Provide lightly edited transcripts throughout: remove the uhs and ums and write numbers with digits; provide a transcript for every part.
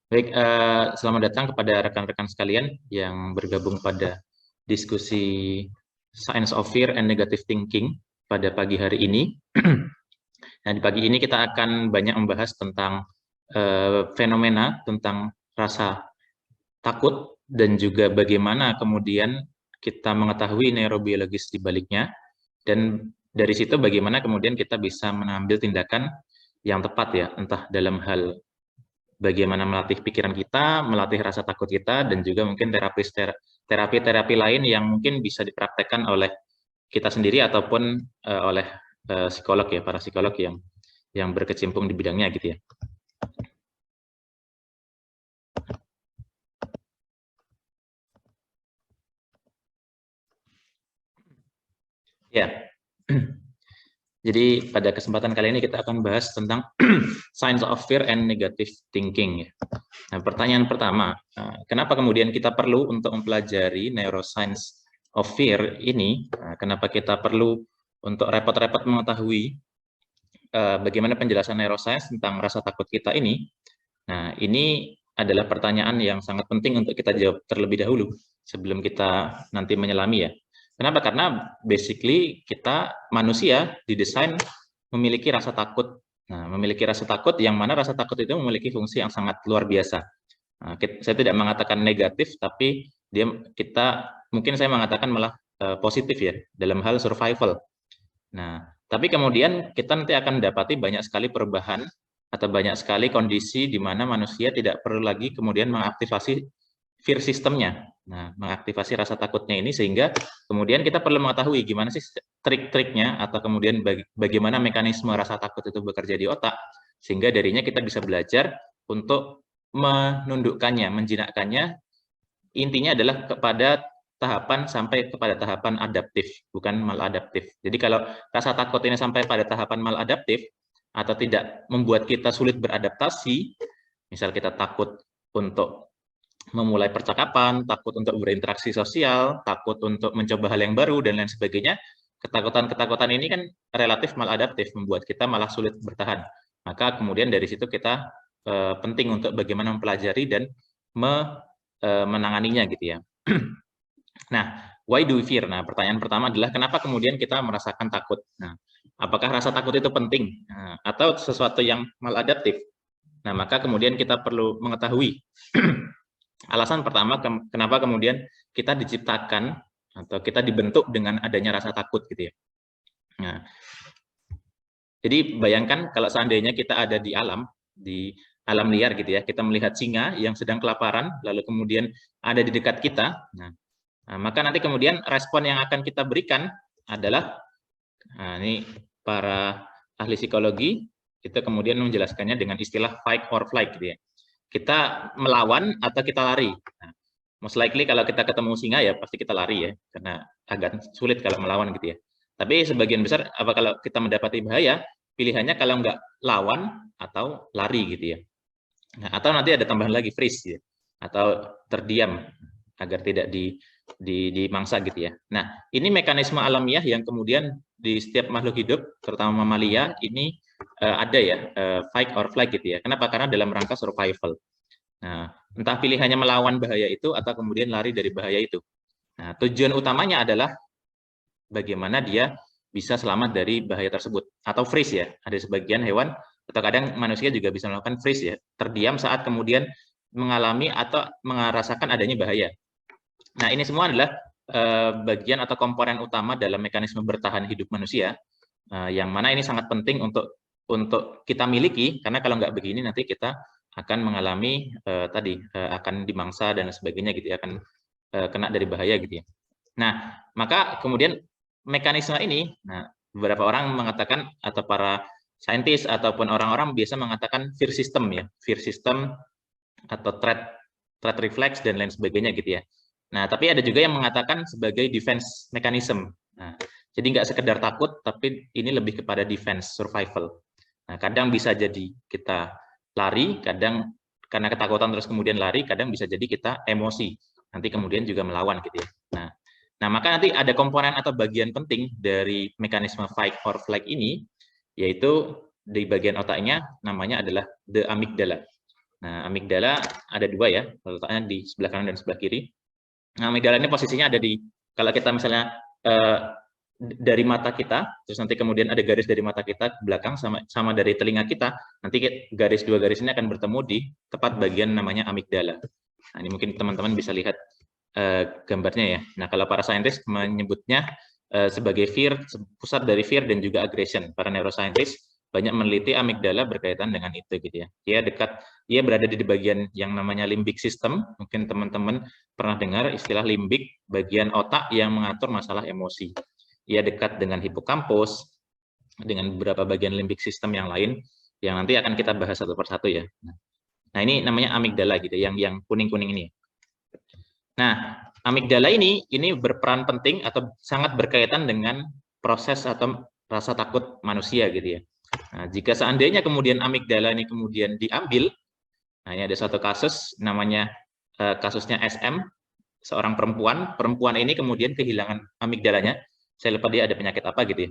Baik, selamat datang kepada rekan-rekan sekalian yang bergabung pada diskusi Science of Fear and Negative Thinking pada pagi hari ini. Nah, di pagi ini kita akan banyak membahas tentang fenomena, tentang rasa takut, dan juga bagaimana kemudian kita mengetahui neurobiologis di baliknya, dan dari situ bagaimana kemudian kita bisa mengambil tindakan yang tepat ya, entah dalam hal bagaimana melatih pikiran kita, melatih rasa takut kita, dan juga mungkin terapi-terapi lain yang mungkin bisa dipraktekkan oleh kita sendiri ataupun oleh psikolog ya, para psikolog yang berkecimpung di bidangnya gitu ya. Ya. Jadi pada kesempatan kali ini kita akan bahas tentang Science of Fear and Negative Thinking ya. Nah, pertanyaan pertama, kenapa kemudian kita perlu untuk mempelajari neuroscience of fear ini? Kenapa kita perlu untuk repot-repot mengetahui bagaimana penjelasan neuroscience tentang rasa takut kita ini? Nah, ini adalah pertanyaan yang sangat penting untuk kita jawab terlebih dahulu sebelum kita nanti menyelami ya. Kenapa? Karena basically kita manusia didesain memiliki rasa takut. Nah, memiliki rasa takut yang mana rasa takut itu memiliki fungsi yang sangat luar biasa. Nah, saya tidak mengatakan negatif, tapi mungkin saya mengatakan malah positif ya dalam hal survival. Nah, tapi kemudian kita nanti akan mendapati banyak sekali perubahan atau banyak sekali kondisi di mana manusia tidak perlu lagi kemudian mengaktifasi fear sistemnya. Nah, mengaktifasi rasa takutnya ini sehingga kemudian kita perlu mengetahui gimana sih trik-triknya atau kemudian bagaimana mekanisme rasa takut itu bekerja di otak sehingga darinya kita bisa belajar untuk menundukkannya, menjinakkannya. Intinya adalah kepada tahapan sampai kepada tahapan adaptif, bukan maladaptif. Jadi kalau rasa takut ini sampai pada tahapan maladaptif atau tidak membuat kita sulit beradaptasi, misal kita takut untuk memulai percakapan, takut untuk berinteraksi sosial, takut untuk mencoba hal yang baru, dan lain sebagainya, ketakutan-ketakutan ini kan relatif maladaptif, membuat kita malah sulit bertahan. Maka kemudian dari situ kita penting untuk bagaimana mempelajari dan menanganinya gitu ya. Nah, why do we fear? Nah, pertanyaan pertama adalah kenapa kemudian kita merasakan takut? Nah, apakah rasa takut itu penting? Nah, atau sesuatu yang maladaptif? Nah, maka kemudian kita perlu mengetahui alasan pertama kenapa kemudian kita diciptakan atau kita dibentuk dengan adanya rasa takut gitu ya. Nah, jadi bayangkan kalau seandainya kita ada di alam liar gitu ya, kita melihat singa yang sedang kelaparan, lalu kemudian ada di dekat kita. Nah, maka nanti kemudian respon yang akan kita berikan adalah, nah ini para ahli psikologi, itu kemudian menjelaskannya dengan istilah fight or flight gitu ya. Kita melawan atau kita lari. Nah, most likely kalau kita ketemu singa ya pasti kita lari ya, karena agak sulit kalau melawan gitu ya. Tapi sebagian besar, apa kalau kita mendapati bahaya, pilihannya kalau nggak lawan atau lari gitu ya. Nah, atau nanti ada tambahan lagi freeze ya, atau terdiam agar tidak dimangsa gitu ya. Nah, ini mekanisme alamiah yang kemudian di setiap makhluk hidup, terutama mamalia, ini ada ya, fight or flight gitu ya. Kenapa? Karena dalam rangka survival. Nah, entah pilihannya melawan bahaya itu atau kemudian lari dari bahaya itu. Nah, tujuan utamanya adalah bagaimana dia bisa selamat dari bahaya tersebut. Atau freeze ya, ada sebagian hewan atau kadang manusia juga bisa melakukan freeze ya, terdiam saat kemudian mengalami atau merasakan adanya bahaya. Nah, ini semua adalah bagian atau komponen utama dalam mekanisme bertahan hidup manusia, yang mana ini sangat penting untuk kita miliki, karena kalau nggak begini nanti kita akan mengalami akan dimangsa dan sebagainya gitu ya, akan kena dari bahaya gitu ya. Nah, maka kemudian mekanisme ini, nah beberapa orang mengatakan atau para saintis ataupun orang-orang biasa mengatakan fear system ya, fear system atau threat reflex dan lain sebagainya gitu ya. Nah, tapi ada juga yang mengatakan sebagai defense mechanism. Nah, jadi nggak sekedar takut, tapi ini lebih kepada defense, survival. Nah, kadang bisa jadi kita lari, kadang karena ketakutan terus kemudian lari, kadang bisa jadi kita emosi. Nanti kemudian juga melawan gitu ya. Nah, maka nanti ada komponen atau bagian penting dari mekanisme fight or flight ini, yaitu di bagian otaknya namanya adalah the amygdala. Nah, amigdala ada dua ya, letaknya di sebelah kanan dan sebelah kiri. Nah, amigdala ini posisinya ada di, kalau kita misalnya dari mata kita, terus nanti kemudian ada garis dari mata kita ke belakang sama dari telinga kita, nanti dua garis ini akan bertemu di tepat bagian namanya amigdala. Nah, ini mungkin teman-teman bisa lihat gambarnya ya. Nah, kalau para saintis menyebutnya sebagai fear, pusat dari fear dan juga aggression. Para neuroscientist banyak meneliti amigdala berkaitan dengan itu gitu ya. Dia berada di bagian yang namanya limbic system. Mungkin teman-teman pernah dengar istilah limbik, bagian otak yang mengatur masalah emosi. Ia dekat dengan hipokampus, dengan beberapa bagian limbic system yang lain yang nanti akan kita bahas satu persatu ya. Nah, ini namanya amigdala gitu, yang kuning-kuning ini. Nah, amigdala ini berperan penting atau sangat berkaitan dengan proses atau rasa takut manusia gitu ya. Nah, jika seandainya kemudian amigdala ini kemudian diambil, nah ini ada satu kasus namanya kasusnya SM, seorang perempuan ini kemudian kehilangan amigdalanya. Saya lupa dia ada penyakit apa gitu ya.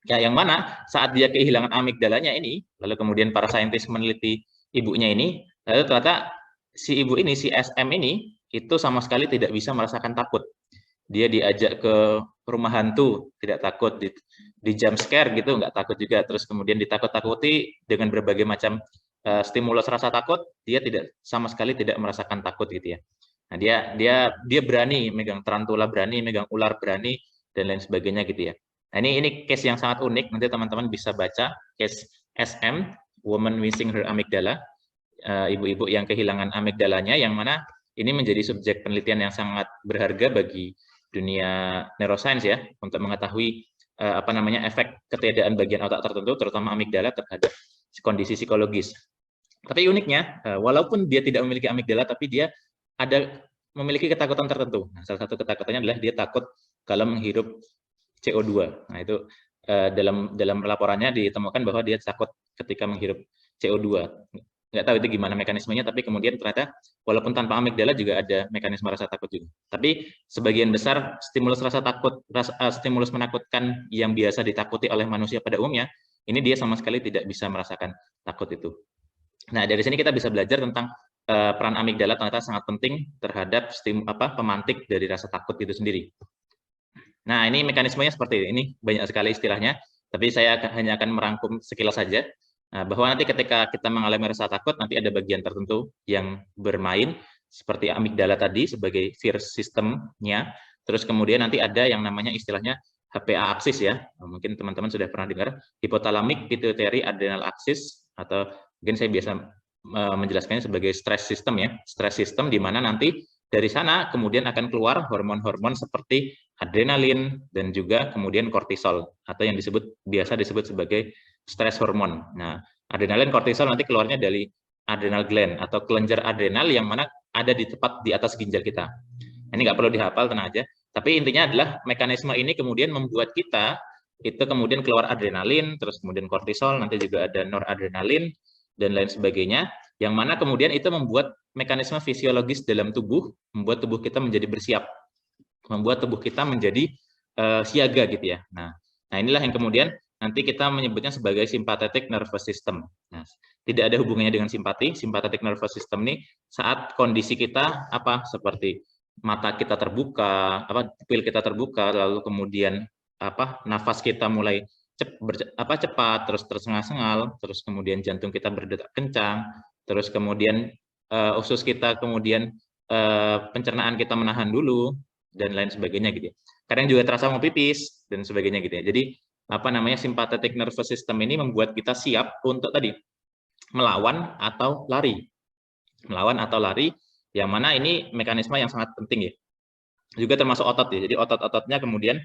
Ya, yang mana saat dia kehilangan amigdalanya ini, lalu kemudian para saintis meneliti ibunya ini, lalu ternyata si ibu ini, si SM ini, itu sama sekali tidak bisa merasakan takut. Dia diajak ke rumah hantu, tidak takut, di jump scare gitu, nggak takut juga. Terus kemudian ditakut-takuti dengan berbagai macam stimulus rasa takut, dia sama sekali tidak merasakan takut gitu ya. Nah, dia berani megang tarantula, berani megang ular, berani dan lain sebagainya gitu ya. Nah, ini case yang sangat unik, nanti teman-teman bisa baca case SM, woman missing her amygdala, ibu-ibu yang kehilangan amigdalanya, yang mana ini menjadi subjek penelitian yang sangat berharga bagi dunia neuroscience ya, untuk mengetahui efek ketiadaan bagian otak tertentu, terutama amigdala terhadap kondisi psikologis. Tapi uniknya, walaupun dia tidak memiliki amigdala, tapi dia memiliki ketakutan tertentu. Nah, salah satu ketakutannya adalah dia takut kalau menghirup CO2. Nah, itu dalam laporannya ditemukan bahwa dia takut ketika menghirup CO2. Nggak tahu itu gimana mekanismenya, tapi kemudian ternyata walaupun tanpa amigdala juga ada mekanisme rasa takut juga. Tapi sebagian besar stimulus rasa takut, stimulus menakutkan yang biasa ditakuti oleh manusia pada umumnya, ini dia sama sekali tidak bisa merasakan takut itu. Nah, dari sini kita bisa belajar tentang peran amigdala ternyata sangat penting terhadap pemantik dari rasa takut itu sendiri. Nah, ini mekanismenya seperti ini, banyak sekali istilahnya, tapi saya hanya akan merangkum sekilas saja, bahwa nanti ketika kita mengalami rasa takut, nanti ada bagian tertentu yang bermain, seperti amigdala tadi sebagai fear system-nya, terus kemudian nanti ada yang namanya istilahnya HPA axis ya, mungkin teman-teman sudah pernah dengar, hypothalamic pituitary adrenal axis, atau mungkin saya biasa menjelaskannya sebagai stress system ya, stress system di mana nanti dari sana kemudian akan keluar hormon-hormon seperti adrenalin dan juga kemudian kortisol, atau yang biasa disebut sebagai stress hormon. Nah, adrenalin, kortisol nanti keluarnya dari adrenal gland atau kelenjar adrenal yang mana ada tepat di atas ginjal kita. Ini nggak perlu dihafal, tenang aja. Tapi intinya adalah mekanisme ini kemudian membuat kita itu kemudian keluar adrenalin, terus kemudian kortisol, nanti juga ada noradrenalin dan lain sebagainya, yang mana kemudian itu membuat mekanisme fisiologis dalam tubuh, membuat tubuh kita menjadi bersiap, membuat tubuh kita menjadi siaga gitu ya. Nah, inilah yang kemudian nanti kita menyebutnya sebagai sympathetic nervous system. Nah, tidak ada hubungannya dengan simpati. Sympathetic nervous system ini saat kondisi kita seperti mata kita terbuka, pupil kita terbuka, lalu kemudian nafas kita mulai cepat, terus tersengal-sengal, terus kemudian jantung kita berdetak kencang, terus kemudian usus kita kemudian pencernaan kita menahan dulu dan lain sebagainya gitu ya. Kadang juga terasa mau pipis dan sebagainya gitu ya. Jadi sympathetic nervous system ini membuat kita siap untuk tadi melawan atau lari. Melawan atau lari, yang mana ini mekanisme yang sangat penting ya. Juga termasuk otot ya. Jadi otot-ototnya kemudian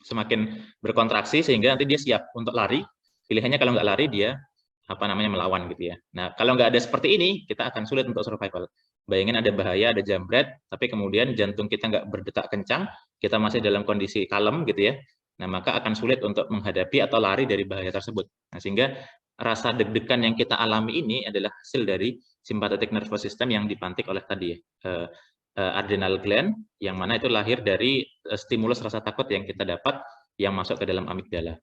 semakin berkontraksi sehingga nanti dia siap untuk lari. Pilihannya kalau nggak lari dia melawan gitu ya. Nah, kalau nggak ada seperti ini, kita akan sulit untuk survival. Bayangin ada bahaya, ada jambret, tapi kemudian jantung kita nggak berdetak kencang, kita masih dalam kondisi kalem gitu ya. Nah, maka akan sulit untuk menghadapi atau lari dari bahaya tersebut. Nah, sehingga rasa deg-degan yang kita alami ini adalah hasil dari sympathetic nervous system yang dipantik oleh tadi ya, adrenal gland, yang mana itu lahir dari stimulus rasa takut yang kita dapat yang masuk ke dalam amigdala.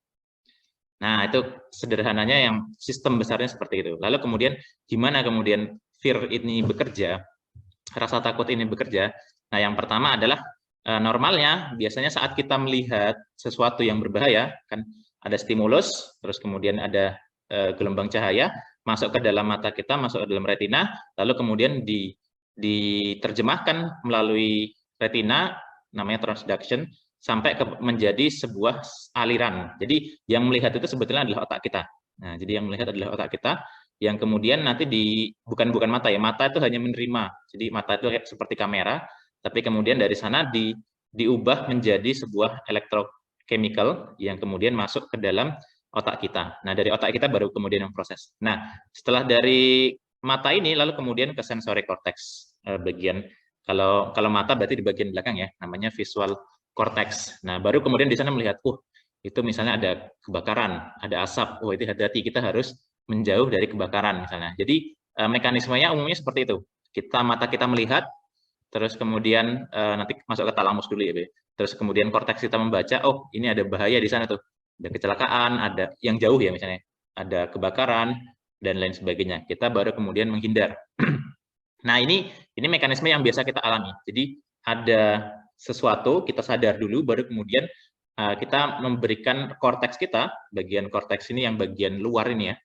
Nah, itu sederhananya yang sistem besarnya seperti itu. Lalu kemudian gimana kemudian fear ini bekerja, rasa takut ini bekerja? Nah, yang pertama adalah normalnya biasanya saat kita melihat sesuatu yang berbahaya, kan ada stimulus, terus kemudian ada gelombang cahaya masuk ke dalam mata kita, masuk ke dalam retina, lalu kemudian diterjemahkan melalui retina, namanya transduction, sampai menjadi sebuah aliran. Jadi yang melihat itu sebetulnya adalah otak kita. Nah, jadi yang melihat adalah otak kita, yang kemudian nanti bukan mata ya, mata itu hanya menerima. Jadi mata itu seperti kamera, tapi kemudian dari sana diubah menjadi sebuah electrochemical yang kemudian masuk ke dalam otak kita. Nah, dari otak kita baru kemudian yang proses. Nah, setelah dari mata ini lalu kemudian ke sensory cortex, bagian kalau mata berarti di bagian belakang ya, namanya visual cortex. Nah, baru kemudian di sana melihat, itu misalnya ada kebakaran, ada asap, itu hati-hati, kita harus menjauh dari kebakaran misalnya. Jadi mekanismenya umumnya seperti itu. Mata kita melihat, terus kemudian nanti masuk ke talamus dulu ya, terus kemudian korteks kita membaca, ini ada bahaya di sana tuh, ada kecelakaan, ada yang jauh ya misalnya, ada kebakaran dan lain sebagainya. Kita baru kemudian menghindar. Nah, ini mekanisme yang biasa kita alami. Jadi ada sesuatu, kita sadar dulu, baru kemudian kita memberikan korteks kita, bagian korteks ini yang bagian luar ini ya,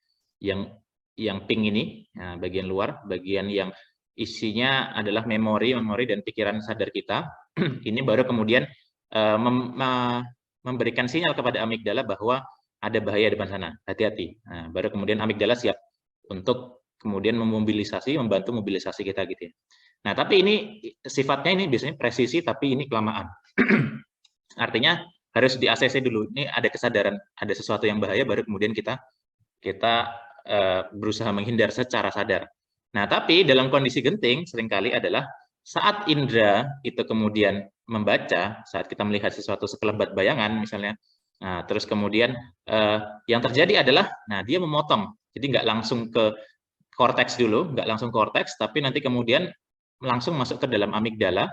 yang pink ini, nah, bagian luar, bagian yang isinya adalah memori dan pikiran sadar kita. Ini baru kemudian memberikan sinyal kepada amigdala bahwa ada bahaya depan sana, hati-hati. Nah, baru kemudian amigdala siap untuk kemudian membantu mobilisasi kita gitu ya. Nah, tapi ini sifatnya ini biasanya presisi, tapi ini kelamaan. Artinya harus di-ACC dulu. Ini ada kesadaran, ada sesuatu yang bahaya, baru kemudian kita berusaha menghindar secara sadar. Nah, tapi dalam kondisi genting seringkali adalah saat indera itu kemudian membaca, saat kita melihat sesuatu sekelebat bayangan misalnya, nah, terus kemudian yang terjadi adalah, nah, dia memotong. Jadi nggak langsung ke korteks dulu, nggak langsung korteks, tapi nanti kemudian langsung masuk ke dalam amigdala.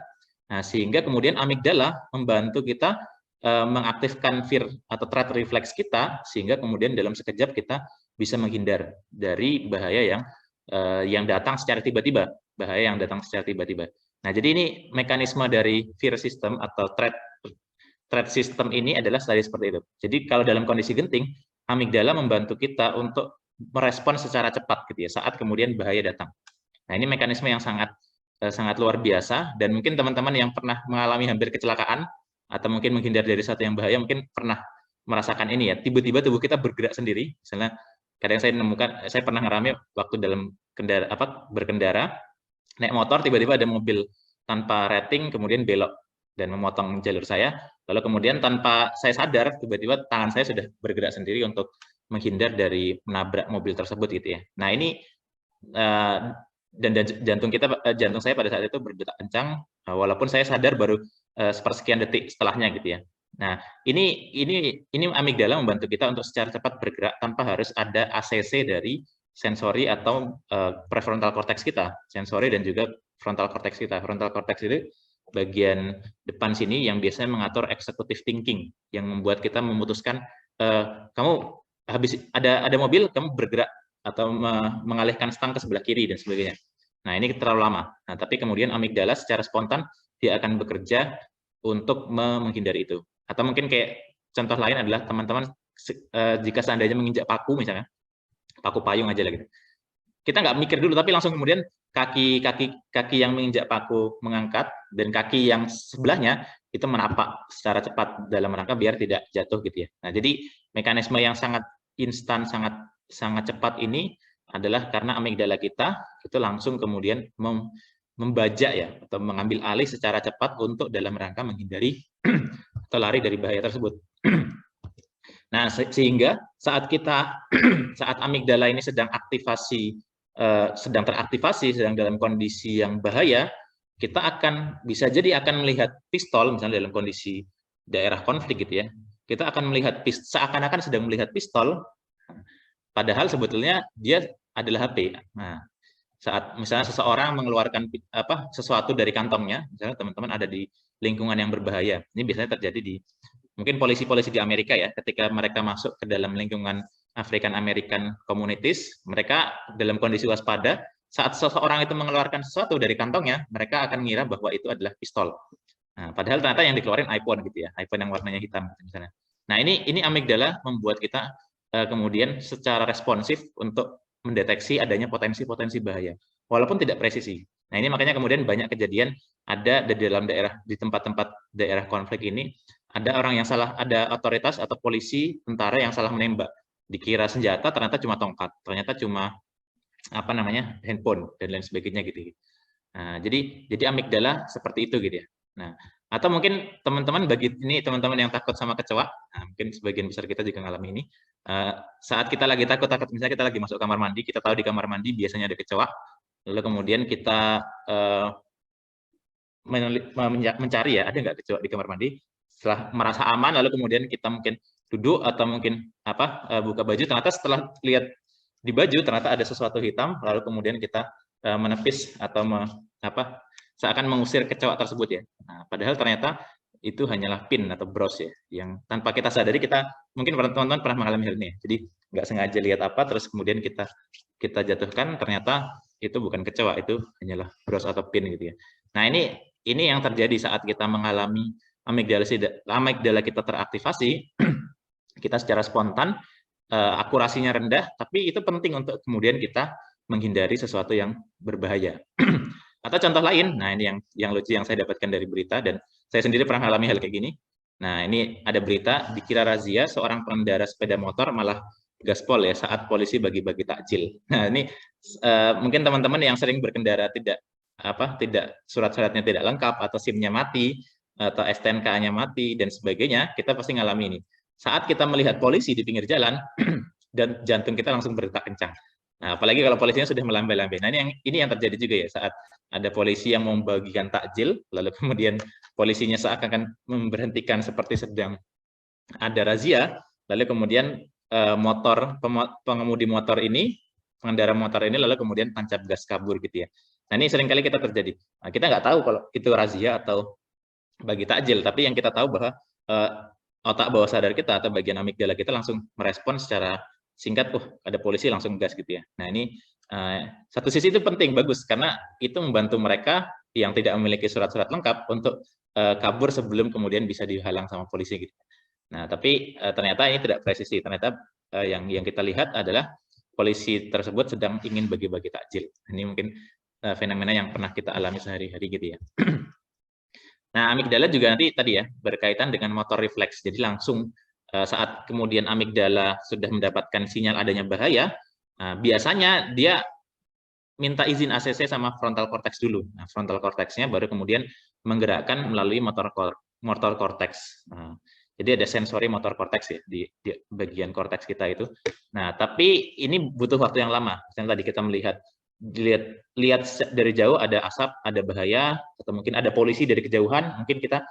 Nah, sehingga kemudian amigdala membantu kita mengaktifkan fear atau threat reflex kita, sehingga kemudian dalam sekejap kita bisa menghindar dari bahaya yang datang secara tiba-tiba, bahaya yang datang secara tiba-tiba. Nah, jadi ini mekanisme dari fear system atau threat system ini adalah seperti itu. Jadi kalau dalam kondisi genting, amigdala membantu kita untuk merespon secara cepat gitu ya, saat kemudian bahaya datang. Nah, ini mekanisme yang sangat luar biasa, dan mungkin teman-teman yang pernah mengalami hampir kecelakaan atau mungkin menghindar dari sesuatu yang bahaya mungkin pernah merasakan ini ya, tiba-tiba tubuh kita bergerak sendiri. Misalnya kadang saya pernah ngalami waktu dalam berkendara, naik motor, tiba-tiba ada mobil tanpa rating kemudian belok dan memotong jalur saya, lalu kemudian tanpa saya sadar tiba-tiba tangan saya sudah bergerak sendiri untuk menghindar dari menabrak mobil tersebut gitu ya. Nah, ini dan jantung saya pada saat itu berdetak kencang, walaupun saya sadar baru sepersekian detik setelahnya gitu ya. Nah, ini amigdala membantu kita untuk secara cepat bergerak tanpa harus ada ACC dari sensori atau prefrontal cortex kita, sensori dan juga frontal cortex kita. Frontal cortex itu bagian depan sini yang biasanya mengatur executive thinking, yang membuat kita memutuskan kamu habis ada mobil, kamu bergerak atau mengalihkan stang ke sebelah kiri dan sebagainya. Nah, ini terlalu lama. Nah, tapi kemudian amigdala secara spontan dia akan bekerja untuk menghindari itu. Atau mungkin kayak contoh lain adalah teman-teman jika seandainya menginjak paku misalnya, paku payung aja lah gitu. Kita nggak mikir dulu, tapi langsung kemudian kaki yang menginjak paku mengangkat dan kaki yang sebelahnya itu menapak secara cepat dalam rangka biar tidak jatuh gitu ya. Nah, jadi mekanisme yang sangat instan, sangat cepat ini adalah karena amigdala kita itu langsung kemudian membajak ya, atau mengambil alih secara cepat untuk dalam rangka menghindari atau lari dari bahaya tersebut. Nah, sehingga saat amigdala ini sedang teraktivasi, sedang dalam kondisi yang bahaya, kita bisa jadi akan melihat pistol, misalnya dalam kondisi daerah konflik gitu ya, kita akan melihat seakan-akan sedang melihat pistol, padahal sebetulnya dia adalah HP. Nah, saat misalnya seseorang mengeluarkan sesuatu dari kantongnya, misalnya teman-teman ada di lingkungan yang berbahaya, ini biasanya terjadi di mungkin polisi-polisi di Amerika ya, ketika mereka masuk ke dalam lingkungan African American communities, mereka dalam kondisi waspada, saat seseorang itu mengeluarkan sesuatu dari kantongnya, mereka akan mengira bahwa itu adalah pistol. Nah, padahal ternyata yang dikeluarin iPhone gitu ya, iPhone yang warnanya hitam misalnya. Nah, ini amigdala membuat kita kemudian secara responsif untuk mendeteksi adanya potensi-potensi bahaya, walaupun tidak presisi. Nah, ini makanya kemudian banyak kejadian ada di dalam daerah, di tempat-tempat daerah konflik ini, ada orang yang salah, ada otoritas atau polisi, tentara yang salah menembak. Dikira senjata, ternyata cuma tongkat, ternyata cuma apa namanya handphone dan lain sebagainya gitu. Nah, jadi amigdala seperti itu gitu ya. Nah, atau mungkin teman-teman bagi ini teman-teman yang takut sama kecoa, nah, mungkin sebagian besar kita juga ngalami ini. Saat kita lagi takut-takut, misalnya kita lagi masuk kamar mandi, kita tahu di kamar mandi biasanya ada kecoa, lalu kemudian kita mencari ya, ada nggak kecoa di kamar mandi. Setelah merasa aman, lalu kemudian kita mungkin duduk atau mungkin buka baju, ternyata setelah lihat di baju ternyata ada sesuatu hitam, lalu kemudian kita menepis atau seakan mengusir kecoa tersebut ya. Nah, padahal ternyata itu hanyalah pin atau bros ya, yang tanpa kita sadari kita mungkin teman-teman pernah mengalami hal ini ya. Jadi nggak sengaja lihat apa, terus kemudian kita jatuhkan, ternyata itu bukan kecoa, itu hanyalah bros atau pin gitu ya. Nah, ini yang terjadi saat kita mengalami amigdala kita teraktivasi, kita secara spontan, akurasinya rendah, tapi itu penting untuk kemudian kita menghindari sesuatu yang berbahaya. Atau contoh lain, nah ini yang lucu yang saya dapatkan dari berita, dan saya sendiri pernah mengalami hal kayak gini. Nah, ini ada berita, dikira razia, seorang pengendara sepeda motor malah gaspol ya saat polisi bagi-bagi takjil. Nah, ini mungkin teman-teman yang sering berkendara tidak surat-suratnya tidak lengkap, atau SIM-nya mati, atau STNK-nya mati, dan sebagainya, kita pasti ngalami ini. Saat kita melihat polisi di pinggir jalan, dan jantung kita langsung berdetak kencang. Nah, apalagi kalau polisinya sudah melambai-lambai. Nah, ini yang terjadi juga ya, saat ada polisi yang membagikan takjil, lalu kemudian polisinya seakan-akan memberhentikan seperti sedang ada razia, lalu kemudian pengemudi motor ini, pengendara motor ini, lalu kemudian tancap gas kabur gitu ya. Nah, ini seringkali kita terjadi. Nah, kita nggak tahu kalau itu razia atau bagi takjil, tapi yang kita tahu bahwa otak bawah sadar kita atau bagian amigdala kita langsung merespon secara singkat, ada polisi, langsung gas gitu ya. Nah, ini satu sisi itu penting, bagus, karena itu membantu mereka yang tidak memiliki surat-surat lengkap untuk kabur sebelum kemudian bisa dihalang sama polisi gitu. Nah, tapi ternyata ini tidak presisi. Ternyata yang kita lihat adalah polisi tersebut sedang ingin bagi-bagi takjil. Ini mungkin fenomena yang pernah kita alami sehari-hari gitu ya. Nah, amigdala juga nanti tadi ya berkaitan dengan motor refleks. Jadi langsung saat kemudian amigdala sudah mendapatkan sinyal adanya bahaya, biasanya dia minta izin ACC sama frontal cortex dulu. Nah, frontal cortex-nya baru kemudian menggerakkan melalui motor cortex. Jadi ada sensori motor cortex ya di bagian cortex kita itu. Nah, tapi ini butuh waktu yang lama. Misalnya tadi kita lihat dari jauh ada asap, ada bahaya, atau mungkin ada polisi dari kejauhan, mungkin kita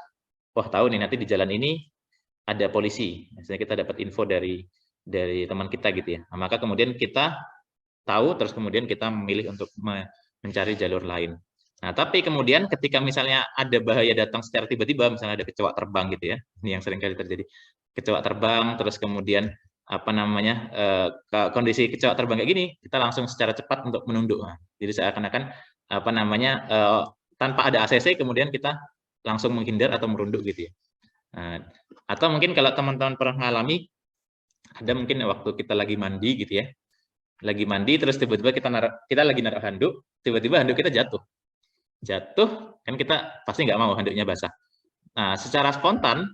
tahu nih nanti di jalan ini ada polisi. Misalnya kita dapat info dari teman kita gitu ya. Nah, maka kemudian kita tahu, terus kemudian kita memilih untuk mencari jalur lain. Nah, tapi kemudian ketika misalnya ada bahaya datang secara tiba-tiba, misalnya ada kecoa terbang gitu ya, ini yang sering kali terjadi, kecoa terbang, terus kemudian kondisi kecoa terbang kayak gini, kita langsung secara cepat untuk menunduk. Nah, jadi seakan-akan tanpa ada ACC, kemudian kita langsung menghindar atau merunduk gitu ya. Nah, atau mungkin kalau teman-teman pernah mengalami, ada mungkin waktu kita lagi mandi gitu ya, lagi mandi terus tiba-tiba kita lagi naruh handuk, tiba-tiba handuk kita jatuh kan, kita pasti nggak mau handuknya basah. Nah, secara spontan,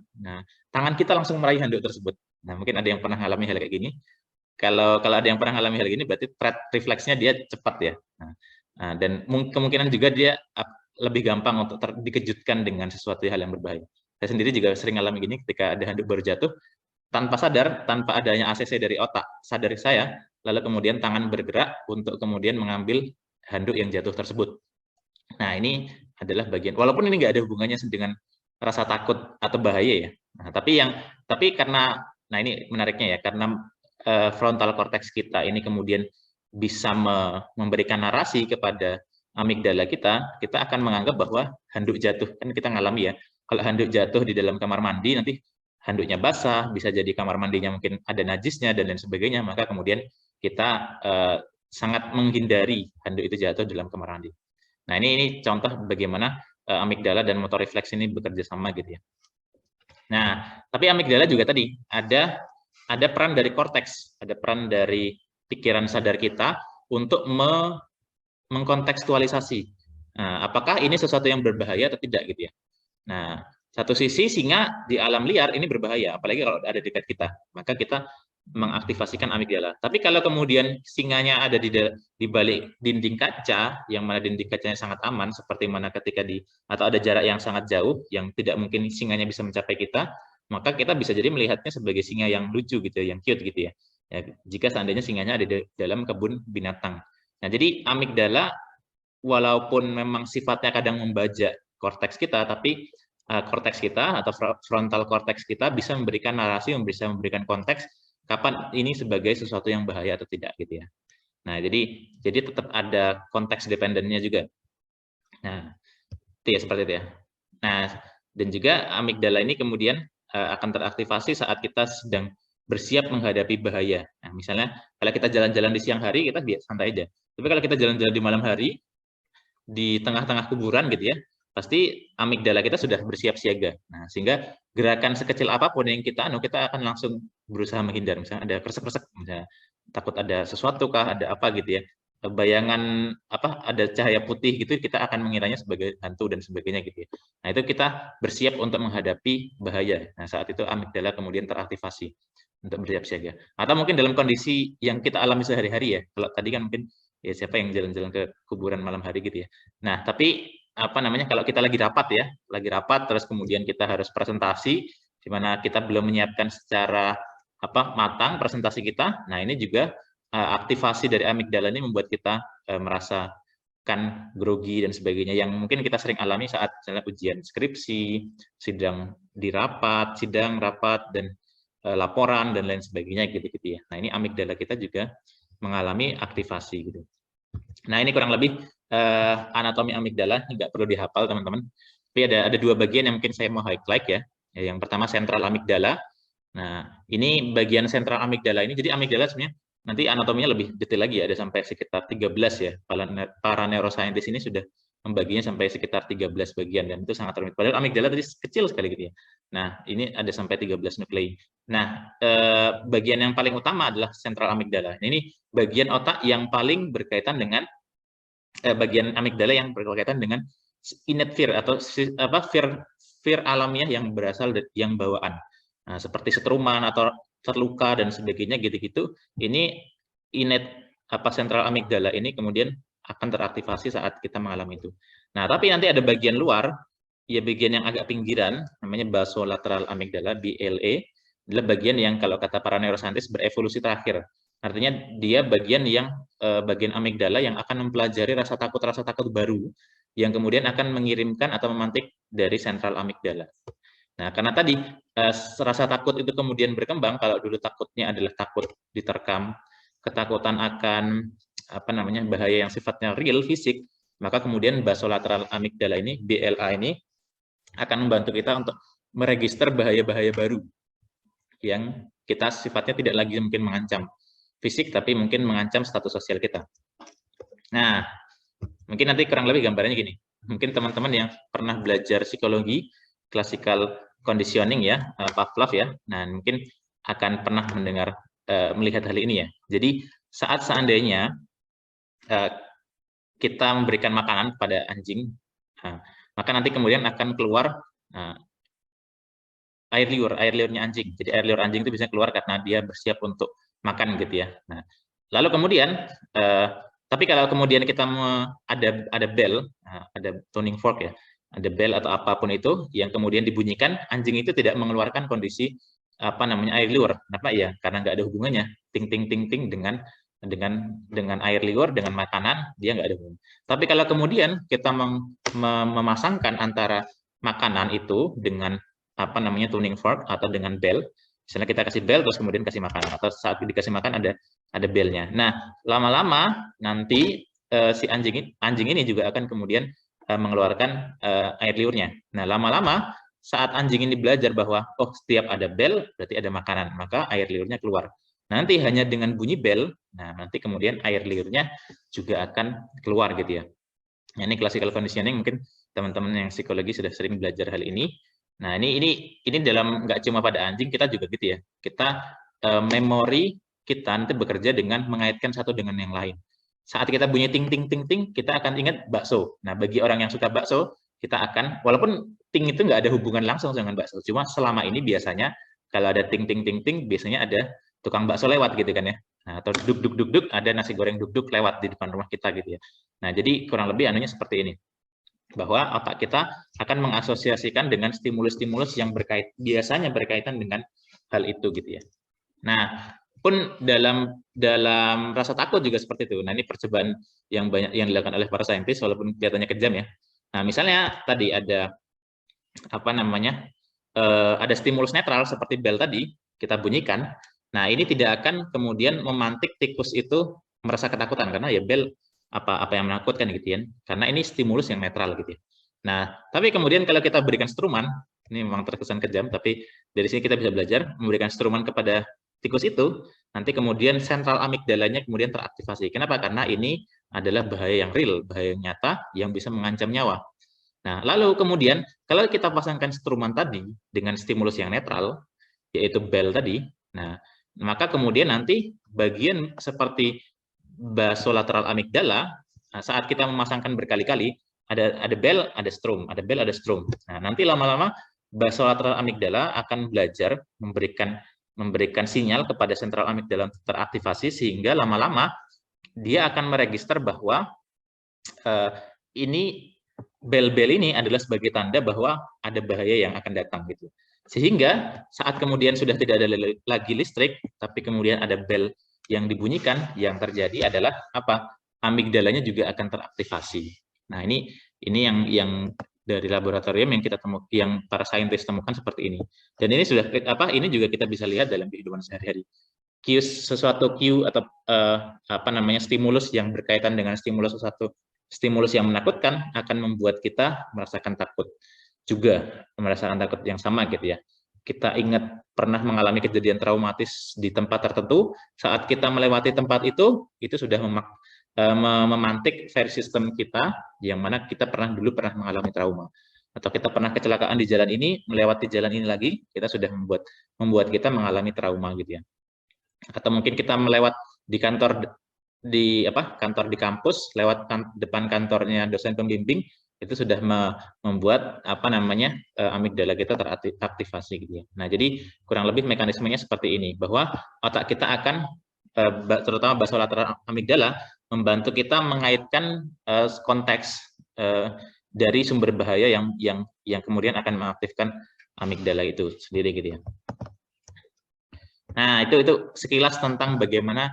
tangan kita langsung meraih handuk tersebut. Nah, mungkin ada yang pernah mengalami hal kayak gini. Kalau ada yang pernah mengalami hal gini, berarti refleksnya dia cepat ya. Dan kemungkinan juga dia lebih gampang untuk dikejutkan dengan sesuatu hal yang berbahaya. Saya sendiri juga sering mengalami gini ketika ada handuk baru jatuh, tanpa sadar, tanpa adanya ACC dari otak sadar saya, lalu kemudian tangan bergerak untuk kemudian mengambil handuk yang jatuh tersebut. Nah, ini adalah bagian, walaupun ini nggak ada hubungannya dengan rasa takut atau bahaya ya. Nah, tapi karena, nah ini menariknya ya, karena frontal cortex kita ini kemudian bisa memberikan narasi kepada amigdala kita akan menganggap bahwa handuk jatuh, kan kita ngalami ya, kalau handuk jatuh di dalam kamar mandi, nanti handuknya basah, bisa jadi kamar mandinya mungkin ada najisnya dan lain sebagainya, maka kemudian kita sangat menghindari handuk itu jatuh dalam kamar mandi. Nah, ini contoh bagaimana amigdala dan motor refleks ini bekerja sama gitu ya. Nah, tapi amigdala juga tadi ada peran dari korteks, ada peran dari pikiran sadar kita untuk mengkontekstualisasi. Nah, apakah ini sesuatu yang berbahaya atau tidak gitu ya. Nah, satu sisi singa di alam liar ini berbahaya, apalagi kalau ada dekat kita. Maka kita mengaktifasikan amigdala. Tapi kalau kemudian singanya ada di balik dinding kaca, yang mana dinding kacanya sangat aman, seperti mana ketika atau ada jarak yang sangat jauh, yang tidak mungkin singanya bisa mencapai kita, maka kita bisa jadi melihatnya sebagai singa yang lucu gitu, yang cute gitu ya. Jika seandainya singanya ada di dalam kebun binatang. Nah, jadi amigdala walaupun memang sifatnya kadang membajak korteks kita, tapi korteks kita atau frontal korteks kita bisa memberikan narasi, bisa memberikan konteks kapan ini sebagai sesuatu yang bahaya atau tidak gitu ya. Nah, jadi tetap ada konteks dependennya juga. Nah, itu ya seperti itu ya. Nah, dan juga amigdala ini kemudian akan teraktivasi saat kita sedang bersiap menghadapi bahaya. Nah, misalnya kalau kita jalan-jalan di siang hari kita biasa santai aja. Tapi kalau kita jalan-jalan di malam hari di tengah-tengah kuburan gitu ya, pasti amigdala kita sudah bersiap siaga. Nah, sehingga gerakan sekecil apapun yang kita akan langsung berusaha menghindar. Misalnya ada kresek-kresek, misalnya takut ada sesuatu kah, ada apa gitu ya. Bayangan ada cahaya putih gitu, kita akan mengiranya sebagai hantu dan sebagainya gitu ya. Nah, itu kita bersiap untuk menghadapi bahaya. Nah, saat itu amigdala kemudian teraktivasi untuk bersiap siaga. Atau mungkin dalam kondisi yang kita alami sehari-hari ya. Kalau tadi kan mungkin ya siapa yang jalan-jalan ke kuburan malam hari gitu ya. Nah, tapi kalau kita lagi rapat terus kemudian kita harus presentasi di mana kita belum menyiapkan secara matang presentasi kita. Nah, ini juga aktivasi dari amigdala ini membuat kita merasakan grogi dan sebagainya yang mungkin kita sering alami saat misalnya ujian skripsi, sidang rapat dan laporan dan lain sebagainya gitu ya. Nah, ini amigdala kita juga mengalami aktivasi gitu. Nah, ini kurang lebih anatomi amigdala, nggak perlu dihafal teman-teman. Tapi ada dua bagian yang mungkin saya mau highlight ya. Yang pertama sentral amigdala. Nah, ini bagian sentral amigdala ini, jadi amigdala sebenarnya nanti anatominya lebih detail lagi ya, ada sampai sekitar 13 ya. Para neuroscientist ini sudah membaginya sampai sekitar 13 bagian dan itu sangat rumit. Padahal amigdala tadi kecil sekali gitu ya. Nah, ini ada sampai 13 nuklei. Nah, bagian yang paling utama adalah sentral amigdala. Ini bagian otak yang paling berkaitan dengan bagian amigdala yang berkaitan dengan innate fear atau fear alamiah yang berasal dari yang bawaan. Nah, seperti setruman atau terluka dan sebagainya gitu-gitu. Ini innate sentral amigdala ini kemudian akan teraktivasi saat kita mengalami itu. Nah, tapi nanti ada bagian luar, ya bagian yang agak pinggiran, namanya basolateral amigdala, BLA, adalah bagian yang kalau kata para neuroscientist berevolusi terakhir. Artinya dia bagian amigdala yang akan mempelajari rasa takut baru, yang kemudian akan mengirimkan atau memantik dari sentral amigdala. Nah, karena tadi rasa takut itu kemudian berkembang, kalau dulu takutnya adalah takut diterkam, ketakutan akan bahaya yang sifatnya real fisik, maka kemudian basolateral amigdala ini, BLA ini akan membantu kita untuk meregister bahaya-bahaya baru yang kita sifatnya tidak lagi mungkin mengancam fisik, tapi mungkin mengancam status sosial kita. Nah, mungkin nanti kurang lebih gambarannya gini. Mungkin teman-teman yang pernah belajar psikologi, classical conditioning ya, Pavlov ya, nah mungkin akan pernah melihat hal ini ya. Jadi saat seandainya kita memberikan makanan pada anjing, maka nanti kemudian akan keluar air liurnya anjing. Jadi air liur anjing itu bisa keluar karena dia bersiap untuk makan gitu ya. Nah, lalu kemudian tapi kalau kemudian kita ada bell, ada tuning fork ya, ada bell atau apapun itu yang kemudian dibunyikan, anjing itu tidak mengeluarkan kondisi air liur. Kenapa ya? Karena nggak ada hubungannya ting ting ting ting dengan air liur, dengan makanan, dia nggak ada hubungan. Tapi kalau kemudian kita memasangkan antara makanan itu dengan tuning fork atau dengan bell, misalnya kita kasih bell terus kemudian kasih makanan, atau saat dikasih makan ada bellnya. Nah, lama-lama nanti si anjing ini juga akan kemudian mengeluarkan air liurnya. Nah, lama-lama saat anjing ini belajar bahwa oh setiap ada bel berarti ada makanan, maka air liurnya keluar. Nanti hanya dengan bunyi bel, nah nanti kemudian air liurnya juga akan keluar gitu ya. Nah, ini classical conditioning, mungkin teman-teman yang psikologi sudah sering belajar hal ini. Nah, ini dalam nggak cuma pada anjing, kita juga gitu ya. Kita memori kita nanti bekerja dengan mengaitkan satu dengan yang lain. Saat kita bunyi ting ting ting ting, kita akan ingat bakso. Nah, bagi orang yang suka bakso, kita akan, walaupun ting itu nggak ada hubungan langsung dengan bakso, cuma selama ini biasanya kalau ada ting ting ting ting, biasanya ada tukang bakso lewat gitu kan ya. Nah, atau duk duk duk duk, ada nasi goreng duk duk lewat di depan rumah kita gitu ya. Nah, jadi kurang lebih anunya seperti ini, bahwa otak kita akan mengasosiasikan dengan stimulus-stimulus yang biasanya berkaitan dengan hal itu gitu ya. Nah, pun dalam rasa takut juga seperti itu. Nah, ini percobaan yang banyak yang dilakukan oleh para saintis, walaupun kelihatannya kejam ya. Nah, misalnya tadi ada apa namanya, ada stimulus netral seperti bel tadi kita bunyikan. Nah, ini tidak akan kemudian memantik tikus itu merasa ketakutan karena ya bel apa yang menakutkan gitu ya. Karena ini stimulus yang netral gitu ya. Nah, tapi kemudian kalau kita berikan struman, ini memang terkesan kejam, tapi dari sini kita bisa belajar memberikan struman kepada tikus itu, nanti kemudian sentral amigdalanya kemudian teraktivasi. Kenapa? Karena ini adalah bahaya yang real, bahaya yang nyata yang bisa mengancam nyawa. Nah, lalu kemudian kalau kita pasangkan struman tadi dengan stimulus yang netral, yaitu bel tadi, nah maka kemudian nanti bagian seperti basolateral amigdala, nah, saat kita memasangkan berkali-kali, ada bel, ada strum, ada bel, ada strum. Nah, nanti lama-lama basolateral amigdala akan belajar memberikan sinyal kepada sentral amigdala teraktivasi, sehingga lama-lama dia akan meregister bahwa ini bel-bel ini adalah sebagai tanda bahwa ada bahaya yang akan datang gitu. Sehingga saat kemudian sudah tidak ada lagi listrik, tapi kemudian ada bel yang dibunyikan, yang terjadi adalah apa? Amigdalanya juga akan teraktivasi. Nah, ini yang dari laboratorium yang kita temukan, yang para saintis temukan seperti ini. Dan ini sudah ini juga kita bisa lihat dalam kehidupan sehari-hari. Sesuatu cue atau apa namanya stimulus yang berkaitan dengan stimulus yang menakutkan akan membuat kita merasakan takut juga, merasakan takut yang sama gitu ya. Kita ingat pernah mengalami kejadian traumatis di tempat tertentu, saat kita melewati tempat itu sudah memantik versi sistem kita, yang mana kita dulu pernah mengalami trauma. Atau kita pernah kecelakaan di jalan ini, melewati jalan ini lagi, kita sudah membuat kita mengalami trauma gitu ya. Atau mungkin kita melewat di kantor kantor di kampus, lewat depan kantornya dosen pembimbing, itu sudah membuat apa namanya amigdala kita teraktivasi gitu ya. Nah, jadi kurang lebih mekanismenya seperti ini, bahwa otak kita akan terutama basolateral amigdala membantu kita mengaitkan konteks dari sumber bahaya yang kemudian akan mengaktifkan amigdala itu sendiri gitu ya. Nah, itu sekilas tentang bagaimana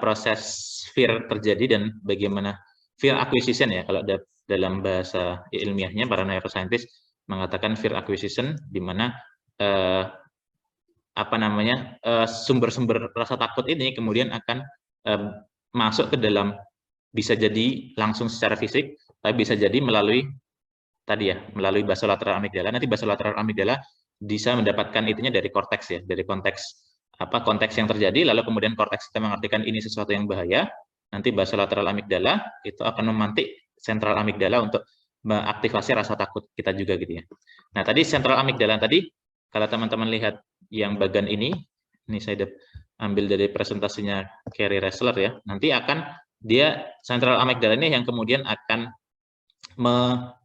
proses fear terjadi dan bagaimana fear acquisition ya, kalau dalam bahasa ilmiahnya para neuroscientist mengatakan fear acquisition, di mana apa namanya sumber-sumber rasa takut ini kemudian akan masuk ke dalam, bisa jadi langsung secara fisik, tapi bisa jadi melalui tadi ya, melalui basolateral amigdala. Nanti basolateral amigdala bisa mendapatkan itunya dari korteks ya, dari konteks yang terjadi, lalu kemudian korteks kita mengartikan ini sesuatu yang bahaya, nanti basolateral amigdala itu akan memantik sentral amigdala untuk mengaktifasi rasa takut kita juga gitu ya. Nah, tadi sentral amigdala tadi, kalau teman-teman lihat yang bagian ini saya ambil dari presentasinya Kerry Ressler ya, nanti akan dia sentral amigdala ini yang kemudian akan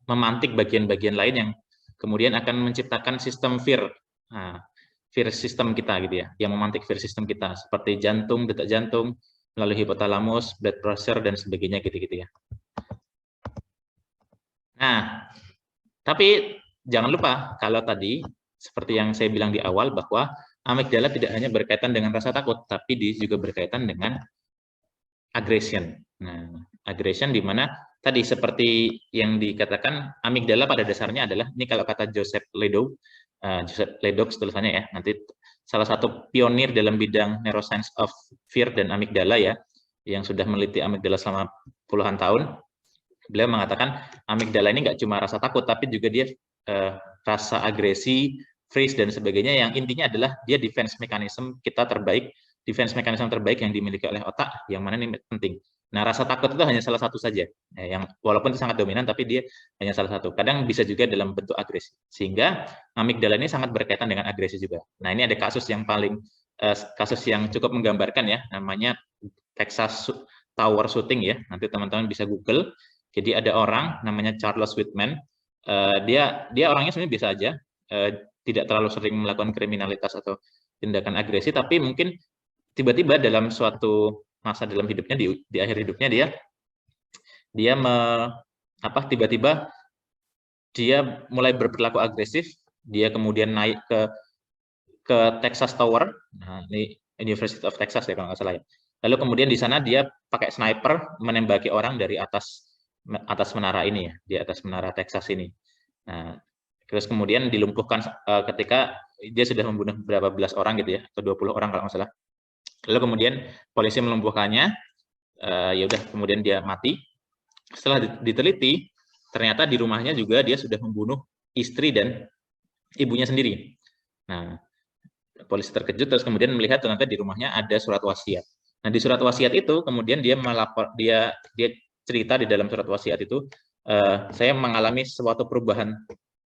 memantik bagian-bagian lain yang kemudian akan menciptakan sistem fear. Nah, fear system kita gitu ya, yang memantik fear system kita seperti jantung, detak jantung, melalui hipotalamus, blood pressure dan sebagainya gitu-gitu ya. Nah, tapi jangan lupa kalau tadi seperti yang saya bilang di awal bahwa amigdala tidak hanya berkaitan dengan rasa takut, tapi dia juga berkaitan dengan aggression. Nah, aggression di mana tadi seperti yang dikatakan amigdala pada dasarnya adalah, ini kalau kata Joseph Ledoux tulisannya ya, nanti salah satu pionir dalam bidang neuroscience of fear dan amigdala ya, yang sudah meneliti amigdala selama puluhan tahun. Beliau mengatakan amigdala ini nggak cuma rasa takut, tapi juga dia rasa agresi, freeze dan sebagainya, yang intinya adalah dia defense mechanism kita terbaik, defense mechanism terbaik yang dimiliki oleh otak, yang mana ini penting. Nah, rasa takut itu hanya salah satu saja, yang walaupun itu sangat dominan, tapi dia hanya salah satu. Kadang bisa juga dalam bentuk agresi, sehingga amigdala ini sangat berkaitan dengan agresi juga. Nah, ini ada kasus yang kasus yang cukup menggambarkan ya, namanya Texas Tower Shooting ya. Nanti teman-teman bisa Google. Jadi ada orang namanya Charles Whitman. Dia orangnya sebenarnya biasa aja, tidak terlalu sering melakukan kriminalitas atau tindakan agresi, tapi mungkin tiba-tiba dalam suatu masa dalam hidupnya, di akhir hidupnya tiba-tiba dia mulai berperilaku agresif. Dia kemudian naik ke Texas Tower. Nah, ini University of Texas ya kalau nggak salah ya. Lalu kemudian di sana dia pakai sniper menembaki orang dari atas menara ini ya, di atas menara Texas ini. Nah, terus kemudian dilumpuhkan ketika dia sudah membunuh berapa belas orang gitu ya, atau 20 orang kalau nggak salah. Lalu kemudian polisi melumpuhkannya, ya udah kemudian dia mati. Setelah diteliti, ternyata di rumahnya juga dia sudah membunuh istri dan ibunya sendiri. Nah, polisi terkejut, terus kemudian melihat ternyata di rumahnya ada surat wasiat. Nah, di surat wasiat itu kemudian dia cerita di dalam surat wasiat itu, saya mengalami suatu perubahan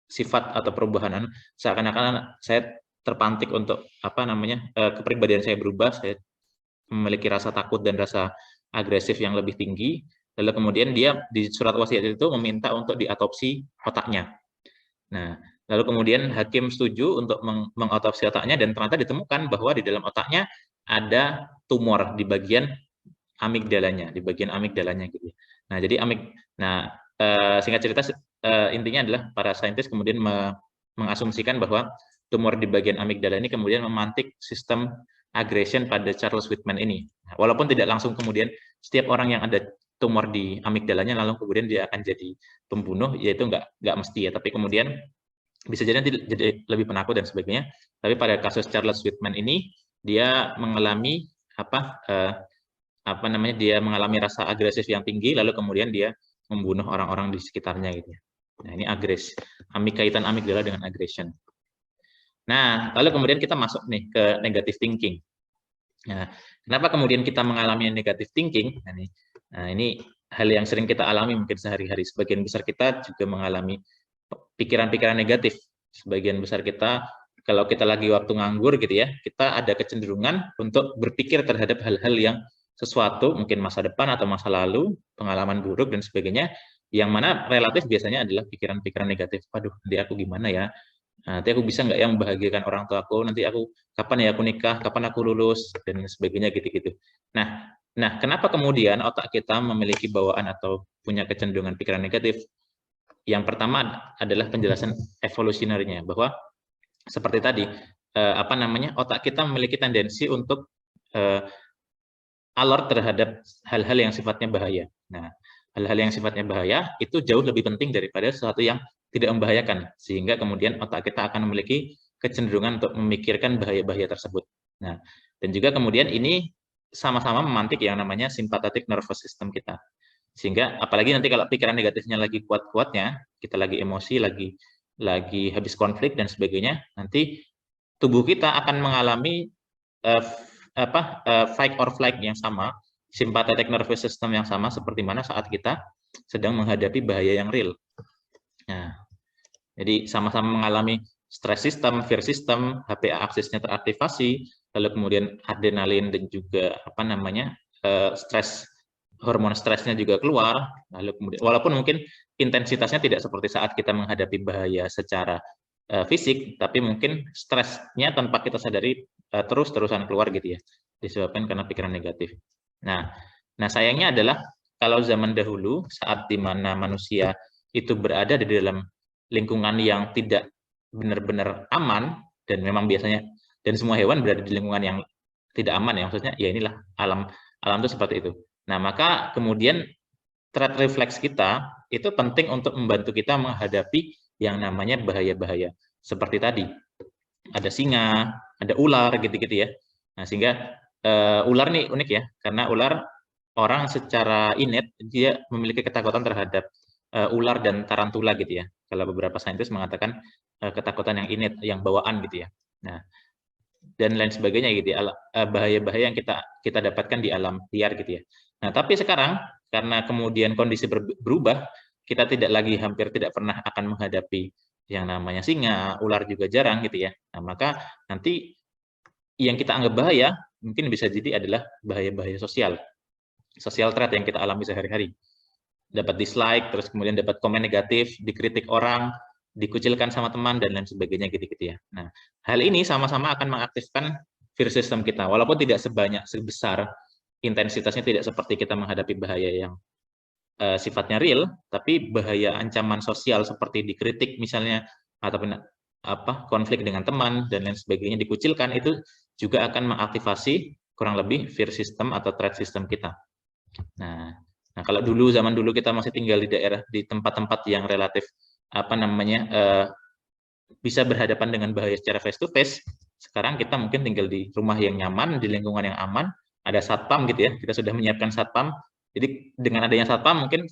sifat atau perubahan, seakan-akan saya terpantik untuk kepribadian saya berubah, saya memiliki rasa takut dan rasa agresif yang lebih tinggi. Lalu kemudian dia di surat wasiat itu meminta untuk diotopsi otaknya. Nah, lalu kemudian hakim setuju untuk mengotopsi otaknya, dan ternyata ditemukan bahwa di dalam otaknya ada tumor di bagian amigdalanya, gitu. Nah, jadi singkat cerita, intinya adalah para saintis kemudian mengasumsikan bahwa tumor di bagian amigdala ini kemudian memantik sistem aggression pada Charles Whitman ini. Walaupun tidak langsung kemudian setiap orang yang ada tumor di amigdalanya lalu kemudian dia akan jadi pembunuh, yaitu nggak mesti ya, tapi kemudian bisa jadi lebih penakut dan sebagainya. Tapi pada kasus Charles Whitman ini, dia mengalami dia mengalami rasa agresif yang tinggi, lalu kemudian dia membunuh orang-orang di sekitarnya gitu ya. Nah, ini kaitan amigdala dengan aggression. Nah, lalu kemudian kita masuk nih ke negative thinking. Nah, kenapa kemudian kita mengalami negative thinking? Nah, ini hal yang sering kita alami mungkin sehari-hari. Sebagian besar kita juga mengalami pikiran-pikiran negatif. Sebagian besar kita, kalau kita lagi waktu nganggur gitu ya, kita ada kecenderungan untuk berpikir terhadap hal-hal yang sesuatu, mungkin masa depan atau masa lalu, pengalaman buruk dan sebagainya, yang mana relatif biasanya adalah pikiran-pikiran negatif. Waduh, nanti aku gimana ya? Nanti aku bisa nggak yang membahagiakan orang tua aku? Nanti kapan ya aku nikah? Kapan aku lulus? Dan sebagainya gitu-gitu. Nah, kenapa kemudian otak kita memiliki bawaan atau punya kecenderungan pikiran negatif? Yang pertama adalah penjelasan evolusionernya, bahwa seperti tadi, otak kita memiliki tendensi untuk alert terhadap hal-hal yang sifatnya bahaya. Nah, hal-hal yang sifatnya bahaya itu jauh lebih penting daripada sesuatu yang tidak membahayakan, sehingga kemudian otak kita akan memiliki kecenderungan untuk memikirkan bahaya-bahaya tersebut. Nah, dan juga kemudian ini sama-sama memantik yang namanya sympathetic nervous system kita. Sehingga apalagi nanti kalau pikiran negatifnya lagi kuat-kuatnya, kita lagi emosi, lagi habis konflik dan sebagainya, nanti tubuh kita akan mengalami fight or flight yang sama, sympathetic nervous system yang sama seperti mana saat kita sedang menghadapi bahaya yang real. Nah, jadi sama-sama mengalami stress system, fear system, HPA aksesnya teraktivasi, lalu kemudian adrenalin dan juga hormon stresnya juga keluar, lalu kemudian walaupun mungkin intensitasnya tidak seperti saat kita menghadapi bahaya secara fisik, tapi mungkin stresnya tanpa kita sadari terus-terusan keluar gitu ya, disebabkan karena pikiran negatif. Nah sayangnya adalah kalau zaman dahulu saat dimana manusia itu berada di dalam lingkungan yang tidak benar-benar aman, dan memang biasanya dan semua hewan berada di lingkungan yang tidak aman ya, maksudnya ya inilah alam itu seperti itu. Nah, maka kemudian threat reflex kita itu penting untuk membantu kita menghadapi yang namanya bahaya-bahaya. Seperti tadi, ada singa, ada ular, gitu-gitu ya. Nah, sehingga ular nih unik ya, karena ular orang secara innate dia memiliki ketakutan terhadap ular dan tarantula gitu ya. Kalau beberapa saintis mengatakan ketakutan yang innate, yang bawaan gitu ya. Nah, dan lain sebagainya gitu ya, bahaya-bahaya yang kita dapatkan di alam liar gitu ya. Nah, tapi sekarang karena kemudian kondisi berubah, kita hampir tidak pernah akan menghadapi yang namanya singa, ular juga jarang gitu ya. Nah, maka nanti yang kita anggap bahaya mungkin bisa jadi adalah bahaya-bahaya sosial threat yang kita alami sehari-hari. Dapat dislike, terus kemudian dapat komen negatif, dikritik orang, dikucilkan sama teman, dan lain sebagainya gitu-gitu ya. Nah, hal ini sama-sama akan mengaktifkan fear system kita, walaupun tidak sebesar, intensitasnya tidak seperti kita menghadapi bahaya yang sifatnya real, tapi bahaya ancaman sosial seperti dikritik misalnya, ataupun konflik dengan teman, dan lain sebagainya, dikucilkan, itu juga akan mengaktifasi kurang lebih fear system atau threat system kita. Nah, kalau zaman dulu kita masih tinggal di tempat-tempat yang relatif bisa berhadapan dengan bahaya secara face to face. Sekarang kita mungkin tinggal di rumah yang nyaman, di lingkungan yang aman, ada satpam gitu ya. Kita sudah menyiapkan satpam. Jadi dengan adanya satpam mungkin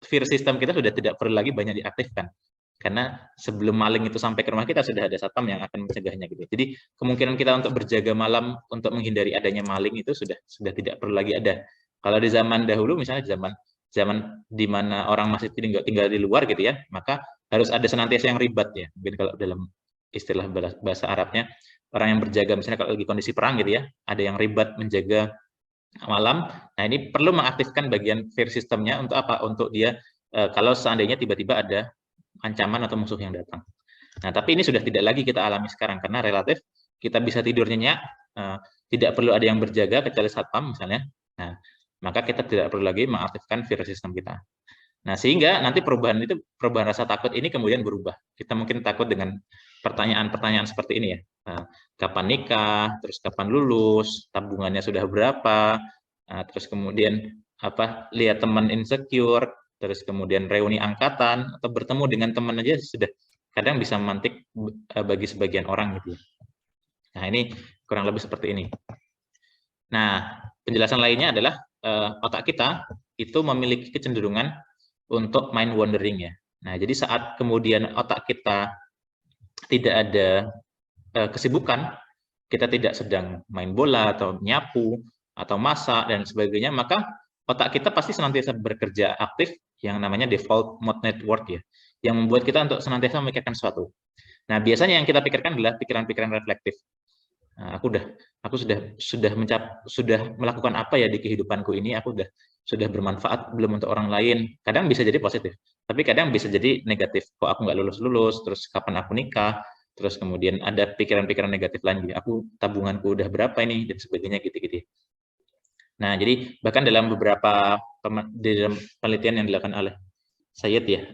fear system kita sudah tidak perlu lagi banyak diaktifkan. Karena sebelum maling itu sampai ke rumah kita sudah ada satpam yang akan mencegahnya gitu. Jadi kemungkinan kita untuk berjaga malam untuk menghindari adanya maling itu sudah tidak perlu lagi ada. Kalau di zaman dahulu, misalnya di zaman di mana orang masih tinggal di luar gitu ya, maka harus ada senantiasa yang ribat ya. Mungkin kalau dalam istilah bahasa Arabnya, orang yang berjaga misalnya kalau lagi kondisi perang gitu ya, ada yang ribat menjaga malam. Nah, ini perlu mengaktifkan bagian fear systemnya untuk apa? Untuk dia kalau seandainya tiba-tiba ada ancaman atau musuh yang datang. Nah, tapi ini sudah tidak lagi kita alami sekarang karena relatif kita bisa tidur nyenyak, tidak perlu ada yang berjaga kecuali satpam misalnya. Nah, maka kita tidak perlu lagi mengaktifkan fear system kita. Nah, sehingga nanti perubahan rasa takut ini kemudian berubah. Kita mungkin takut dengan pertanyaan-pertanyaan seperti ini ya. Kapan nikah, terus kapan lulus, tabungannya sudah berapa, terus kemudian lihat teman insecure, terus kemudian reuni angkatan, atau bertemu dengan teman aja sudah kadang bisa memantik bagi sebagian orang gitu ya. Nah, ini kurang lebih seperti ini. Nah, penjelasan lainnya adalah otak kita itu memiliki kecenderungan untuk mind wandering ya. Nah, jadi saat kemudian otak kita tidak ada kesibukan, kita tidak sedang main bola atau nyapu atau masak dan sebagainya, maka otak kita pasti senantiasa bekerja aktif yang namanya default mode network ya, yang membuat kita untuk senantiasa memikirkan sesuatu. Nah, biasanya yang kita pikirkan adalah pikiran-pikiran reflektif. Nah, aku sudah melakukan apa ya di kehidupanku ini, aku sudah bermanfaat belum untuk orang lain. Kadang bisa jadi positif, tapi kadang bisa jadi negatif. Kok aku nggak lulus-lulus, terus kapan aku nikah, terus kemudian ada pikiran-pikiran negatif lain, aku tabunganku udah berapa ini, dan sebagainya gitu-gitu. Nah, jadi bahkan dalam beberapa dalam penelitian yang dilakukan oleh Syed ya,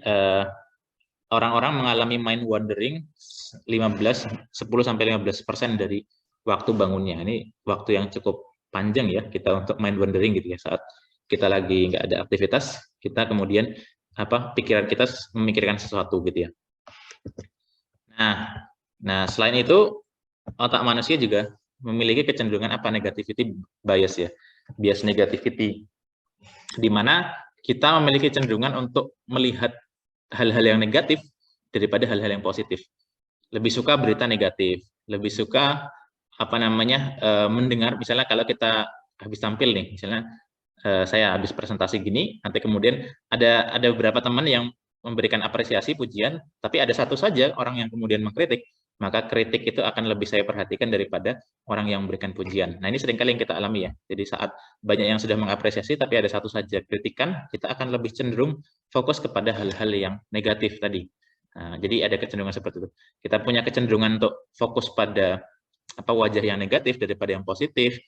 orang-orang mengalami mind wandering 10-15% dari waktu bangunnya. Ini waktu yang cukup panjang ya kita untuk mind wandering gitu ya. Saat kita lagi nggak ada aktivitas, kita kemudian pikiran kita memikirkan sesuatu gitu ya. Nah, selain itu otak manusia juga memiliki kecenderungan negativity bias ya, bias negativity, di mana kita memiliki kecenderungan untuk melihat hal-hal yang negatif daripada hal-hal yang positif. Lebih suka berita negatif, lebih suka mendengar, misalnya kalau kita habis tampil nih, misalnya saya habis presentasi gini, nanti kemudian ada beberapa teman yang memberikan apresiasi, pujian, tapi ada satu saja orang yang kemudian mengkritik, maka kritik itu akan lebih saya perhatikan daripada orang yang memberikan pujian. Nah, ini seringkali yang kita alami ya. Jadi saat banyak yang sudah mengapresiasi, tapi ada satu saja kritikan, kita akan lebih cenderung fokus kepada hal-hal yang negatif tadi. Nah, jadi ada kecenderungan seperti itu. Kita punya kecenderungan untuk fokus pada wajah yang negatif daripada yang positif,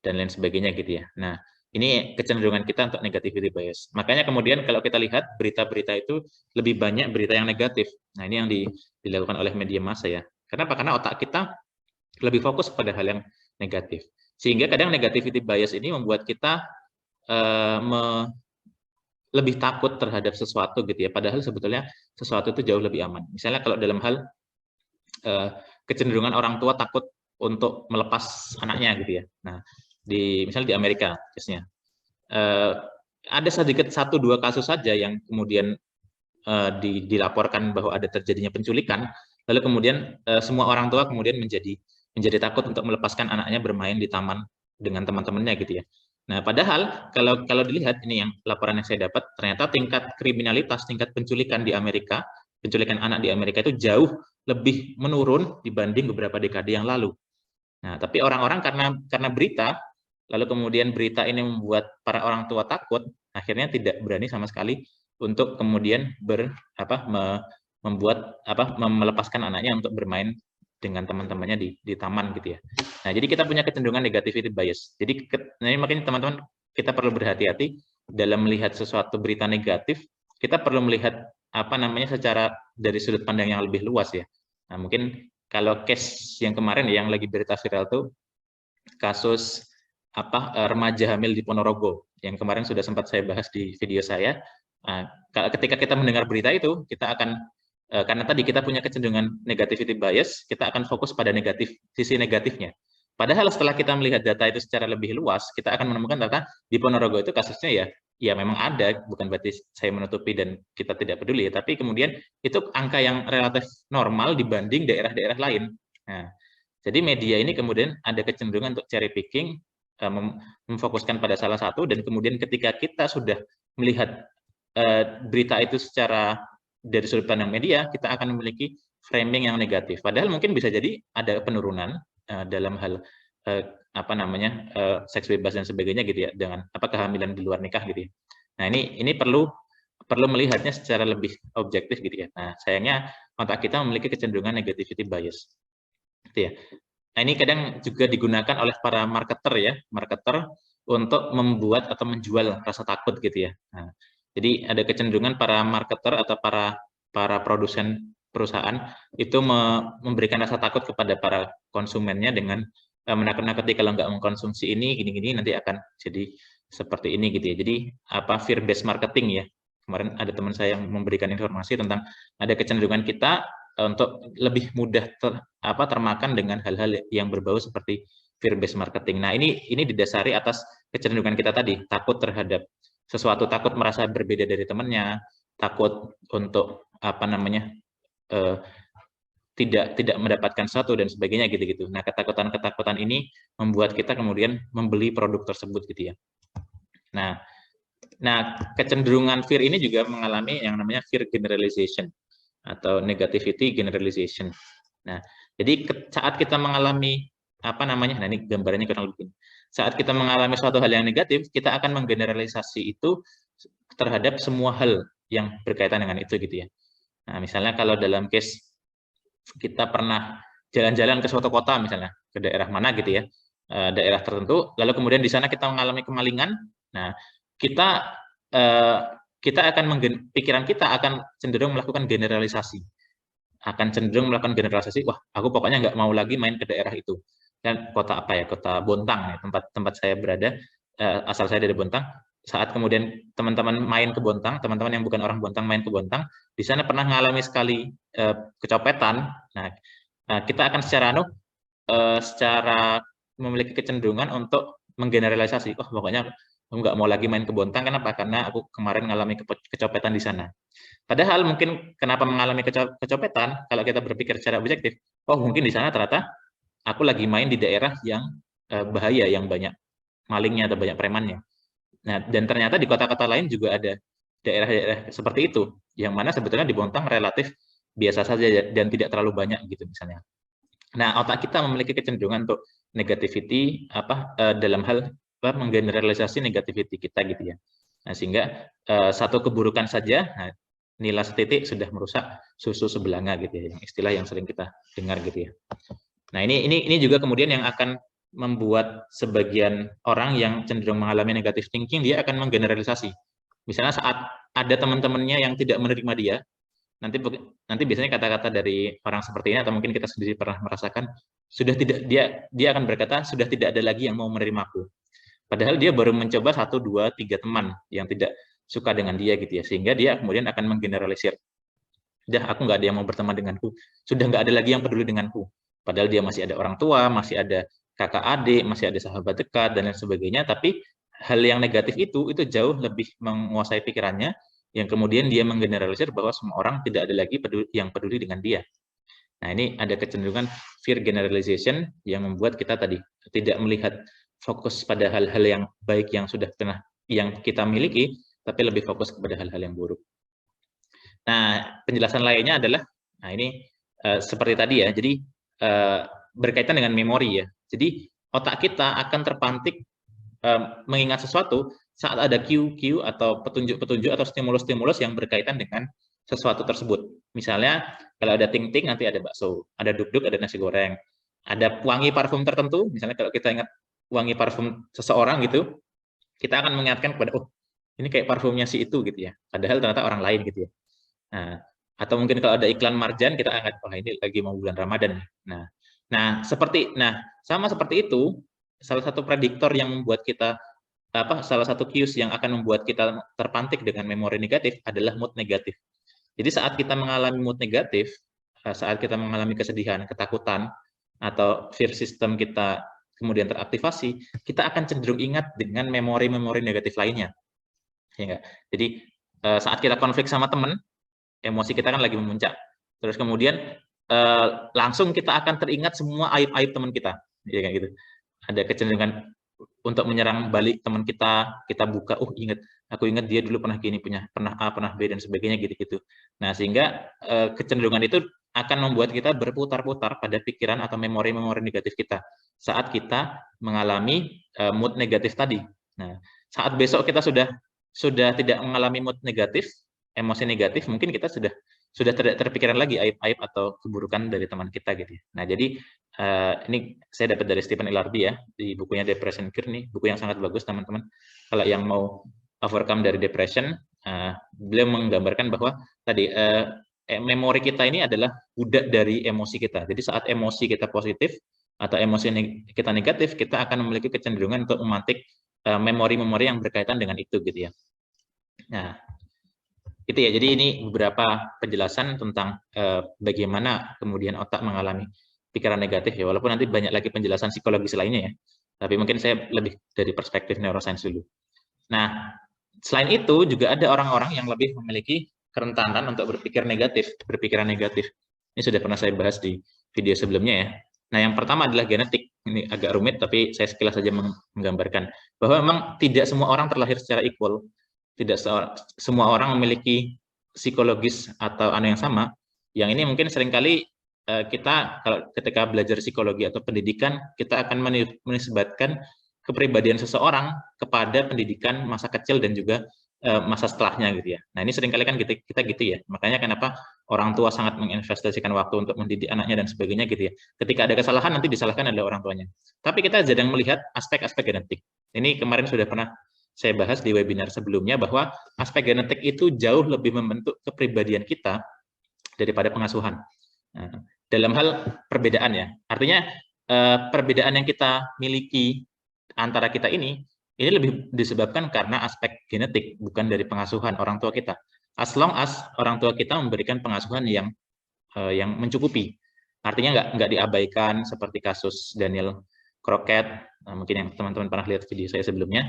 dan lain sebagainya gitu ya. Nah, ini kecenderungan kita untuk negativity bias. Makanya kemudian kalau kita lihat berita-berita itu lebih banyak berita yang negatif. Nah, ini yang dilakukan oleh media massa ya. Kenapa? Karena otak kita lebih fokus pada hal yang negatif. Sehingga kadang negativity bias ini membuat kita lebih takut terhadap sesuatu gitu ya. Padahal sebetulnya sesuatu itu jauh lebih aman. Misalnya kalau dalam hal kecenderungan orang tua takut untuk melepas anaknya gitu ya. Nah, misalnya di Amerika, ada sedikit 1-2 kasus saja yang kemudian dilaporkan bahwa ada terjadinya penculikan, lalu kemudian semua orang tua kemudian menjadi takut untuk melepaskan anaknya bermain di taman dengan teman-temannya gitu ya. Nah, padahal kalau dilihat ini yang laporan yang saya dapat, ternyata tingkat kriminalitas, tingkat penculikan di Amerika, penculikan anak di Amerika itu jauh lebih menurun dibanding beberapa dekade yang lalu. Nah, tapi orang-orang karena berita, lalu kemudian berita ini membuat para orang tua takut, akhirnya tidak berani sama sekali untuk kemudian melepaskan anaknya untuk bermain dengan teman-temannya di taman gitu ya. Nah, jadi kita punya kecenderungan negativity bias. Jadi ini makanya teman-teman kita perlu berhati-hati dalam melihat sesuatu berita negatif, kita perlu melihat secara dari sudut pandang yang lebih luas ya. Nah, mungkin kalau case yang kemarin yang lagi berita viral tuh kasus remaja hamil di Ponorogo yang kemarin sudah sempat saya bahas di video saya. Nah, ketika kita mendengar berita itu, kita akan karena tadi kita punya kecenderungan negativity bias, kita akan fokus pada sisi negatifnya. Padahal setelah kita melihat data itu secara lebih luas, kita akan menemukan data di Ponorogo itu kasusnya ya memang ada, bukan berarti saya menutupi dan kita tidak peduli, tapi kemudian itu angka yang relatif normal dibanding daerah-daerah lain. Nah, jadi media ini kemudian ada kecenderungan untuk cherry picking, memfokuskan pada salah satu, dan kemudian ketika kita sudah melihat berita itu secara dari sudut pandang media, kita akan memiliki framing yang negatif. Padahal mungkin bisa jadi ada penurunan dalam hal seks bebas dan sebagainya gitu ya, dengan kehamilan di luar nikah gitu ya. Nah, ini perlu melihatnya secara lebih objektif gitu ya. Nah, sayangnya otak kita memiliki kecenderungan negativity bias. Gitu ya. Nah, ini kadang juga digunakan oleh para marketer untuk membuat atau menjual rasa takut gitu ya. Nah, jadi ada kecenderungan para marketer atau para produsen perusahaan itu memberikan rasa takut kepada para konsumennya dengan menakut-nakuti kalau nggak mengkonsumsi ini gini-gini nanti akan jadi seperti ini gitu ya. Jadi fear based marketing ya. Kemarin ada teman saya yang memberikan informasi tentang ada kecenderungan kita untuk lebih mudah termakan dengan hal-hal yang berbau seperti fear based marketing. Nah, ini didasari atas kecenderungan kita tadi, takut terhadap sesuatu, takut merasa berbeda dari temannya, takut untuk tidak mendapatkan sesuatu dan sebagainya gitu-gitu. Nah, ketakutan ini membuat kita kemudian membeli produk tersebut gitu ya. Nah, kecenderungan fear ini juga mengalami yang namanya fear generalization atau negativity generalization. Nah, jadi saat kita mengalami nah ini gambarannya kurang lebih. Saat kita mengalami suatu hal yang negatif, kita akan menggeneralisasi itu terhadap semua hal yang berkaitan dengan itu gitu ya. Nah, misalnya kalau dalam case kita pernah jalan-jalan ke suatu kota misalnya, ke daerah mana gitu ya, daerah tertentu, lalu kemudian di sana kita mengalami kemalingan. Nah, pikiran kita akan cenderung melakukan generalisasi. Wah, aku pokoknya nggak mau lagi main ke daerah itu. Dan kota kota Bontang, ya, tempat saya berada, asal saya dari Bontang. Saat kemudian teman-teman main ke Bontang, teman-teman yang bukan orang Bontang main ke Bontang, di sana pernah mengalami sekali kecopetan. Nah, kita akan secara memiliki kecenderungan untuk menggeneralisasi. Oh, pokoknya aku nggak mau lagi main ke Bontang. Kenapa? Karena aku kemarin mengalami kecopetan di sana. Padahal mungkin kenapa mengalami kecopetan, kalau kita berpikir secara objektif, oh mungkin di sana ternyata aku lagi main di daerah yang bahaya, yang banyak malingnya atau banyak premannya. Nah, dan ternyata di kota-kota lain juga ada daerah-daerah seperti itu, yang mana sebetulnya di Bontang relatif biasa saja dan tidak terlalu banyak gitu misalnya. Nah, otak kita memiliki kecenderungan untuk negativity dalam hal menggeneralisasi negativity kita gitu ya. Nah, sehingga satu keburukan saja, nilai setitik sudah merusak susu sebelanga gitu ya, yang istilah yang sering kita dengar gitu ya. Nah, ini juga kemudian yang akan membuat sebagian orang yang cenderung mengalami negative thinking, dia akan menggeneralisasi. Misalnya saat ada teman-temannya yang tidak menerima dia, nanti biasanya kata-kata dari orang seperti ini, atau mungkin kita sendiri pernah merasakan, dia akan berkata sudah tidak ada lagi yang mau menerimaku. Padahal dia baru mencoba 1, 2, 3 teman yang tidak suka dengan dia gitu ya, sehingga dia kemudian akan menggeneralisir. Sudah, aku nggak ada yang mau berteman denganku, sudah nggak ada lagi yang peduli denganku. Padahal dia masih ada orang tua, masih ada kakak adik, masih ada sahabat dekat dan lain sebagainya, tapi hal yang negatif itu jauh lebih menguasai pikirannya yang kemudian dia menggeneralisir bahwa semua orang tidak ada lagi yang peduli dengan dia. Nah, ini ada kecenderungan fear generalization yang membuat kita tadi tidak melihat fokus pada hal-hal yang baik yang sudah pernah yang kita miliki, tapi lebih fokus kepada hal-hal yang buruk. Nah, penjelasan lainnya adalah, nah ini seperti tadi ya, jadi berkaitan dengan memori ya. Jadi otak kita akan terpantik mengingat sesuatu saat ada cue-cue atau petunjuk-petunjuk atau stimulus-stimulus yang berkaitan dengan sesuatu tersebut. Misalnya kalau ada ting-ting nanti ada bakso, ada duk-duk ada nasi goreng, ada wangi parfum tertentu, misalnya kalau kita ingat wangi parfum seseorang gitu, kita akan mengingatkan kepada, oh ini kayak parfumnya si itu gitu ya, padahal ternyata orang lain gitu ya. Nah, atau mungkin kalau ada iklan marjan kita akan, oh ini lagi mau bulan Ramadan. Nah, sama seperti itu, salah satu prediktor yang membuat kita salah satu cues yang akan membuat kita terpantik dengan memori negatif adalah mood negatif. Jadi saat kita mengalami mood negatif, saat kita mengalami kesedihan, ketakutan, atau fear system kita kemudian teraktivasi, kita akan cenderung ingat dengan memori-memori negatif lainnya. Ya, jadi saat kita konflik sama teman, emosi kita kan lagi memuncak. Terus kemudian langsung kita akan teringat semua aib-aib teman kita. Ya, kayak gitu. Ada kecenderungan untuk menyerang balik teman kita buka, oh aku ingat dia dulu pernah gini, pernah A, pernah B, dan sebagainya gitu-gitu. Nah, sehingga kecenderungan itu akan membuat kita berputar-putar pada pikiran atau memori-memori negatif kita saat kita mengalami mood negatif tadi. Nah, saat besok kita sudah tidak mengalami mood negatif, emosi negatif, mungkin kita sudah tidak terpikirkan lagi aib-aib atau keburukan dari teman kita gitu ya. Nah, jadi ini saya dapat dari Stephen Ilardi ya, di bukunya Depression Cure nih, buku yang sangat bagus teman-teman. Kalau yang mau overcome dari depression, beliau menggambarkan bahwa tadi memori kita ini adalah budak dari emosi kita. Jadi saat emosi kita positif atau emosi kita negatif, kita akan memiliki kecenderungan untuk memantik memori-memori yang berkaitan dengan itu gitu ya. Nah, itu ya. Jadi ini beberapa penjelasan tentang bagaimana kemudian otak mengalami pikiran negatif ya. Walaupun nanti banyak lagi penjelasan psikologis lainnya ya. Tapi mungkin saya lebih dari perspektif neuroscience dulu. Nah, selain itu juga ada orang-orang yang lebih memiliki kerentanan untuk berpikiran negatif. Ini sudah pernah saya bahas di video sebelumnya ya. Nah, yang pertama adalah genetik. Ini agak rumit, tapi saya sekilas saja menggambarkan bahwa memang tidak semua orang terlahir secara equal. Tidak semua orang memiliki psikologis atau yang sama. Yang ini mungkin seringkali kita kalau ketika belajar psikologi atau pendidikan, kita akan menisbatkan kepribadian seseorang kepada pendidikan masa kecil dan juga masa setelahnya gitu ya. Nah, ini seringkali kan kita gitu ya. Makanya kenapa orang tua sangat menginvestasikan waktu untuk mendidik anaknya dan sebagainya gitu ya. Ketika ada kesalahan nanti disalahkan adalah orang tuanya. Tapi kita jarang melihat aspek-aspek genetik. Ini kemarin sudah pernah saya bahas di webinar sebelumnya bahwa aspek genetik itu jauh lebih membentuk kepribadian kita daripada pengasuhan. Nah, dalam hal perbedaan ya. Artinya perbedaan yang kita miliki antara kita ini lebih disebabkan karena aspek genetik, bukan dari pengasuhan orang tua kita. As long as orang tua kita memberikan pengasuhan yang mencukupi. Artinya nggak diabaikan seperti kasus Daniel Crockett, mungkin yang teman-teman pernah lihat video saya sebelumnya.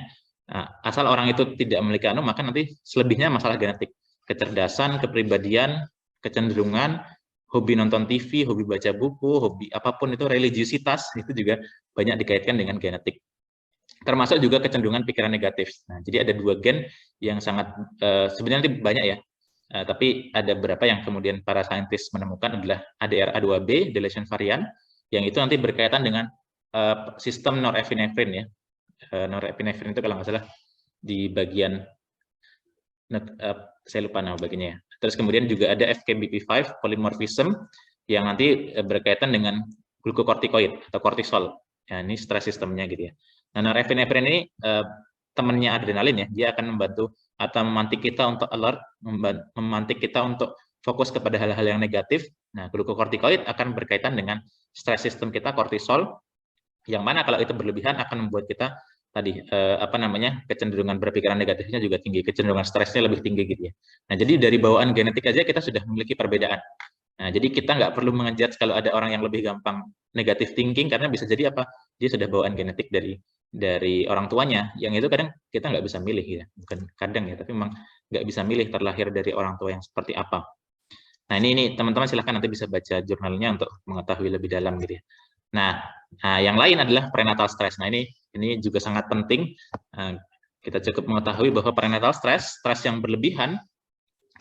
Asal orang itu tidak memiliki maka nanti selebihnya masalah genetik. Kecerdasan, kepribadian, kecenderungan, hobi nonton TV, hobi baca buku, hobi apapun itu, religiusitas, itu juga banyak dikaitkan dengan genetik. Termasuk juga kecenderungan pikiran negatif. Nah, jadi ada 2 gen yang sangat, sebenarnya banyak ya, tapi ada beberapa yang kemudian para saintis menemukan adalah ADRA2B, deletion varian, yang itu nanti berkaitan dengan sistem norepinefrin ya. Norepinefrin itu kalau nggak salah di bagian, saya lupa nama bagiannya ya. Terus kemudian juga ada FKBP5 polymorphism yang nanti berkaitan dengan glukokortikoid atau kortisol. Ya, ini stres sistemnya gitu ya. Nah, norepinefrin ini temannya adrenalin ya, dia akan membantu atau memantik kita untuk alert, memantik kita untuk fokus kepada hal-hal yang negatif. Nah, glukokortikoid akan berkaitan dengan stres sistem kita, kortisol, yang mana kalau itu berlebihan akan membuat kita tadi kecenderungan berpikiran negatifnya juga tinggi, kecenderungan stresnya lebih tinggi gitu ya. Nah, jadi dari bawaan genetik aja kita sudah memiliki perbedaan. Nah, jadi kita nggak perlu mengejudge kalau ada orang yang lebih gampang negatif thinking, karena bisa jadi dia sudah bawaan genetik dari orang tuanya, yang itu kadang kita nggak bisa milih ya, bukan kadang ya, tapi memang nggak bisa milih terlahir dari orang tua yang seperti apa. Nah ini teman-teman silahkan nanti bisa baca jurnalnya untuk mengetahui lebih dalam gitu ya. Nah, yang lain adalah prenatal stress. Nah ini juga sangat penting. Kita cukup mengetahui bahwa prenatal stress, stres yang berlebihan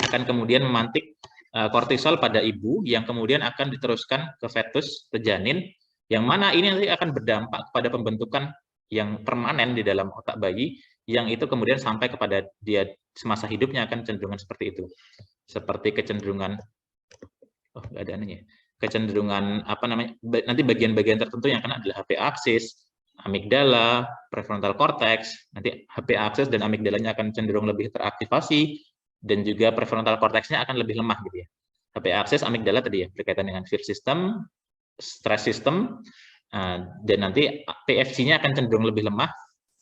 akan kemudian memantik kortisol pada ibu yang kemudian akan diteruskan ke fetus, ke janin, yang mana ini nanti akan berdampak pada pembentukan yang permanen di dalam otak bayi, yang itu kemudian sampai kepada dia semasa hidupnya akan cenderungan seperti itu. Seperti kecenderungan, oh nggak ada anehnya, kecenderungan apa namanya, nanti bagian-bagian tertentu yang kena adalah HPA axis, amigdala, prefrontal cortex, nanti HPA axis dan amigdalanya akan cenderung lebih teraktivasi, dan juga prefrontal cortex-nya akan lebih lemah gitu ya. HPA axis, amigdala tadi ya, berkaitan dengan fear system, stress system, dan nanti PFC-nya akan cenderung lebih lemah,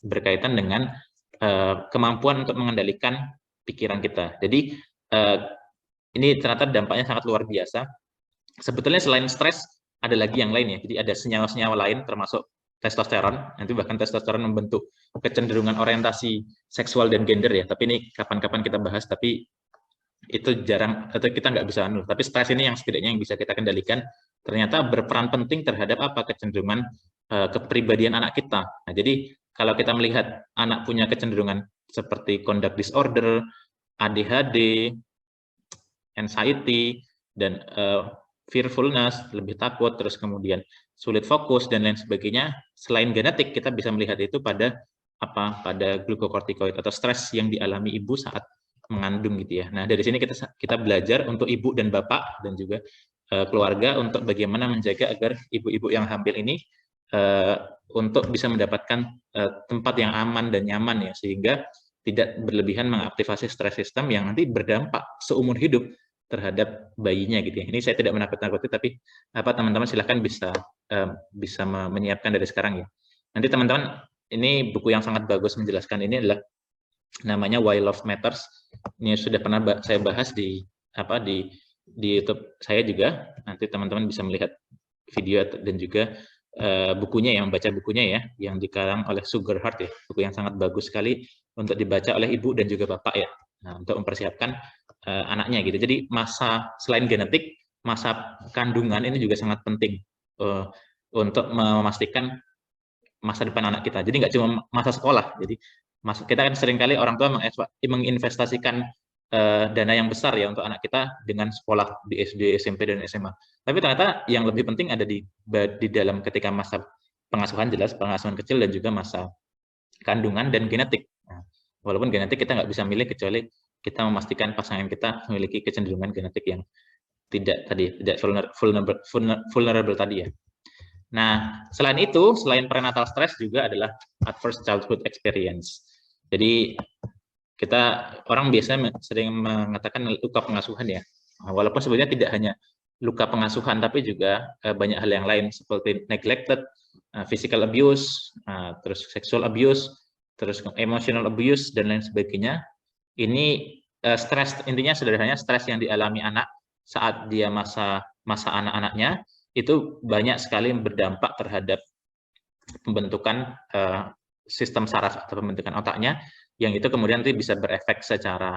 berkaitan dengan kemampuan untuk mengendalikan pikiran kita. Jadi ini ternyata dampaknya sangat luar biasa. Sebetulnya selain stres, ada lagi yang lain ya. Jadi ada senyawa-senyawa lain termasuk testosteron. Nanti bahkan testosteron membentuk kecenderungan orientasi seksual dan gender ya. Tapi ini kapan-kapan kita bahas. Tapi itu jarang, atau kita nggak bisa. Tapi stres ini yang setidaknya yang bisa kita kendalikan. Ternyata berperan penting terhadap apa kecenderungan kepribadian anak kita. Nah, jadi kalau kita melihat anak punya kecenderungan seperti conduct disorder, ADHD, anxiety, dan fearfulness, lebih takut, terus kemudian sulit fokus dan lain sebagainya. Selain genetik, kita bisa melihat itu pada glukokortikoid atau stres yang dialami ibu saat mengandung gitu ya. Nah dari sini kita belajar untuk ibu dan bapak dan juga keluarga untuk bagaimana menjaga agar ibu-ibu yang hamil ini untuk bisa mendapatkan tempat yang aman dan nyaman ya, sehingga tidak berlebihan mengaktifasi stres sistem yang nanti berdampak seumur hidup terhadap bayinya gitu ya. Ini saya tidak menakut-nakuti, tapi teman-teman silahkan bisa menyiapkan dari sekarang ya. Nanti teman-teman, ini buku yang sangat bagus menjelaskan ini adalah namanya Why Love Matters. Ini sudah pernah saya bahas di YouTube saya juga. Nanti teman-teman bisa melihat video dan juga bukunya, yang baca bukunya ya, yang dikarang oleh Sugar Heart ya. Buku yang sangat bagus sekali untuk dibaca oleh ibu dan juga bapak ya. Nah, untuk mempersiapkan anaknya gitu. Jadi masa selain genetik, masa kandungan ini juga sangat penting untuk memastikan masa depan anak kita. Jadi nggak cuma masa sekolah. Jadi kita kan seringkali orang tua menginvestasikan dana yang besar ya untuk anak kita dengan sekolah di SD, SMP, dan SMA. Tapi ternyata yang lebih penting ada di dalam ketika masa pengasuhan, jelas pengasuhan kecil, dan juga masa kandungan dan genetik. Nah, walaupun genetik kita nggak bisa milih kecuali kita memastikan pasangan kita memiliki kecenderungan genetik yang tidak vulnerable tadi ya. Nah, selain itu, selain prenatal stress juga adalah adverse childhood experience. Jadi orang biasanya sering mengatakan luka pengasuhan ya. Walaupun sebenarnya tidak hanya luka pengasuhan, tapi juga banyak hal yang lain seperti neglected, physical abuse, terus sexual abuse, terus emotional abuse, dan lain sebagainya. Ini stres, intinya sederhananya stres yang dialami anak saat dia masa anak-anaknya itu banyak sekali berdampak terhadap pembentukan sistem saraf atau pembentukan otaknya, yang itu kemudian nanti bisa berefek secara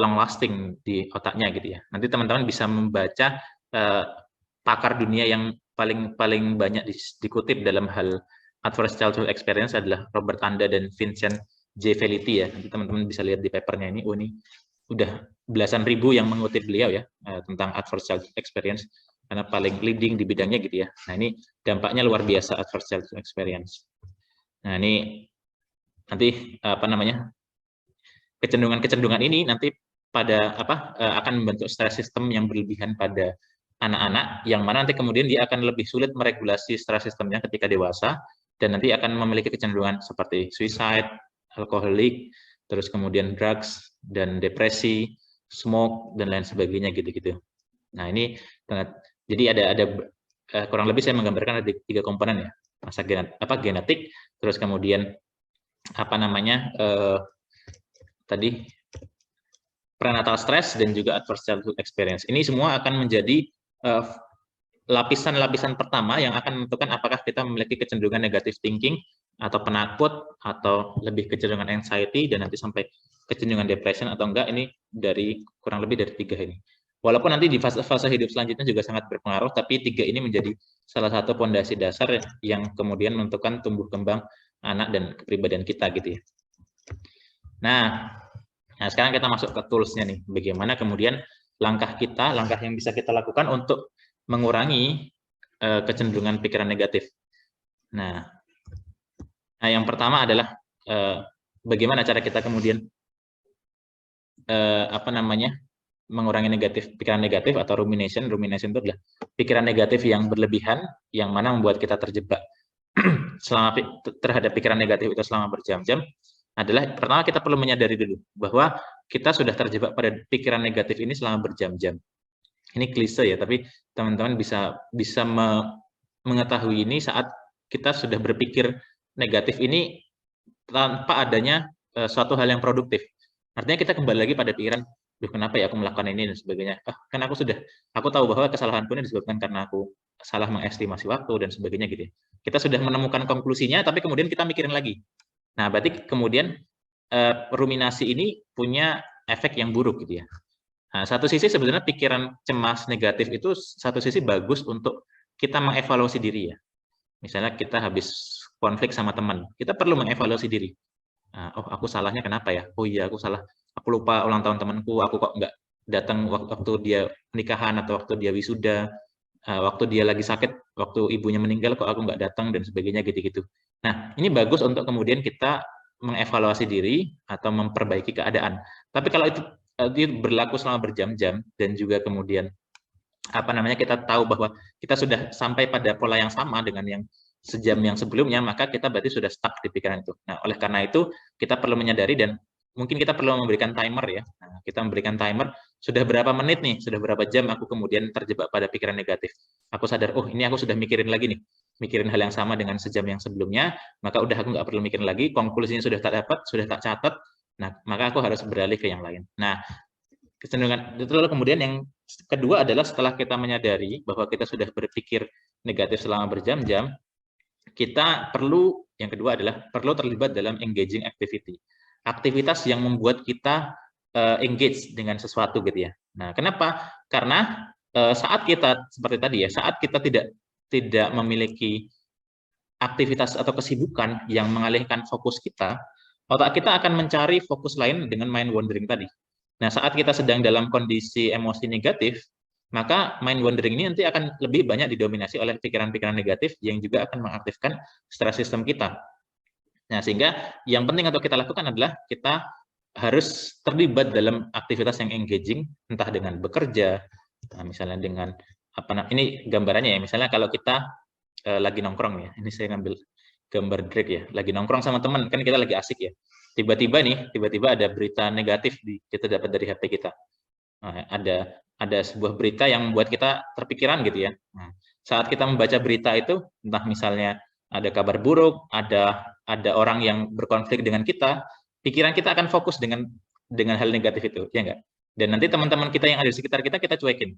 long lasting di otaknya gitu ya. Nanti teman-teman bisa membaca pakar dunia yang paling banyak dikutip dalam hal adverse childhood experience adalah Robert Anda dan Vincent J. Felitti ya. Nanti teman-teman bisa lihat di papernya ini. Ini udah belasan ribu yang mengutip beliau ya tentang adverse childhood experience, karena paling leading di bidangnya gitu ya. Nah ini dampaknya luar biasa adverse childhood experience. Nah ini nanti kecenderungan ini nanti akan membentuk stres sistem yang berlebihan pada anak-anak, yang mana nanti kemudian dia akan lebih sulit meregulasi stres sistemnya ketika dewasa, dan nanti akan memiliki kecenderungan seperti suicide, alkoholik, terus kemudian drugs dan depresi, smoke, dan lain sebagainya gitu-gitu. Nah ini jadi ada kurang lebih saya menggambarkan ada 3 komponen ya, masa genetik, terus kemudian tadi prenatal stress, dan juga adverse childhood experience. Ini semua akan menjadi lapisan-lapisan pertama yang akan menentukan apakah kita memiliki kecenderungan negative thinking atau penakut atau lebih kecenderungan anxiety dan nanti sampai kecenderungan depression atau enggak, ini dari kurang lebih dari 3 ini. Walaupun nanti di fase-fase hidup selanjutnya juga sangat berpengaruh, tapi 3 ini menjadi salah satu fondasi dasar yang kemudian menentukan tumbuh kembang anak dan kepribadian kita gitu ya. Nah, sekarang kita masuk ke tools-nya nih. Bagaimana kemudian langkah yang bisa kita lakukan untuk mengurangi kecenderungan pikiran negatif. Nah, yang pertama adalah bagaimana cara kita kemudian mengurangi pikiran negatif atau rumination. Rumination itu adalah pikiran negatif yang berlebihan, yang mana membuat kita terjebak terhadap pikiran negatif itu selama berjam-jam. Adalah pertama kita perlu menyadari dulu bahwa kita sudah terjebak pada pikiran negatif ini selama berjam-jam. Ini klise ya, tapi teman-teman bisa mengetahui ini saat kita sudah berpikir negatif ini tanpa adanya suatu hal yang produktif. Artinya kita kembali lagi pada pikiran, duh kenapa ya aku melakukan ini dan sebagainya. Kan aku tahu bahwa kesalahanku ini disebabkan karena aku salah mengestimasi waktu dan sebagainya gitu ya. Kita sudah menemukan konklusinya, tapi kemudian kita mikirin lagi. Nah, berarti kemudian ruminasi ini punya efek yang buruk gitu ya. Nah, satu sisi sebenarnya pikiran cemas negatif itu satu sisi bagus untuk kita mengevaluasi diri ya. Misalnya kita habis konflik sama teman, kita perlu mengevaluasi diri. Oh, aku salahnya kenapa ya? Oh iya, aku salah. Aku lupa ulang tahun temanku, aku kok nggak datang waktu dia nikahan atau waktu dia wisuda, waktu dia lagi sakit, waktu ibunya meninggal kok aku nggak datang dan sebagainya gitu-gitu. Nah, ini bagus untuk kemudian kita mengevaluasi diri atau memperbaiki keadaan. Tapi kalau itu berlaku selama berjam-jam dan juga kemudian kita tahu bahwa kita sudah sampai pada pola yang sama dengan yang sejam yang sebelumnya, maka kita berarti sudah stuck di pikiran itu. Nah, oleh karena itu kita perlu menyadari dan mungkin kita perlu memberikan timer ya. Nah, kita memberikan timer, sudah berapa menit nih, sudah berapa jam aku kemudian terjebak pada pikiran negatif. Aku sadar, oh ini aku sudah mikirin lagi nih, mikirin hal yang sama dengan sejam yang sebelumnya, maka udah aku nggak perlu mikirin lagi, konklusinya sudah tak dapat, sudah tak catat, nah maka aku harus beralih ke yang lain. Nah, kecenderungan itu lalu kemudian yang kedua adalah setelah kita menyadari bahwa kita sudah berpikir negatif selama berjam-jam, kita perlu, yang kedua adalah perlu terlibat dalam engaging activity. Aktivitas yang membuat kita engage dengan sesuatu gitu ya. Nah, kenapa? Karena saat kita seperti tadi ya, saat kita tidak memiliki aktivitas atau kesibukan yang mengalihkan fokus kita, otak kita akan mencari fokus lain dengan mind wandering tadi. Nah, saat kita sedang dalam kondisi emosi negatif, maka mind wandering ini nanti akan lebih banyak didominasi oleh pikiran-pikiran negatif yang juga akan mengaktifkan stress system kita. Nah, sehingga yang penting untuk kita lakukan adalah kita harus terlibat dalam aktivitas yang engaging, entah dengan bekerja, misalnya dengan ini gambarannya ya, misalnya kalau kita lagi nongkrong ya, ini saya ngambil gambar Drake ya, lagi nongkrong sama teman, kan kita lagi asik ya, tiba-tiba ada berita negatif kita dapat dari HP kita. Nah, ada sebuah berita yang membuat kita terpikiran gitu ya. Nah, saat kita membaca berita itu, entah misalnya ada kabar buruk, ada orang yang berkonflik dengan kita, pikiran kita akan fokus dengan hal negatif itu, ya enggak? Dan nanti teman-teman kita yang ada di sekitar kita cuekin.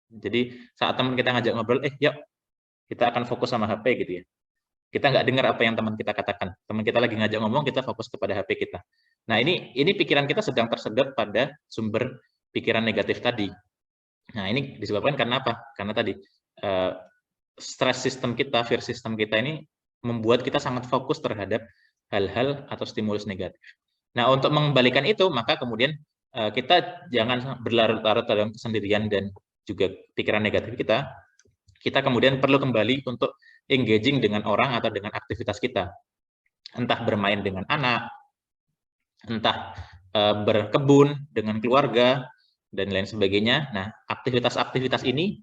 Jadi saat teman kita ngajak ngobrol, yuk kita akan fokus sama HP gitu ya. Kita nggak dengar apa yang teman kita katakan. Teman kita lagi ngajak ngomong, kita fokus kepada HP kita. Nah, ini pikiran kita sedang tersedot pada sumber pikiran negatif tadi. Nah, ini disebabkan karena apa? Karena tadi stress system kita, fear system kita ini membuat kita sangat fokus terhadap hal-hal atau stimulus negatif. Nah, untuk mengembalikan itu, maka kemudian kita jangan berlarut-larut dalam kesendirian dan juga pikiran negatif kita. Kita kemudian perlu kembali untuk engaging dengan orang atau dengan aktivitas kita. Entah bermain dengan anak, entah berkebun dengan keluarga, dan lain sebagainya. Nah, aktivitas-aktivitas ini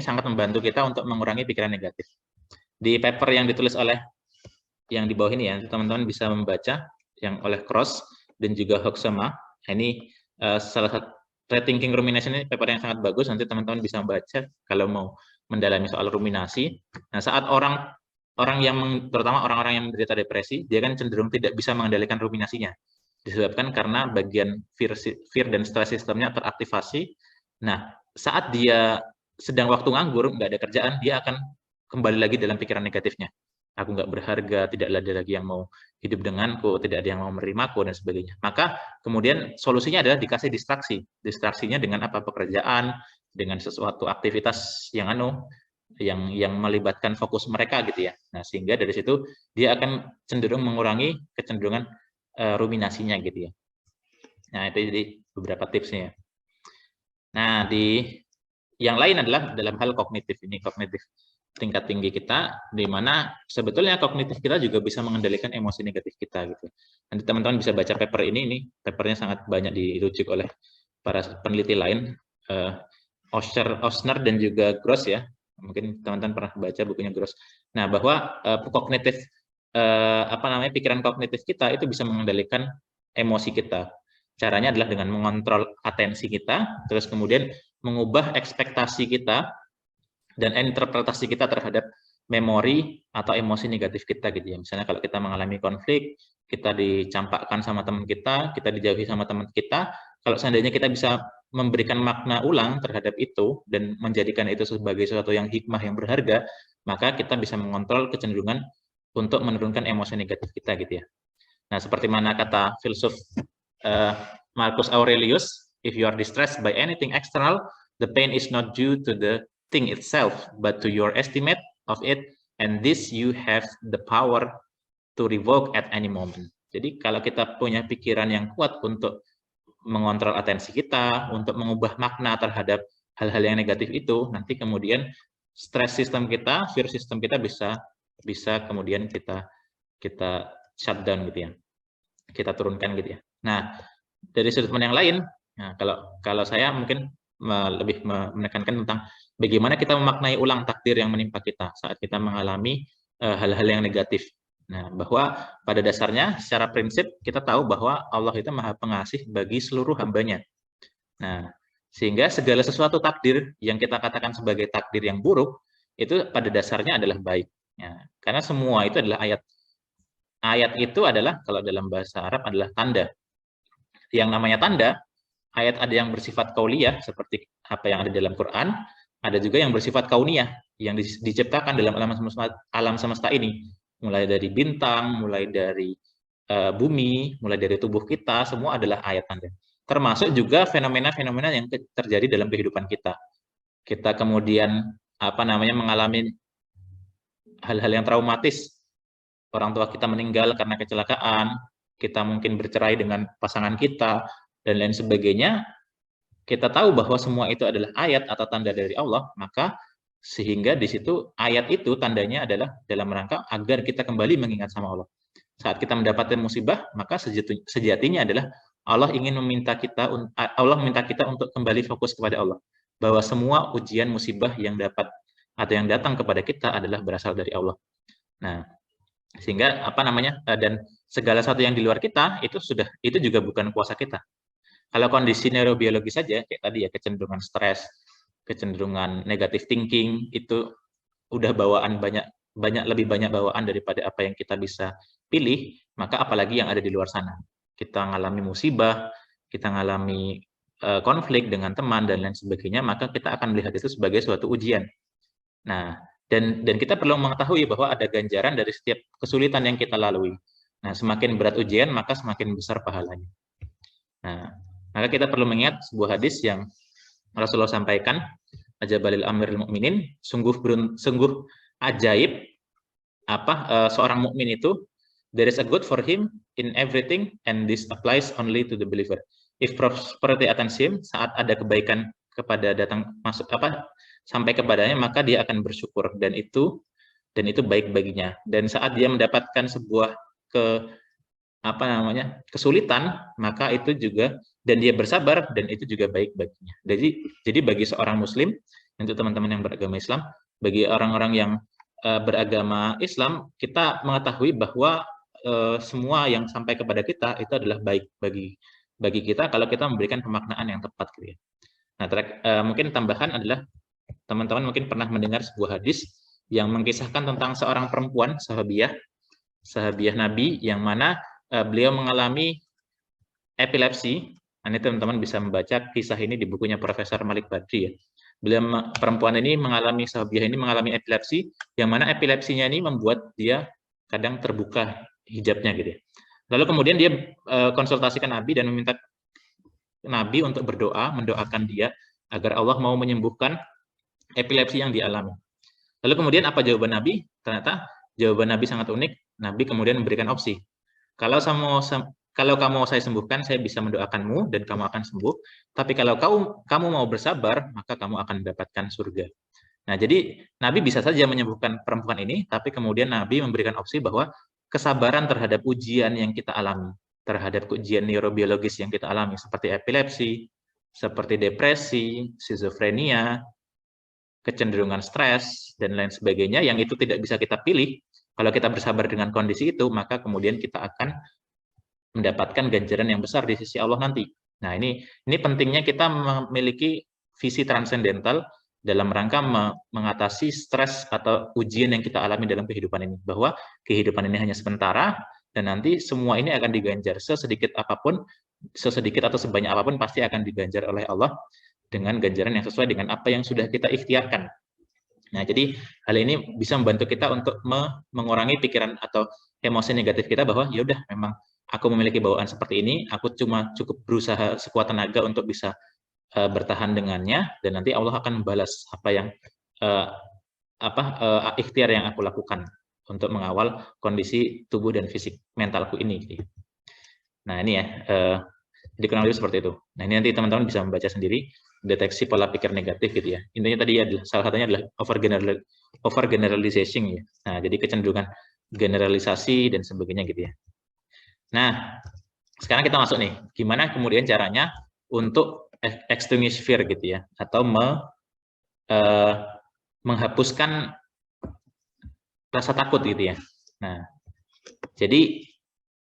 sangat membantu kita untuk mengurangi pikiran negatif. Di paper yang ditulis oleh yang di bawah ini ya, teman-teman bisa membaca yang oleh Cross dan juga Hoeksema. Ini salah satu Rethinking Rumination, ini paper yang sangat bagus, nanti teman-teman bisa membaca kalau mau mendalami soal ruminasi. Nah, saat terutama orang-orang yang menderita depresi, dia kan cenderung tidak bisa mengendalikan ruminasinya. Disebabkan karena bagian fear dan stress sistemnya teraktivasi. Nah, saat dia sedang waktu nganggur, nggak ada kerjaan, dia akan kembali lagi dalam pikiran negatifnya. Aku nggak berharga, tidak ada lagi yang mau hidup denganku, tidak ada yang mau menerimaku, dan sebagainya. Maka kemudian solusinya adalah dikasih distraksi. Distraksinya dengan apa? Pekerjaan, dengan sesuatu aktivitas yang melibatkan fokus mereka gitu ya. Nah, sehingga dari situ dia akan cenderung mengurangi kecenderungan ruminasinya gitu ya. Nah, itu jadi beberapa tipsnya. Nah, yang lain adalah dalam hal kognitif ini, kognitif tingkat tinggi kita, di mana sebetulnya kognitif kita juga bisa mengendalikan emosi negatif kita gitu. Nanti teman-teman bisa baca paper ini papernya sangat banyak dirujuk oleh para peneliti lain, Osner dan juga Gross ya. Mungkin teman-teman pernah baca bukunya Gross. Nah, bahwa kognitif pikiran kognitif kita itu bisa mengendalikan emosi kita. Caranya adalah dengan mengontrol atensi kita, terus kemudian mengubah ekspektasi kita dan interpretasi kita terhadap memori atau emosi negatif kita gitu ya. Misalnya kalau kita mengalami konflik, kita dicampakkan sama teman kita dijauhi sama teman kita, kalau seandainya kita bisa memberikan makna ulang terhadap itu dan menjadikan itu sebagai sesuatu yang hikmah yang berharga, maka kita bisa mengontrol kecenderungan untuk menurunkan emosi negatif kita gitu ya. Nah, seperti mana kata filsuf Marcus Aurelius, if you are distressed by anything external, the pain is not due to the thing itself, but to your estimate of it, and this you have the power to revoke at any moment. Jadi kalau kita punya pikiran yang kuat untuk mengontrol atensi kita, untuk mengubah makna terhadap hal-hal yang negatif itu, nanti kemudian stress system kita, fear system kita bisa kemudian kita shutdown gitu ya, kita turunkan gitu ya. Nah, dari sudut pandang yang lain, nah kalau saya mungkin lebih menekankan tentang bagaimana kita memaknai ulang takdir yang menimpa kita saat kita mengalami hal-hal yang negatif. Nah, bahwa pada dasarnya secara prinsip kita tahu bahwa Allah itu Maha Pengasih bagi seluruh hambanya. Nah, sehingga segala sesuatu takdir yang kita katakan sebagai takdir yang buruk itu pada dasarnya adalah baik. Ya, karena semua itu adalah ayat. Ayat itu adalah kalau dalam bahasa Arab adalah tanda. Yang namanya tanda, ayat ada yang bersifat kauliyah seperti apa yang ada dalam Quran, ada juga yang bersifat kauniyah yang diciptakan dalam alam semesta ini, mulai dari bintang, mulai dari bumi, mulai dari tubuh kita, semua adalah ayat tanda. Termasuk juga fenomena-fenomena yang terjadi dalam kehidupan kita. Kita kemudian mengalami hal-hal yang traumatis, orang tua kita meninggal karena kecelakaan, kita mungkin bercerai dengan pasangan kita, dan lain sebagainya, kita tahu bahwa semua itu adalah ayat atau tanda dari Allah, maka sehingga di situ ayat itu tandanya adalah dalam rangka agar kita kembali mengingat sama Allah. Saat kita mendapatkan musibah, maka sejatinya adalah Allah meminta kita untuk kembali fokus kepada Allah, bahwa semua ujian musibah yang dapat atau yang datang kepada kita adalah berasal dari Allah. Nah, sehingga dan segala sesuatu yang di luar kita itu juga bukan kuasa kita. Kalau kondisi neurobiologi saja kayak tadi ya, kecenderungan stres, kecenderungan negative thinking, itu udah bawaan lebih banyak bawaan daripada apa yang kita bisa pilih, maka apalagi yang ada di luar sana. Kita ngalami musibah, kita ngalami konflik dengan teman dan lain sebagainya, maka kita akan melihat itu sebagai suatu ujian. Nah, dan kita perlu mengetahui bahwa ada ganjaran dari setiap kesulitan yang kita lalui. Nah, semakin berat ujian, maka semakin besar pahalanya. Nah, maka kita perlu mengingat sebuah hadis yang Rasulullah sampaikan, ajabalil amiril mukminin, sungguh ajaib seorang mukmin itu, there is a good for him in everything and this applies only to the believer. If prosperity attends him, saat ada kebaikan sampai kepadanya, maka dia akan bersyukur dan itu baik baginya. Dan saat dia mendapatkan sebuah kesulitan, maka itu juga, dan dia bersabar, dan itu juga baik baginya. Jadi bagi seorang muslim, untuk teman-teman yang beragama Islam, bagi orang-orang yang beragama Islam, kita mengetahui bahwa semua yang sampai kepada kita itu adalah baik bagi kita kalau kita memberikan pemaknaan yang tepat gitu ya. Nah, mungkin tambahan adalah teman-teman mungkin pernah mendengar sebuah hadis yang mengisahkan tentang seorang perempuan sahabiah Nabi yang mana beliau mengalami epilepsi. Nanti teman-teman bisa membaca kisah ini di bukunya Profesor Malik Badri ya. perempuan ini mengalami, sahabiah ini mengalami epilepsi, yang mana epilepsinya ini membuat dia kadang terbuka hijabnya gitu ya. Lalu kemudian dia konsultasikan Nabi dan meminta Nabi untuk berdoa, mendoakan dia agar Allah mau menyembuhkan epilepsi yang dialami. Lalu kemudian apa jawaban Nabi? Ternyata jawaban Nabi sangat unik. Nabi kemudian memberikan opsi. Kalau kamu mau saya sembuhkan, saya bisa mendoakanmu dan kamu akan sembuh. Tapi kalau kamu mau bersabar, maka kamu akan mendapatkan surga. Nah, jadi Nabi bisa saja menyembuhkan perempuan ini, tapi kemudian Nabi memberikan opsi bahwa kesabaran terhadap ujian yang kita alami, terhadap ujian neurobiologis yang kita alami, seperti epilepsi, seperti depresi, skizofrenia, kecenderungan stres, dan lain sebagainya, yang itu tidak bisa kita pilih. Kalau kita bersabar dengan kondisi itu, maka kemudian kita akan mendapatkan ganjaran yang besar di sisi Allah nanti. Nah, ini pentingnya kita memiliki visi transendental dalam rangka mengatasi stres atau ujian yang kita alami dalam kehidupan ini. Bahwa kehidupan ini hanya sementara, dan nanti semua ini akan diganjar sesedikit apapun, sesedikit atau sebanyak apapun pasti akan diganjar oleh Allah dengan ganjaran yang sesuai dengan apa yang sudah kita ikhtiarkan. Nah, jadi hal ini bisa membantu kita untuk mengurangi pikiran atau emosi negatif kita bahwa ya udah, memang aku memiliki bawaan seperti ini, aku cuma cukup berusaha sekuat tenaga untuk bisa bertahan dengannya, dan nanti Allah akan membalas apa yang ikhtiar yang aku lakukan untuk mengawal kondisi tubuh dan fisik mentalku ini. Nah, ini ya, dikenal seperti itu. Nah, ini nanti teman-teman bisa membaca sendiri, deteksi pola pikir negatif gitu ya. Intinya tadi adalah, salah satunya adalah over generalization ya. Nah, jadi kecenderungan generalisasi dan sebagainya gitu ya. Nah, sekarang kita masuk nih, gimana kemudian caranya untuk extinguish fear gitu ya, atau menghapuskan rasa takut gitu ya. Nah, jadi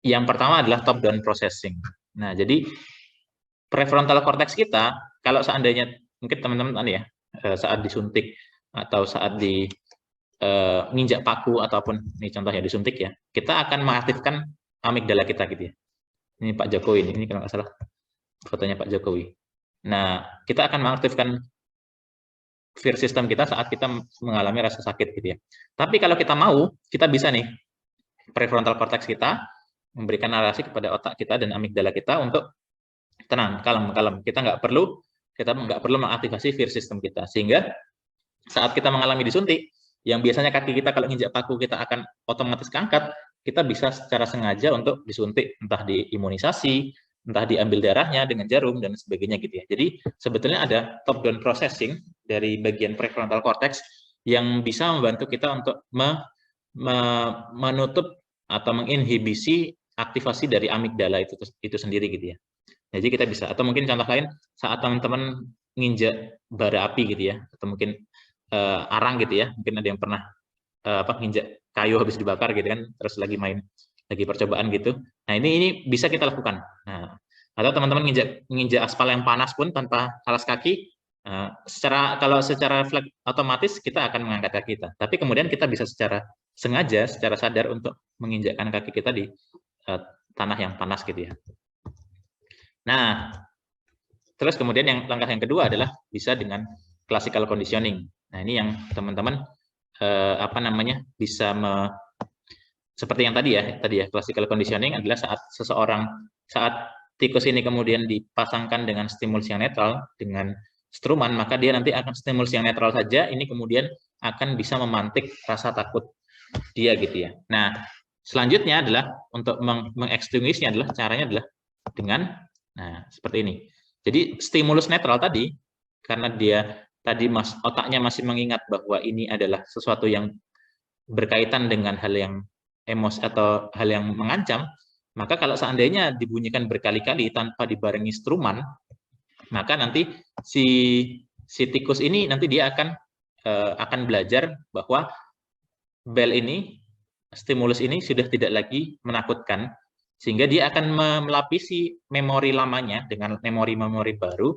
yang pertama adalah top down processing. Nah, jadi prefrontal cortex kita, kalau seandainya mungkin teman-teman ya, saat disuntik atau saat di nginjak paku ataupun ini contohnya disuntik ya, kita akan mengaktifkan amigdala kita gitu ya. Ini Pak Jokowi ini kalau nggak salah fotonya Pak Jokowi. Nah, kita akan mengaktifkan fear system kita saat kita mengalami rasa sakit gitu ya. Tapi kalau kita mau, kita bisa nih, prefrontal cortex kita memberikan narasi kepada otak kita dan amigdala kita untuk tenang, kalem. Kita nggak perlu mengaktifasi fear system kita, sehingga saat kita mengalami disuntik, yang biasanya kaki kita kalau nginjak paku kita akan otomatis keangkat, kita bisa secara sengaja untuk disuntik, entah di imunisasi, entah diambil darahnya dengan jarum dan sebagainya gitu ya. Jadi sebetulnya ada top down processing dari bagian prefrontal cortex yang bisa membantu kita untuk menutup atau menginhibisi aktivasi dari amigdala itu sendiri gitu ya. Jadi kita bisa, atau mungkin contoh lain saat teman-teman nginjak bara api gitu ya, atau mungkin arang gitu ya, mungkin ada yang pernah nginjak kayu habis dibakar gitu kan, terus lagi percobaan gitu. Nah, ini bisa kita lakukan. Nah, atau teman-teman nginjak aspal yang panas pun tanpa alas kaki, kalau secara otomatis kita akan mengangkat kaki kita. Tapi kemudian kita bisa secara sengaja, secara sadar untuk menginjakkan kaki kita di tanah yang panas gitu ya. Nah, terus kemudian langkah yang kedua adalah bisa dengan classical conditioning. Nah, ini yang teman-teman bisa seperti yang tadi ya, classical conditioning adalah saat tikus ini kemudian dipasangkan dengan stimulus yang netral dengan struman, maka dia nanti akan stimulus yang netral saja, ini kemudian akan bisa memantik rasa takut dia gitu ya. Nah, selanjutnya adalah untuk mengextinguishnya adalah caranya adalah dengan seperti ini. Jadi stimulus netral tadi, karena dia tadi otaknya masih mengingat bahwa ini adalah sesuatu yang berkaitan dengan hal yang emosi atau hal yang mengancam, maka kalau seandainya dibunyikan berkali-kali tanpa dibarengi struman, maka nanti si tikus ini nanti dia akan belajar bahwa bel ini, stimulus ini sudah tidak lagi menakutkan, sehingga dia akan melapisi memori lamanya dengan memori-memori baru,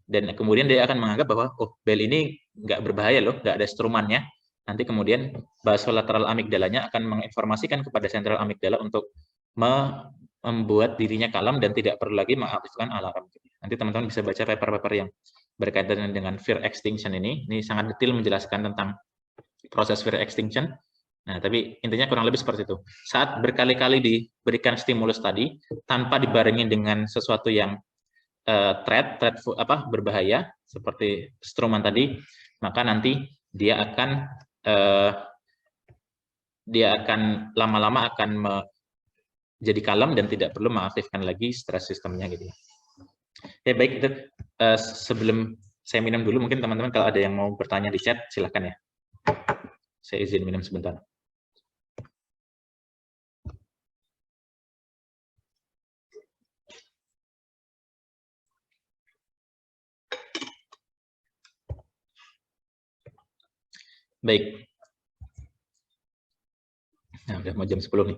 dan kemudian dia akan menganggap bahwa oh, bel ini nggak berbahaya loh, nggak ada strumannya. Nanti kemudian basolateral amigdalanya akan menginformasikan kepada sentral amigdala untuk membuat dirinya kalem dan tidak perlu lagi mengaktifkan alarm. Nanti teman-teman bisa baca paper-paper yang berkaitan dengan fear extinction ini sangat detail menjelaskan tentang proses fear extinction. Nah, tapi intinya kurang lebih seperti itu. Saat berkali-kali diberikan stimulus tadi tanpa dibarengi dengan sesuatu yang berbahaya seperti Stroman tadi, maka nanti dia akan lama-lama akan jadi kalem dan tidak perlu mengaktifkan lagi stres sistemnya gitu ya. Oke, baik, itu sebelum saya minum dulu, mungkin teman-teman kalau ada yang mau bertanya di chat silakan ya. Saya izin minum sebentar. Baik. Nah, udah mau jam 10 nih.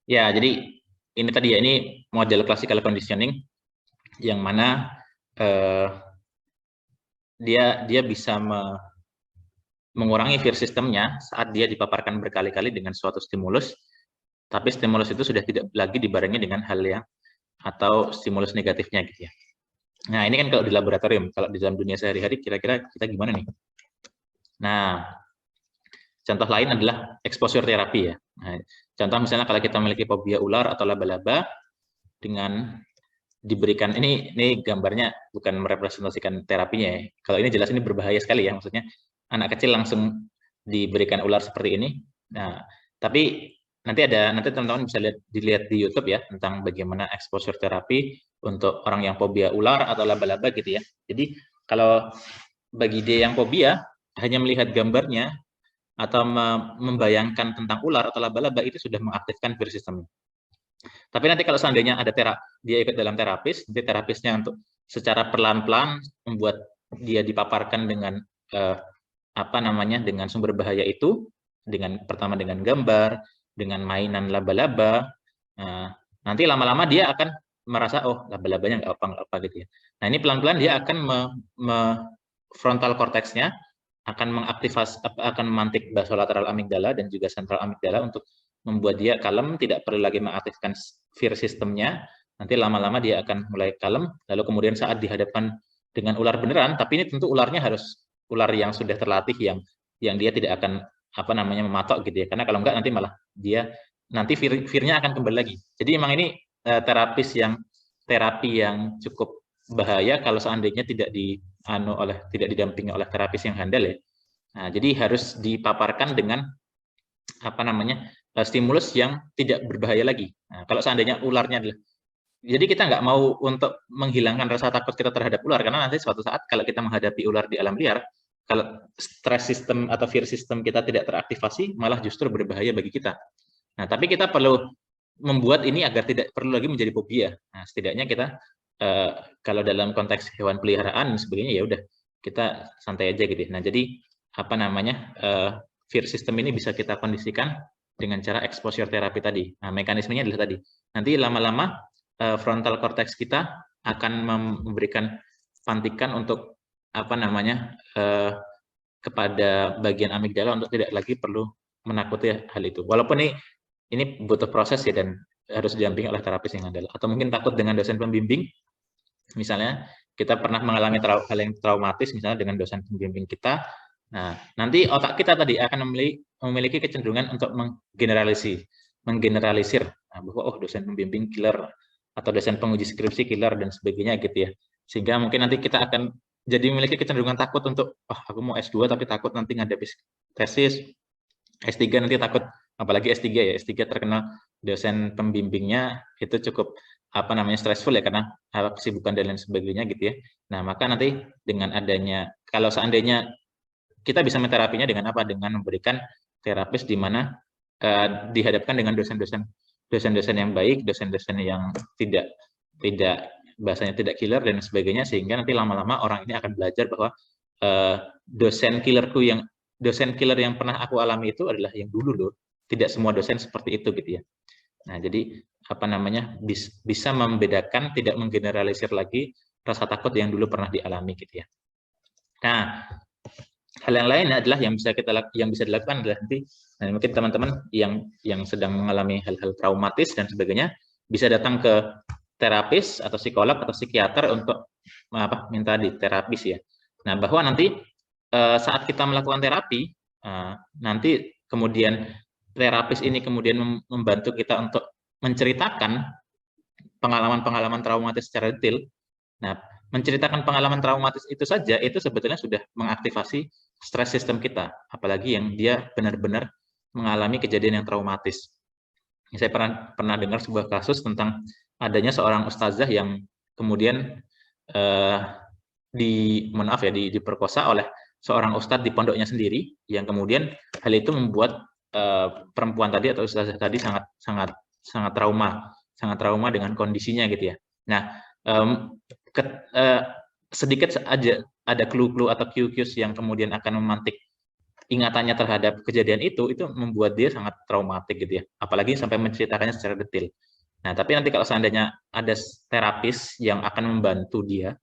Ya, jadi ini tadi ya, ini model classical conditioning yang mana dia bisa mengurangi fear sistemnya saat dia dipaparkan berkali-kali dengan suatu stimulus, tapi stimulus itu sudah tidak lagi dibarengi dengan hal yang atau stimulus negatifnya gitu ya. Nah, ini kan kalau di laboratorium, kalau di dalam dunia sehari-hari kira-kira kita gimana nih? Nah, contoh lain adalah exposure terapi ya. Nah, contoh misalnya kalau kita memiliki fobia ular atau laba-laba, dengan diberikan ini gambarnya bukan merepresentasikan terapinya ya. Kalau ini jelas ini berbahaya sekali ya, maksudnya anak kecil langsung diberikan ular seperti ini. Nah, tapi nanti teman-teman bisa dilihat di YouTube ya tentang bagaimana exposure terapi untuk orang yang fobia ular atau laba-laba gitu ya. Jadi kalau bagi dia yang fobia, hanya melihat gambarnya atau membayangkan tentang ular atau laba-laba itu sudah mengaktifkan fear system. Tapi nanti kalau seandainya ada dia ikut dalam terapis, nanti terapisnya untuk secara pelan-pelan membuat dia dipaparkan dengan dengan sumber bahaya itu, pertama dengan gambar, dengan mainan laba-laba. Nanti lama-lama dia akan merasa oh laba-labanya nggak apa gitu ya. Nah ini pelan-pelan dia akan frontal cortex-nya akan memantik basolateral amigdala dan juga sentral amigdala untuk membuat dia kalem, tidak perlu lagi mengaktifkan fear sistemnya. Nanti lama-lama dia akan mulai kalem, lalu kemudian saat dihadapkan dengan ular beneran, tapi ini tentu ularnya harus ular yang sudah terlatih, yang dia tidak akan mematok gitu ya, karena kalau enggak nanti malah dia fear-nya akan kembali lagi. Jadi memang ini terapi yang cukup bahaya kalau seandainya tidak didampingi oleh terapis yang handal ya. Nah, jadi harus dipaparkan dengan stimulus yang tidak berbahaya lagi. Nah, kalau seandainya ularnya adalah, jadi kita nggak mau untuk menghilangkan rasa takut kita terhadap ular, karena nanti suatu saat kalau kita menghadapi ular di alam liar, kalau stress system atau fear system kita tidak teraktivasi, malah justru berbahaya bagi kita. Nah, tapi kita perlu membuat ini agar tidak perlu lagi menjadi fobia. Nah, setidaknya kita kalau dalam konteks hewan peliharaan sebagainya ya udah kita santai aja gitu. Nah, jadi fear system ini bisa kita kondisikan dengan cara exposure terapi tadi. Nah, mekanismenya adalah tadi. Nanti lama-lama frontal cortex kita akan memberikan pantikan untuk kepada bagian amigdala untuk tidak lagi perlu menakuti hal itu. Walaupun ini butuh proses ya dan harus didampingi oleh terapis yang handal. Atau mungkin takut dengan dosen pembimbing, misalnya kita pernah mengalami hal yang traumatis misalnya dengan dosen pembimbing kita. Nah, nanti otak kita tadi akan memiliki kecenderungan untuk menggeneralisir bahwa dosen pembimbing killer atau dosen penguji skripsi killer dan sebagainya gitu ya. Sehingga mungkin nanti kita akan jadi memiliki kecenderungan takut untuk aku mau S2 tapi takut nanti ngadepi tesis, S3 nanti takut, apalagi S3 ya, S3 terkenal dosen pembimbingnya itu cukup stressful ya karena kesibukan dan lain sebagainya gitu ya. Nah, maka nanti dengan adanya, kalau seandainya kita bisa menterapinya dengan apa? Dengan memberikan terapis di mana dihadapkan dengan dosen-dosen yang baik, dosen-dosen yang tidak bahasanya tidak killer dan sebagainya, sehingga nanti lama-lama orang ini akan belajar bahwa dosen killer yang pernah aku alami itu adalah yang dulu loh. Tidak semua dosen seperti itu gitu ya. Nah, jadi bisa membedakan, tidak menggeneralisir lagi rasa takut yang dulu pernah dialami gitu ya. Nah, hal yang lain adalah yang bisa dilakukan adalah nanti mungkin teman-teman yang sedang mengalami hal-hal traumatis dan sebagainya bisa datang ke terapis atau psikolog atau psikiater untuk minta di terapis ya. Nah, bahwa nanti saat kita melakukan terapi, nanti kemudian terapis ini kemudian membantu kita untuk menceritakan pengalaman-pengalaman traumatis secara detail. Nah, menceritakan pengalaman traumatis itu saja, itu sebetulnya sudah mengaktifasi stres sistem kita, apalagi yang dia benar-benar mengalami kejadian yang traumatis. Saya pernah dengar sebuah kasus tentang adanya seorang ustazah yang kemudian diperkosa oleh seorang ustadz di pondoknya sendiri, yang kemudian hal itu membuat perempuan tadi atau ustazah tadi sangat trauma dengan kondisinya gitu ya. Nah, sedikit aja ada clue-clue atau cue-cues yang kemudian akan memantik ingatannya terhadap kejadian itu membuat dia sangat traumatik gitu ya, apalagi sampai menceritakannya secara detail. Nah, tapi nanti kalau seandainya ada terapis yang akan membantu dia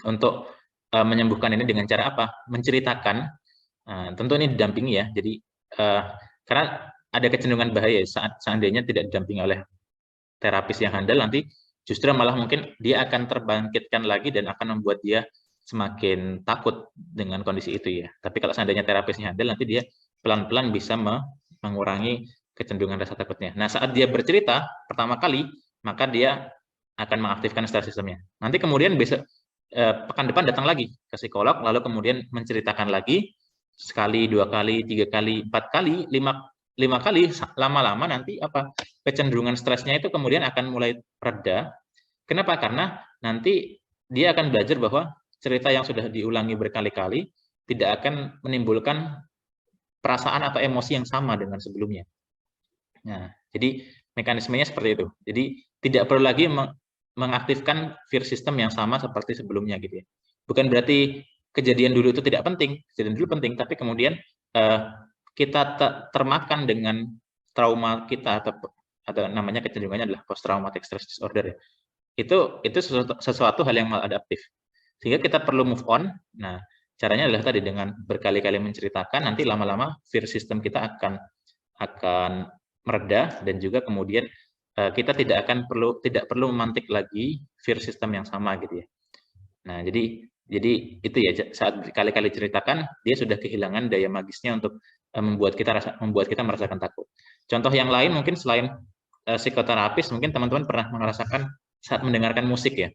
untuk menyembuhkan ini dengan cara apa? Menceritakan, tentu ini didampingi ya, jadi karena ada kecenderungan bahaya saat seandainya tidak didampingi oleh terapis yang handal, nanti justru malah mungkin dia akan terbangkitkan lagi dan akan membuat dia semakin takut dengan kondisi itu ya. Tapi kalau seandainya terapisnya handal, nanti dia pelan-pelan bisa mengurangi kecenderungan rasa takutnya. Nah, saat dia bercerita pertama kali, maka dia akan mengaktifkan stres sistemnya. Nanti kemudian besok pekan depan datang lagi ke psikolog, lalu kemudian menceritakan lagi sekali, 2 kali, 3 kali, 4 kali, 5 kali, lama-lama nanti kecenderungan stresnya itu kemudian akan mulai reda. Kenapa? Karena nanti dia akan belajar bahwa cerita yang sudah diulangi berkali-kali tidak akan menimbulkan perasaan atau emosi yang sama dengan sebelumnya. Nah, jadi mekanismenya seperti itu. Jadi tidak perlu lagi mengaktifkan fear system yang sama seperti sebelumnya gitu ya. Bukan berarti kejadian dulu itu tidak penting, kejadian dulu penting, tapi kemudian kita termakan dengan trauma kita atau namanya kecenderungannya adalah post traumatic stress disorder ya. Itu sesuatu hal yang maladaptif. Sehingga kita perlu move on. Nah, caranya adalah tadi dengan berkali-kali menceritakan, nanti lama-lama fear system kita akan mereda, dan juga kemudian kita tidak perlu memantik lagi fear system yang sama gitu ya. Nah, jadi itu ya, saat berkali-kali ceritakan, dia sudah kehilangan daya magisnya untuk membuat kita merasakan takut. Contoh yang lain mungkin selain psikoterapis, mungkin teman-teman pernah merasakan saat mendengarkan musik ya.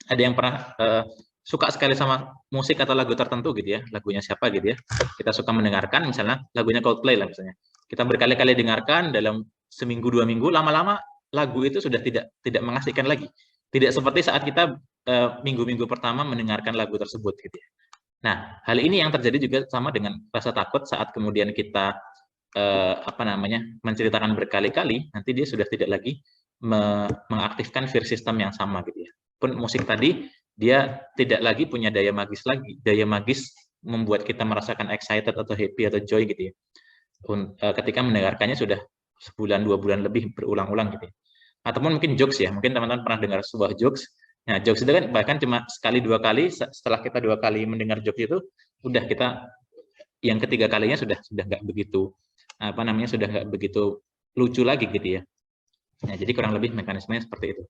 Ada yang pernah suka sekali sama musik atau lagu tertentu gitu ya, lagunya siapa gitu ya. Kita suka mendengarkan, misalnya lagunya Coldplay lah misalnya. Kita berkali-kali dengarkan dalam seminggu 2 minggu, lama-lama lagu itu sudah tidak mengasihkan lagi. Tidak seperti saat kita minggu-minggu pertama mendengarkan lagu tersebut gitu ya. Nah, hal ini yang terjadi juga sama dengan rasa takut saat kemudian kita menceritakan berkali-kali, nanti dia sudah tidak lagi mengaktifkan fear system yang sama gitu ya. Pun musik tadi dia tidak lagi punya daya magis membuat kita merasakan excited atau happy atau joy gitu ya. Ketika mendengarkannya sudah sebulan 2 bulan lebih berulang-ulang gitu ya. Ataupun mungkin jokes ya, mungkin teman-teman pernah dengar sebuah jokes. Nah, jokes itu kan bahkan cuma sekali 2 kali, setelah kita 2 kali mendengar jokes itu, udah kita yang ketiga kalinya sudah nggak begitu sudah nggak begitu lucu lagi gitu ya. Nah, jadi kurang lebih mekanismenya seperti itu.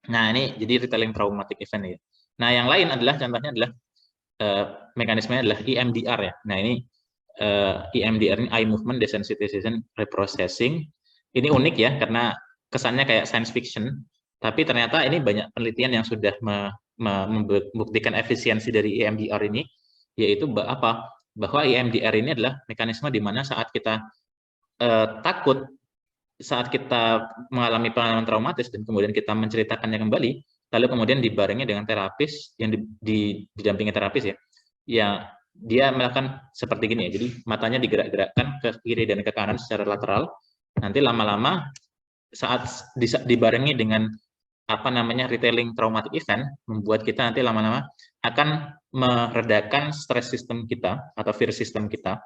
Nah, ini jadi retelling traumatic event ya. Nah, yang lain adalah contohnya adalah mekanismenya adalah EMDR ya. Nah, ini EMDR ini eye movement desensitization reprocessing. Ini unik ya, karena kesannya kayak science fiction, tapi ternyata ini banyak penelitian yang sudah membuktikan efisiensi dari EMDR ini, yaitu bahwa EMDR ini adalah mekanisme di mana saat kita takut, saat kita mengalami pengalaman traumatis dan kemudian kita menceritakannya kembali, lalu kemudian dibarengi dengan terapis yang didampingi terapis ya dia melakukan seperti gini ya. Jadi matanya digerak-gerakkan ke kiri dan ke kanan secara lateral. Nanti lama-lama saat dibarengi dengan retelling traumatic event, membuat kita nanti lama-lama akan meredakan stres sistem kita atau fear system kita,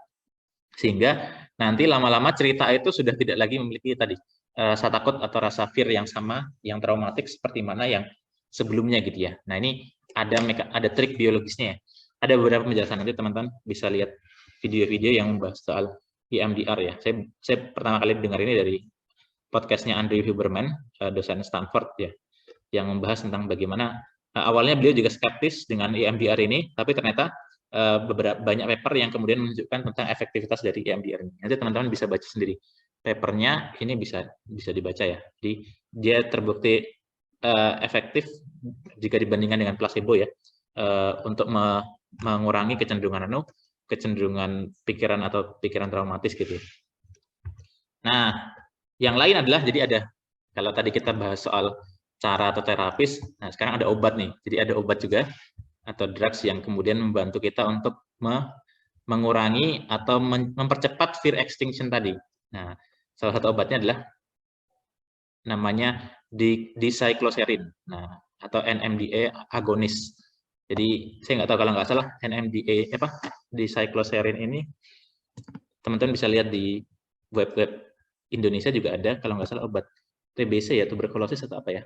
sehingga nanti lama-lama cerita itu sudah tidak lagi memiliki tadi rasa takut atau rasa fear yang sama, yang traumatik seperti mana yang sebelumnya gitu ya. Nah, ini ada trik biologisnya ya. Ada beberapa penjelasan, nanti teman-teman bisa lihat video-video yang membahas soal EMDR ya. Saya pertama kali dengar ini dari podcastnya Andrew Huberman, dosen Stanford ya, yang membahas tentang bagaimana awalnya beliau juga skeptis dengan EMDR ini, tapi ternyata banyak paper yang kemudian menunjukkan tentang efektivitas dari EMDR ini. Nanti teman-teman bisa baca sendiri papernya, ini bisa dibaca ya. Jadi dia terbukti efektif jika dibandingkan dengan placebo ya, untuk mengurangi kecenderungan pikiran atau pikiran traumatis gitu. Nah, yang lain adalah jadi ada, kalau tadi kita bahas soal cara atau terapis, nah sekarang ada obat nih. Jadi ada obat juga atau drugs yang kemudian membantu kita untuk mengurangi atau mempercepat fear extinction tadi. Nah, salah satu obatnya adalah namanya dicycloserin, nah atau NMDA agonis. Jadi saya nggak tahu, kalau nggak salah NMDA dicycloserin ini teman-teman bisa lihat di web Indonesia juga ada, kalau nggak salah obat TBC ya, tuberkulosis atau apa ya.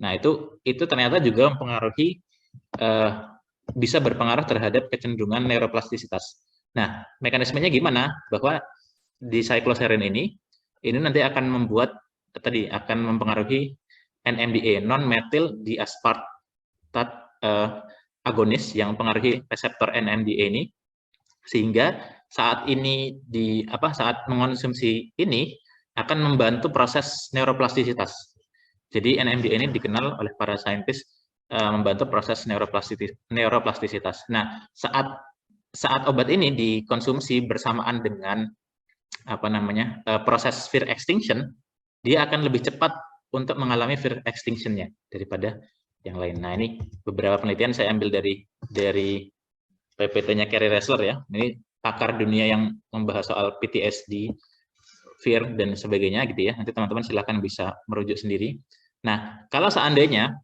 Nah itu ternyata juga mempengaruhi, bisa berpengaruh terhadap kecenderungan neuroplastisitas. Nah mekanismenya gimana? Bahwa dicycloserin ini nanti akan akan mempengaruhi NMDA, non-methyl diaspartate agonis, yang mempengaruhi reseptor NMDA ini, sehingga saat mengonsumsi ini akan membantu proses neuroplastisitas. Jadi NMDA ini dikenal oleh para saintis membantu proses neuroplastisitas. Nah, saat obat ini dikonsumsi bersamaan dengan proses fear extinction, dia akan lebih cepat untuk mengalami fear extinction-nya daripada yang lain. Nah, ini beberapa penelitian saya ambil dari PPT-nya Carey Ressler ya. Ini pakar dunia yang membahas soal PTSD, fear dan sebagainya gitu ya. Nanti teman-teman silakan bisa merujuk sendiri. Nah, kalau seandainya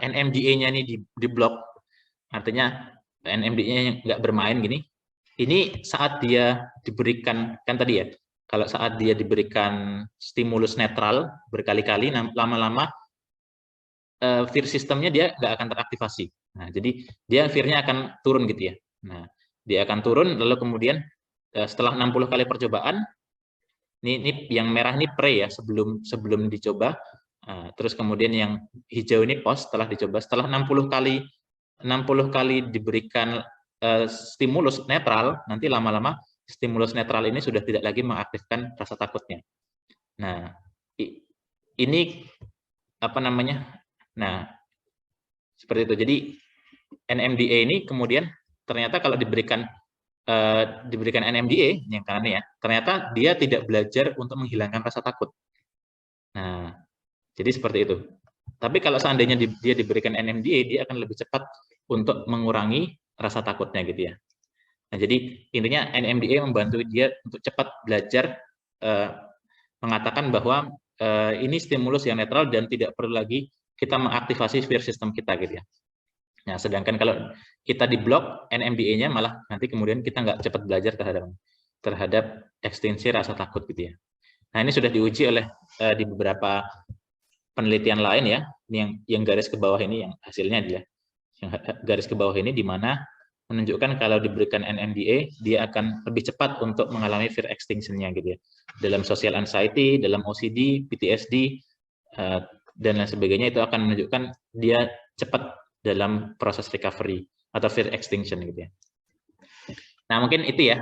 NMDA-nya ini diblok, artinya NMDA-nya nggak bermain gini, ini saat dia diberikan, kan tadi ya, kalau saat dia diberikan stimulus netral berkali-kali, lama-lama fear sistemnya dia nggak akan teraktivasi. Nah, jadi dia fear-nya akan turun gitu ya. Nah, dia akan turun, lalu kemudian setelah 60 kali percobaan, ini yang merah ini pre ya, sebelum dicoba. Terus kemudian yang hijau ini post setelah dicoba. Setelah 60 kali diberikan stimulus netral, nanti lama-lama stimulus netral ini sudah tidak lagi mengaktifkan rasa takutnya. Nah, ini nah, seperti itu. Jadi NMDA ini kemudian ternyata kalau diberikan NMDA yang kanannya ya, ternyata dia tidak belajar untuk menghilangkan rasa takut. Nah, jadi seperti itu. Tapi kalau seandainya dia diberikan NMDA, dia akan lebih cepat untuk mengurangi rasa takutnya gitu ya. Nah, jadi intinya NMDA membantu dia untuk cepat belajar mengatakan bahwa ini stimulus yang netral dan tidak perlu lagi kita mengaktifasi fear system kita gitu ya. Nah, sedangkan kalau kita diblok NMDA-nya, malah nanti kemudian kita nggak cepat belajar terhadap ekstensi rasa takut gitu ya. Nah, ini sudah diuji oleh di beberapa penelitian lain ya. Ini yang garis ke bawah ini yang hasilnya dia. Yang garis ke bawah ini di mana menunjukkan kalau diberikan NMDA, dia akan lebih cepat untuk mengalami fear extinction-nya gitu ya. Dalam social anxiety, dalam OCD, PTSD, dan lain sebagainya, itu akan menunjukkan dia cepat dalam proses recovery atau fear extinction gitu ya. Nah, mungkin itu ya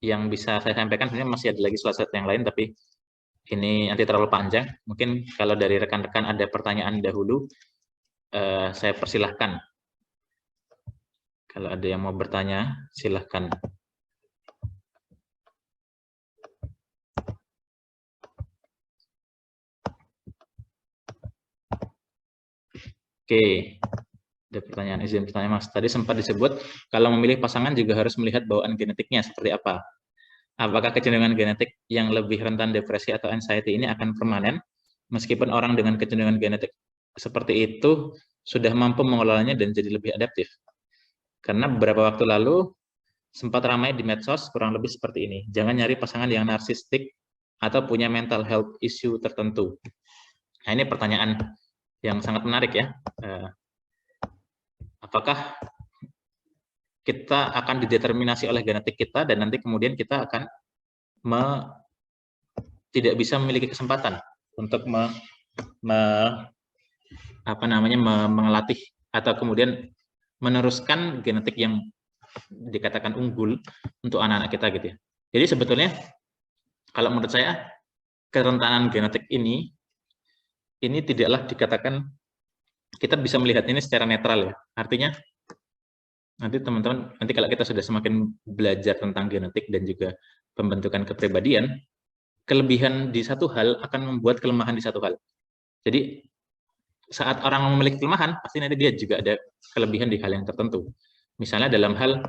yang bisa saya sampaikan. Sebenarnya masih ada lagi slide yang lain, tapi ini nanti terlalu panjang. Mungkin kalau dari rekan-rekan ada pertanyaan dahulu, saya persilahkan. Kalau ada yang mau bertanya, silahkan. Oke, ada pertanyaan, izin pertanyaan Mas. Tadi sempat disebut kalau memilih pasangan juga harus melihat bawaan genetiknya seperti apa. Apakah kecenderungan genetik yang lebih rentan depresi atau anxiety ini akan permanen meskipun orang dengan kecenderungan genetik seperti itu sudah mampu mengelolanya dan jadi lebih adaptif? Karena beberapa waktu lalu sempat ramai di medsos kurang lebih seperti ini. Jangan nyari pasangan yang narsistik atau punya mental health issue tertentu. Nah, ini pertanyaan yang sangat menarik ya. Apakah kita akan dideterminasi oleh genetik kita dan nanti kemudian kita akan tidak bisa memiliki kesempatan untuk mengelatih atau kemudian meneruskan genetik yang dikatakan unggul untuk anak-anak kita gitu ya. Jadi sebetulnya kalau menurut saya kerentanan genetik ini tidaklah dikatakan, kita bisa melihat ini secara netral ya. Artinya nanti teman-teman, nanti kalau kita sudah semakin belajar tentang genetik dan juga pembentukan kepribadian, kelebihan di satu hal akan membuat kelemahan di satu hal. Jadi saat orang memiliki kelemahan, pasti nanti dia juga ada kelebihan di hal yang tertentu. Misalnya dalam hal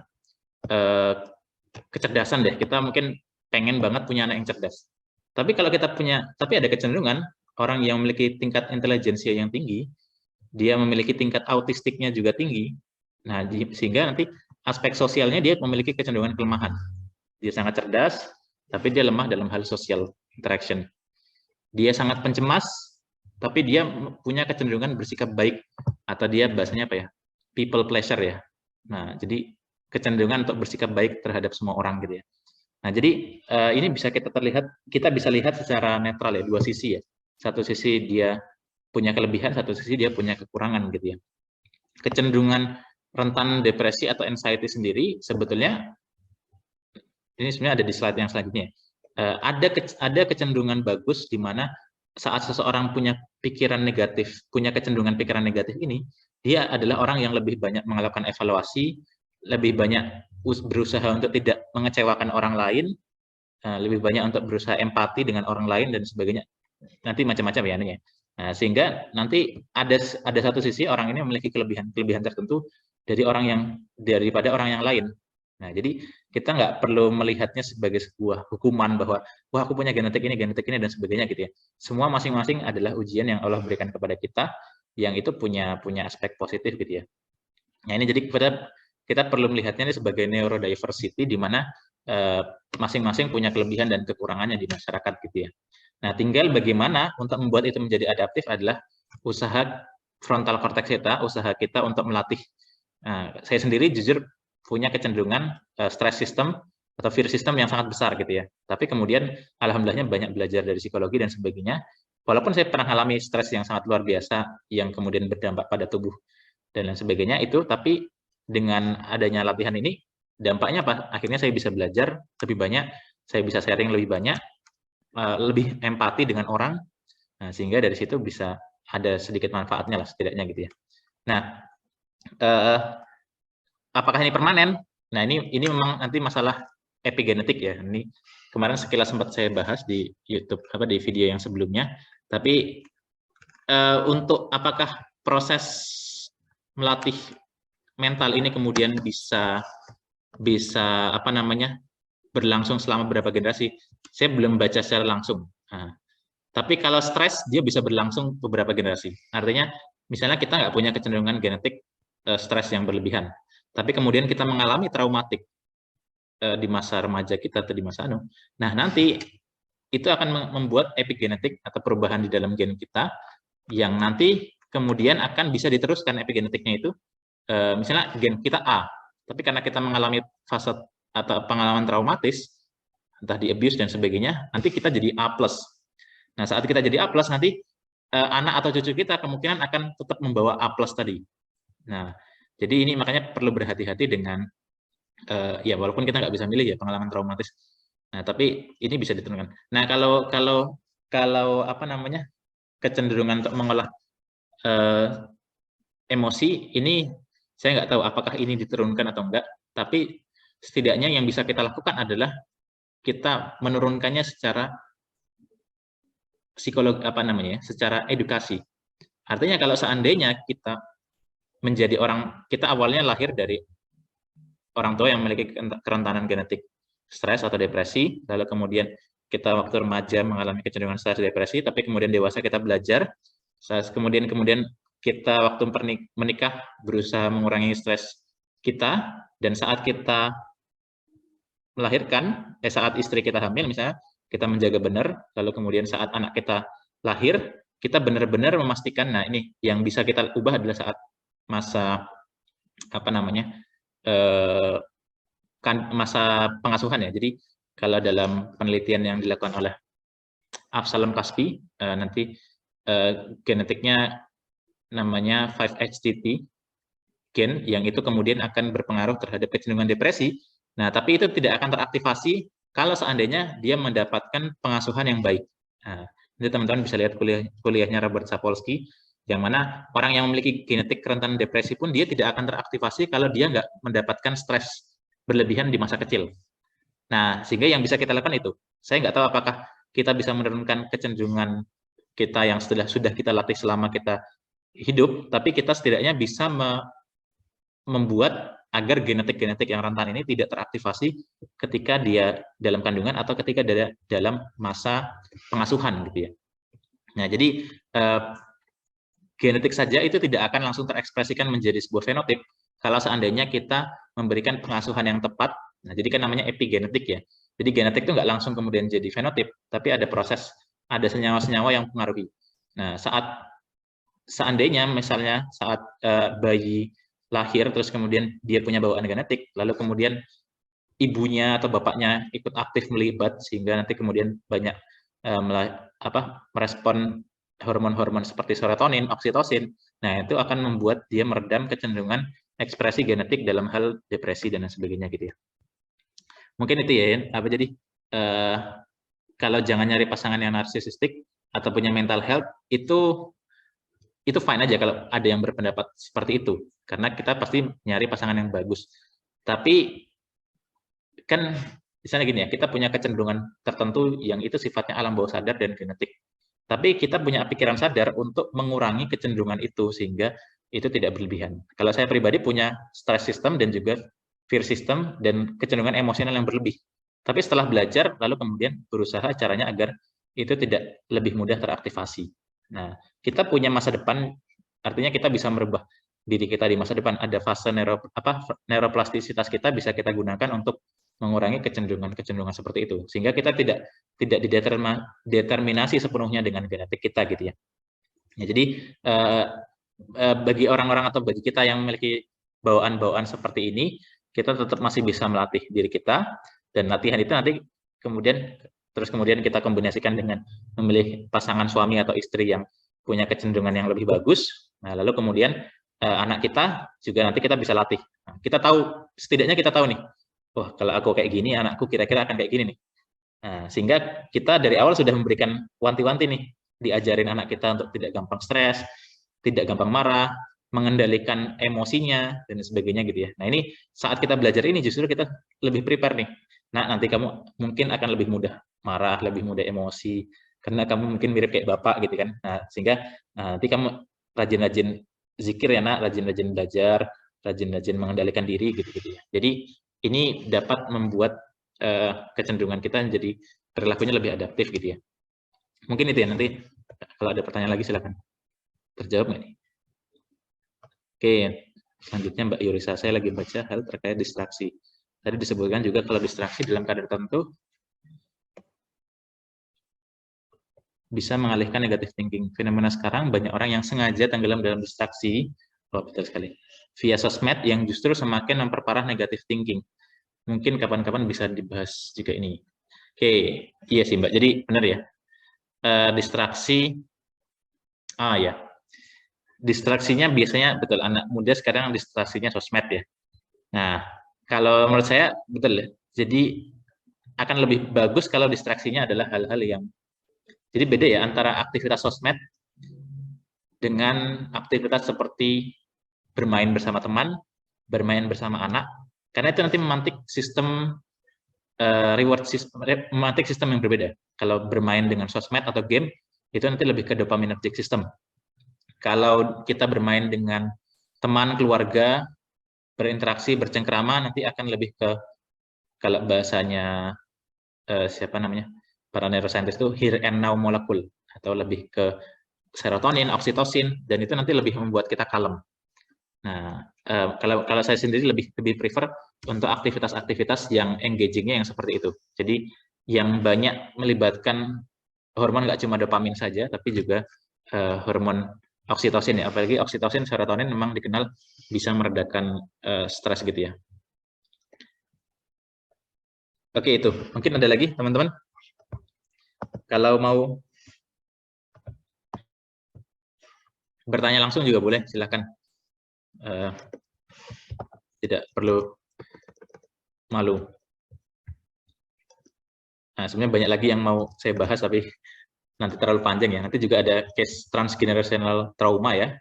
kecerdasan deh, kita mungkin pengen banget punya anak yang cerdas. Tapi kalau kita tapi ada kecenderungan orang yang memiliki tingkat intelijensia yang tinggi, dia memiliki tingkat autistiknya juga tinggi. Nah, sehingga nanti aspek sosialnya dia memiliki kecenderungan kelemahan. Dia sangat cerdas, tapi dia lemah dalam hal social interaction. Dia sangat pencemas, tapi dia punya kecenderungan bersikap baik, atau dia bahasanya apa ya, people pleasure ya. Nah, jadi kecenderungan untuk bersikap baik terhadap semua orang gitu ya. Nah, jadi ini bisa kita bisa lihat secara netral ya, dua sisi ya. Satu sisi dia punya kelebihan, satu sisi dia punya kekurangan gitu ya. Kecenderungan rentan depresi atau anxiety sendiri sebetulnya ini sebenarnya ada di slide yang selanjutnya. Ada kecenderungan bagus di mana saat seseorang punya pikiran negatif, punya kecenderungan pikiran negatif ini, dia adalah orang yang lebih banyak melakukan evaluasi, lebih banyak berusaha untuk tidak mengecewakan orang lain, lebih banyak untuk berusaha empati dengan orang lain dan sebagainya. Nanti macam-macam ya ini ya. Nah, sehingga nanti ada satu sisi orang ini memiliki kelebihan tertentu daripada orang yang lain. Nah, jadi kita nggak perlu melihatnya sebagai sebuah hukuman bahwa wah aku punya genetik ini dan sebagainya gitu ya. Semua masing-masing adalah ujian yang Allah berikan kepada kita yang itu punya aspek positif gitu ya. Nah, ini jadi kita perlu melihatnya ini sebagai neurodiversity di mana masing-masing punya kelebihan dan kekurangannya di masyarakat gitu ya. Nah, tinggal bagaimana untuk membuat itu menjadi adaptif adalah usaha frontal cortex kita, usaha kita untuk melatih. Nah, saya sendiri jujur punya kecenderungan stress system atau fear system yang sangat besar gitu ya. Tapi kemudian alhamdulillahnya banyak belajar dari psikologi dan sebagainya. Walaupun saya pernah alami stres yang sangat luar biasa yang kemudian berdampak pada tubuh dan lain sebagainya itu, tapi dengan adanya latihan ini dampaknya apa? Akhirnya saya bisa belajar lebih banyak, saya bisa sharing lebih banyak, lebih empati dengan orang, nah, sehingga dari situ bisa ada sedikit manfaatnya lah setidaknya gitu ya. Nah, apakah ini permanen? Nah, ini memang nanti masalah epigenetik ya. Ini kemarin sekilas sempat saya bahas di YouTube di video yang sebelumnya. Tapi untuk apakah proses melatih mental ini kemudian bisa berlangsung selama berapa generasi? Saya belum baca secara langsung. Nah, tapi kalau stres dia bisa berlangsung beberapa generasi. Artinya misalnya kita nggak punya kecenderungan genetik stres yang berlebihan, tapi kemudian kita mengalami traumatik di masa remaja kita atau di masa anu. Nah, nanti itu akan membuat epigenetik atau perubahan di dalam gen kita yang nanti kemudian akan bisa diteruskan epigenetiknya itu. Misalnya gen kita A, tapi karena kita mengalami fase atau pengalaman traumatis, entah di abuse dan sebagainya, nanti kita jadi A+. Nah, saat kita jadi A+, nanti anak atau cucu kita kemungkinan akan tetap membawa A+ tadi. Nah, jadi ini makanya perlu berhati-hati dengan, ya walaupun kita nggak bisa milih ya pengalaman traumatis. Nah, tapi ini bisa diturunkan. Nah, kalau apa namanya, kecenderungan untuk mengolah emosi, ini saya nggak tahu apakah ini diturunkan atau enggak, tapi setidaknya yang bisa kita lakukan adalah kita menurunkannya secara psikologi secara edukasi. Artinya kalau seandainya kita menjadi kita awalnya lahir dari orang tua yang memiliki kerentanan genetik stres atau depresi, lalu kemudian kita waktu remaja mengalami kecenderungan stres depresi, tapi kemudian dewasa kita belajar, kemudian kita waktu menikah berusaha mengurangi stres kita, dan saat kita melahirkan, saat istri kita hamil misalnya, kita menjaga benar, lalu kemudian saat anak kita lahir, kita benar-benar memastikan, nah ini yang bisa kita ubah adalah saat masa masa pengasuhan ya. Jadi kalau dalam penelitian yang dilakukan oleh Avshalom Kaspi, nanti genetiknya namanya 5-HTT gen, yang itu kemudian akan berpengaruh terhadap kecenderungan depresi. Nah, tapi itu tidak akan teraktivasi kalau seandainya dia mendapatkan pengasuhan yang baik. Nah, nanti teman-teman bisa lihat kuliahnya Robert Sapolsky, yang mana orang yang memiliki genetik kerentanan depresi pun dia tidak akan teraktivasi kalau dia nggak mendapatkan stres berlebihan di masa kecil. Nah, sehingga yang bisa kita lakukan itu, saya nggak tahu apakah kita bisa menurunkan kecenderungan kita yang sudah kita latih selama kita hidup, tapi kita setidaknya bisa membuat agar genetik-genetik yang rentan ini tidak teraktivasi ketika dia dalam kandungan atau ketika dia dalam masa pengasuhan gitu ya. Nah, jadi genetik saja itu tidak akan langsung terekspresikan menjadi sebuah fenotip kalau seandainya kita memberikan pengasuhan yang tepat. Nah, jadi kan namanya epigenetik ya. Jadi genetik itu nggak langsung kemudian jadi fenotip, tapi ada proses, ada senyawa-senyawa yang mempengaruhi. Nah, seandainya misalnya saat bayi lahir terus kemudian dia punya bawaan genetik, lalu kemudian ibunya atau bapaknya ikut aktif melibat sehingga nanti kemudian banyak merespon hormon-hormon seperti serotonin, oksitosin. Nah, itu akan membuat dia meredam kecenderungan ekspresi genetik dalam hal depresi dan sebagainya gitu ya. Mungkin itu ya, jadi kalau jangan nyari pasangan yang narsisistik atau punya mental health, itu fine aja kalau ada yang berpendapat seperti itu, karena kita pasti nyari pasangan yang bagus. Tapi kan misalnya gini ya, kita punya kecenderungan tertentu yang itu sifatnya alam bawah sadar dan genetik. Tapi kita punya pikiran sadar untuk mengurangi kecenderungan itu sehingga itu tidak berlebihan. Kalau saya pribadi punya stress system dan juga fear system dan kecenderungan emosional yang berlebih. Tapi setelah belajar lalu kemudian berusaha caranya agar itu tidak lebih mudah teraktivasi. Nah, kita punya masa depan, artinya kita bisa merubah diri kita di masa depan. Ada fase neuroplastisitas kita bisa kita gunakan untuk mengurangi kecenderungan-kecenderungan seperti itu, sehingga kita tidak dideterminasi sepenuhnya dengan genetik kita gitu ya. Ya, jadi bagi orang-orang atau bagi kita yang memiliki bawaan-bawaan seperti ini, kita tetap masih bisa melatih diri kita, dan latihan itu nanti kemudian kita kombinasikan dengan memilih pasangan suami atau istri yang punya kecenderungan yang lebih bagus. Nah, lalu kemudian anak kita juga nanti kita bisa latih. Nah, kita tahu, setidaknya kita tahu nih, wah kalau aku kayak gini, anakku kira-kira akan kayak gini nih. Nah, sehingga kita dari awal sudah memberikan wanti-wanti nih, diajarin anak kita untuk tidak gampang stres, tidak gampang marah, mengendalikan emosinya, dan sebagainya gitu ya. Nah, ini saat kita belajar ini justru kita lebih prepare nih. Nah, nanti kamu mungkin akan lebih mudah marah, lebih mudah emosi, karena kamu mungkin mirip kayak bapak gitu kan. Nah, sehingga nanti kamu rajin-rajin zikir ya nak, rajin-rajin belajar, rajin-rajin mengendalikan diri gitu-gitu ya. Jadi ini dapat membuat kecenderungan kita jadi perilakunya lebih adaptif gitu ya. Mungkin itu ya, nanti kalau ada pertanyaan lagi silakan. Terjawab nggak nih? Oke, selanjutnya Mbak Yurisa, saya lagi baca hal terkait distraksi. Tadi disebutkan juga kalau distraksi dalam kadar tertentu bisa mengalihkan negatif thinking. Fenomena sekarang banyak orang yang sengaja tenggelam dalam distraksi, betul sekali, via sosmed yang justru semakin memperparah negatif thinking. Mungkin kapan-kapan bisa dibahas juga ini. Oke, iya sih Mbak. Jadi benar ya, distraksi, ya, distraksinya biasanya betul anak muda sekarang distraksinya sosmed ya. Nah, kalau menurut saya betul ya. Jadi akan lebih bagus kalau distraksinya adalah hal-hal yang, jadi beda ya antara aktivitas sosmed dengan aktivitas seperti bermain bersama teman, bermain bersama anak, karena itu nanti memantik sistem reward system, memantik sistem yang berbeda. Kalau bermain dengan sosmed atau game, itu nanti lebih ke dopaminergic system. Kalau kita bermain dengan teman, keluarga, berinteraksi, bercengkrama, nanti akan lebih ke, kalau bahasanya siapa namanya, para neuroscientist itu here and now molecule, atau lebih ke serotonin, oksitosin, dan itu nanti lebih membuat kita kalem. Nah, kalau saya sendiri lebih prefer untuk aktivitas-aktivitas yang engaging-nya yang seperti itu. Jadi yang banyak melibatkan hormon nggak cuma dopamin saja, tapi juga hormon oksitosin ya. Apalagi oksitosin, serotonin memang dikenal bisa meredakan stres gitu ya. Oke, itu. Mungkin ada lagi teman-teman? Kalau mau bertanya langsung juga boleh, silakan. Tidak perlu malu. Nah, sebenarnya banyak lagi yang mau saya bahas, tapi nanti terlalu panjang ya. Nanti juga ada case transgenerational trauma ya.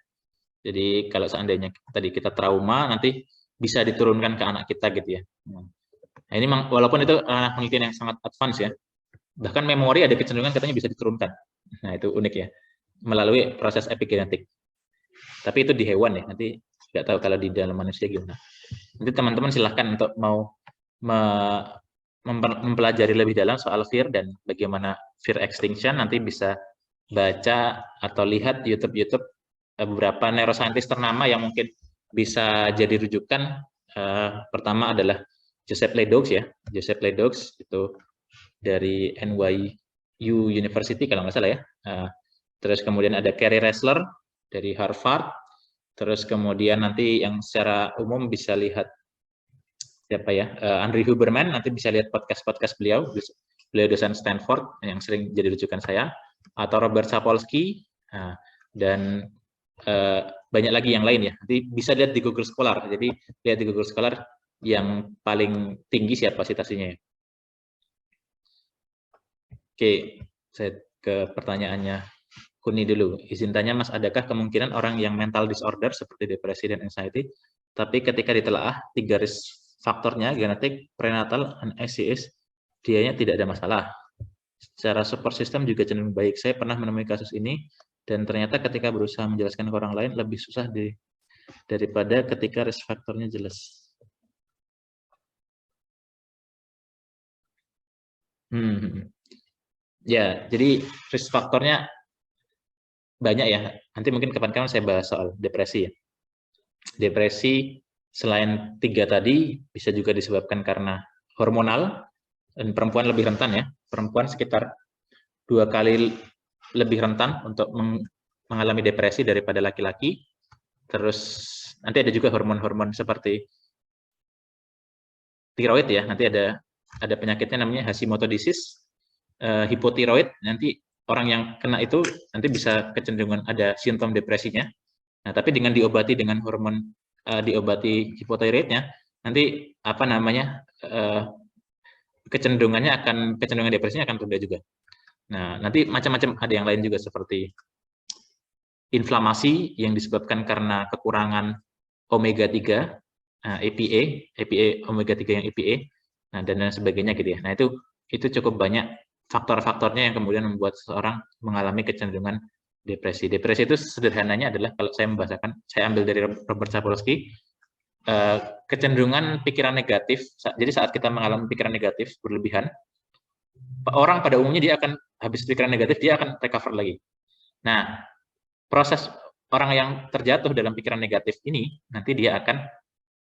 Jadi kalau seandainya tadi kita trauma, nanti bisa diturunkan ke anak kita gitu ya. Nah, ini walaupun itu penelitian yang sangat advance ya. Bahkan memori ada kecenderungan katanya bisa diturunkan. Nah, itu unik ya. Melalui proses epigenetik. Tapi itu di hewan ya. Nanti nggak tahu kalau di dalam manusia gimana. Nanti teman-teman silahkan untuk mau mempelajari lebih dalam soal fear dan bagaimana fear extinction, nanti bisa baca atau lihat YouTube beberapa neuroscientist ternama yang mungkin bisa jadi rujukan. Pertama adalah Joseph Ledoux ya. Joseph Ledoux itu dari NYU University kalau nggak salah ya. Terus kemudian ada Carey Ressler dari Harvard. Terus kemudian nanti yang secara umum bisa lihat siapa ya, Andrew Huberman, nanti bisa lihat podcast beliau dosen Stanford yang sering jadi rujukan saya, atau Robert Sapolsky, dan banyak lagi yang lain ya. Nanti bisa lihat di Google Scholar. Jadi lihat di Google Scholar yang paling tinggi siapa citasinya ya. Oke, saya ke pertanyaannya Kuni dulu. Izin tanya Mas, adakah kemungkinan orang yang mental disorder seperti depresi dan anxiety, tapi ketika ditelaah 3 risk faktornya, genetik, prenatal, dan SCS, dianya tidak ada masalah. Secara support system juga cenderung baik. Saya pernah menemui kasus ini, dan ternyata ketika berusaha menjelaskan ke orang lain, lebih susah daripada ketika risk faktornya jelas. Ya, jadi risk faktornya banyak ya. Nanti mungkin kapan-kapan saya bahas soal depresi ya. Depresi selain 3 tadi bisa juga disebabkan karena hormonal, dan perempuan lebih rentan ya. Perempuan sekitar 2 kali lebih rentan untuk mengalami depresi daripada laki-laki. Terus nanti ada juga hormon-hormon seperti tiroid ya. Nanti ada penyakitnya namanya Hashimoto disease, hipotiroid. Nanti orang yang kena itu nanti bisa kecenderungan ada simptom depresinya. Nah, tapi dengan diobati dengan hormon, diobati hipotiroidnya, nanti apa namanya, kecenderungan depresinya akan reda juga. Nah, nanti macam-macam, ada yang lain juga seperti inflamasi yang disebabkan karena kekurangan omega 3, EPA omega 3 yang EPA, nah dan lain sebagainya gitu ya. Nah, itu cukup banyak faktor-faktornya yang kemudian membuat seseorang mengalami kecenderungan depresi. Depresi itu sederhananya adalah, kalau saya membahasakan, saya ambil dari Robert Sapolsky, kecenderungan pikiran negatif. Jadi saat kita mengalami pikiran negatif berlebihan, orang pada umumnya dia akan habis pikiran negatif, dia akan recover lagi. Nah, proses orang yang terjatuh dalam pikiran negatif ini, nanti dia akan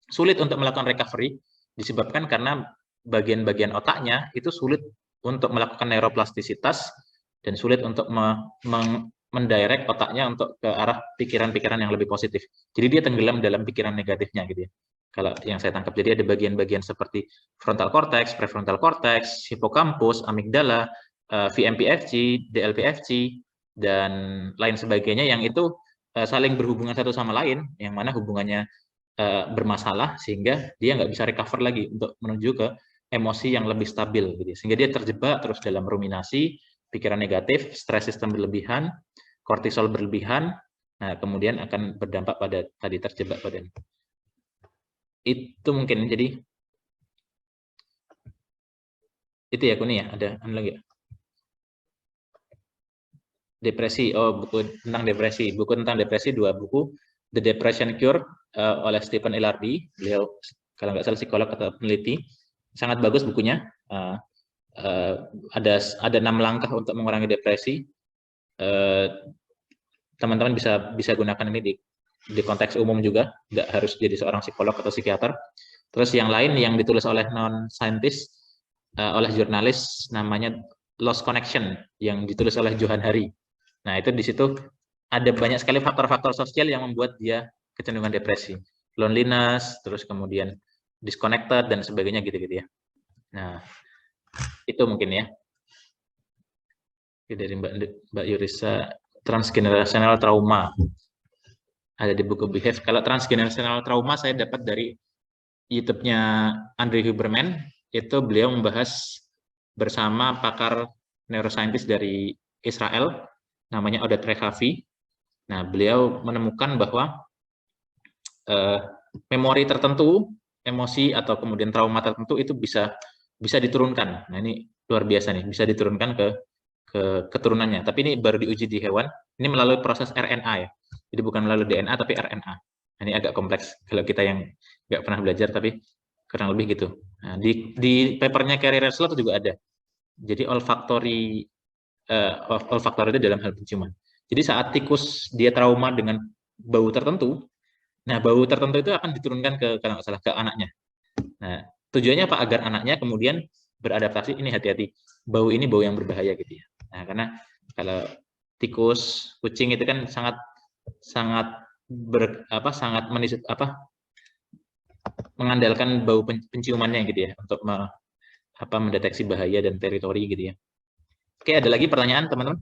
sulit untuk melakukan recovery, disebabkan karena bagian-bagian otaknya itu sulit untuk melakukan neuroplastisitas, dan sulit untuk mendirect otaknya untuk ke arah pikiran-pikiran yang lebih positif. Jadi dia tenggelam dalam pikiran negatifnya gitu ya. Kalau yang saya tangkap, jadi ada bagian-bagian seperti frontal cortex, prefrontal cortex, hippocampus, amigdala, VMPFC, DLPFC, dan lain sebagainya yang itu saling berhubungan satu sama lain, yang mana hubungannya bermasalah sehingga dia nggak bisa recover lagi untuk menuju ke emosi yang lebih stabil gitu. Sehingga dia terjebak terus dalam ruminasi, pikiran negatif, stres sistem berlebihan, kortisol berlebihan, nah kemudian akan berdampak pada tadi terjebak pada itu. Mungkin jadi itu ya Kuni ya. Ada lagi ya? Depresi, buku tentang depresi, 2 buku, The Depression Cure oleh Stephen Ilardi, beliau kalau nggak salah psikolog atau peneliti, sangat bagus bukunya. Ada 6 langkah untuk mengurangi depresi. Teman-teman bisa gunakan ini di konteks umum juga, nggak harus jadi seorang psikolog atau psikiater. Terus yang lain yang ditulis oleh non-scientist, oleh jurnalis, namanya Lost Connection, yang ditulis oleh Johan Hari. Nah, itu di situ ada banyak sekali faktor-faktor sosial yang membuat dia kecenderungan depresi. Loneliness, terus kemudian disconnected, dan sebagainya gitu-gitu ya. Nah, itu mungkin ya. Dari Mbak Yurisa, transgenerational trauma. Ada di buku Behave. Kalau transgenerational trauma saya dapat dari YouTube-nya Andre Huberman, itu beliau membahas bersama pakar neuroscientist dari Israel, namanya Oded Rehavi. Nah, beliau menemukan bahwa memori tertentu, emosi atau kemudian trauma tertentu itu bisa diturunkan. Nah, ini luar biasa nih, bisa diturunkan ke keturunannya. Tapi ini baru diuji di hewan. Ini melalui proses RNA ya. Jadi bukan melalui DNA tapi RNA. Nah, ini agak kompleks kalau kita yang nggak pernah belajar, tapi kurang lebih gitu. Nah, di papernya Carey Resler juga ada. Jadi olfactory itu dalam hal penciuman. Jadi saat tikus dia trauma dengan bau tertentu, nah bau tertentu itu akan diturunkan kalau nggak salah ke anaknya. Nah, tujuannya apa? Agar anaknya kemudian beradaptasi, ini hati-hati, bau ini bau yang berbahaya gitu ya. Nah, karena kalau tikus, kucing itu kan sangat mengandalkan bau penciumannya gitu ya untuk mendeteksi bahaya dan teritori gitu ya. Oke, ada lagi pertanyaan teman-teman?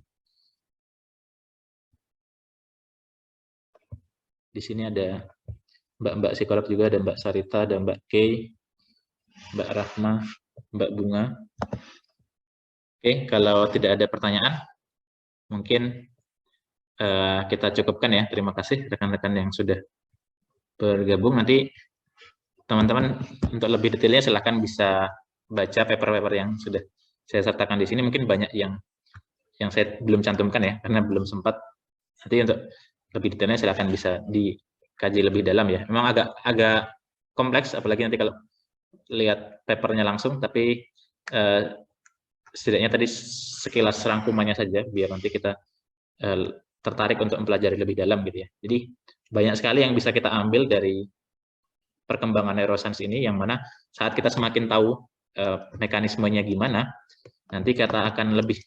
Di sini ada Mbak psikolog juga, ada Mbak Sarita, ada Mbak Kay, Mbak Rahma, Mbak Bunga. Oke, kalau tidak ada pertanyaan, mungkin kita cukupkan ya. Terima kasih rekan-rekan yang sudah bergabung. Nanti teman-teman untuk lebih detailnya silahkan bisa baca paper-paper yang sudah saya sertakan di sini. Mungkin banyak yang saya belum cantumkan ya, karena belum sempat. Nanti untuk lebih detailnya silahkan bisa dikaji lebih dalam ya. Memang agak kompleks, apalagi nanti kalau lihat papernya langsung, tapi setidaknya tadi sekilas rangkumannya saja, biar nanti kita tertarik untuk mempelajari lebih dalam gitu ya. Jadi banyak sekali yang bisa kita ambil dari perkembangan neuroscience ini, yang mana saat kita semakin tahu mekanismenya gimana, nanti kita akan lebih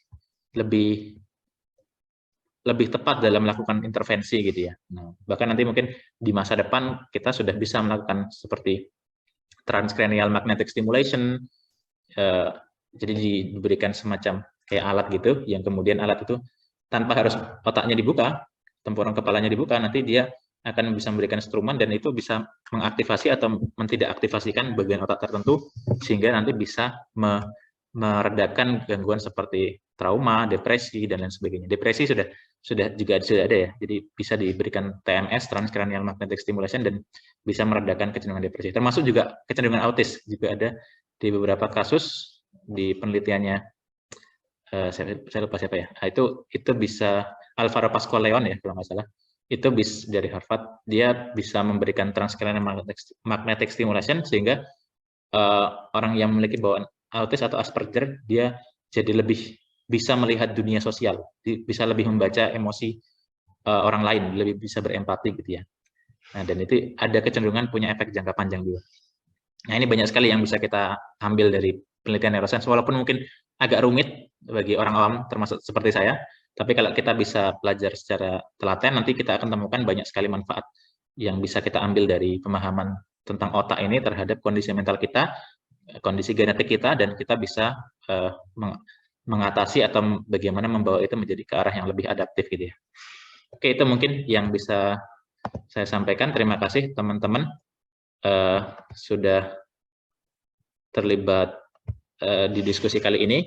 tepat dalam melakukan intervensi gitu ya. Nah, bahkan nanti mungkin di masa depan kita sudah bisa melakukan seperti transcranial magnetic stimulation, jadi diberikan semacam kayak alat gitu, yang kemudian alat itu tanpa harus otaknya dibuka, tempurung kepalanya dibuka, nanti dia akan bisa memberikan instrumen dan itu bisa mengaktifasi atau tidak aktifasikan bagian otak tertentu, sehingga nanti bisa meredakan gangguan seperti trauma, depresi, dan lain sebagainya. Depresi sudah ada ya, jadi bisa diberikan TMS, transcranial magnetic stimulation, dan bisa meredakan kecenderungan depresi. Termasuk juga kecenderungan autis, juga ada di beberapa kasus di penelitiannya, saya lupa siapa ya. Itu bisa Alvaro Pascual-Leon ya kalau nggak salah. Itu dari Harvard, dia bisa memberikan transcranial magnetic stimulation sehingga orang yang memiliki bawaan autis atau Asperger, dia jadi lebih bisa melihat dunia sosial, bisa lebih membaca emosi orang lain, lebih bisa berempati gitu ya. Nah, dan itu ada kecenderungan punya efek jangka panjang juga. Nah, ini banyak sekali yang bisa kita ambil dari penelitian neuroscience, walaupun mungkin agak rumit bagi orang awam termasuk seperti saya, tapi kalau kita bisa belajar secara telaten, nanti kita akan temukan banyak sekali manfaat yang bisa kita ambil dari pemahaman tentang otak ini terhadap kondisi mental kita, kondisi genetik kita, dan kita bisa mengatasi atau bagaimana membawa itu menjadi ke arah yang lebih adaptif gitu ya. Oke, itu mungkin yang bisa saya sampaikan. Terima kasih teman-teman sudah terlibat di diskusi kali ini.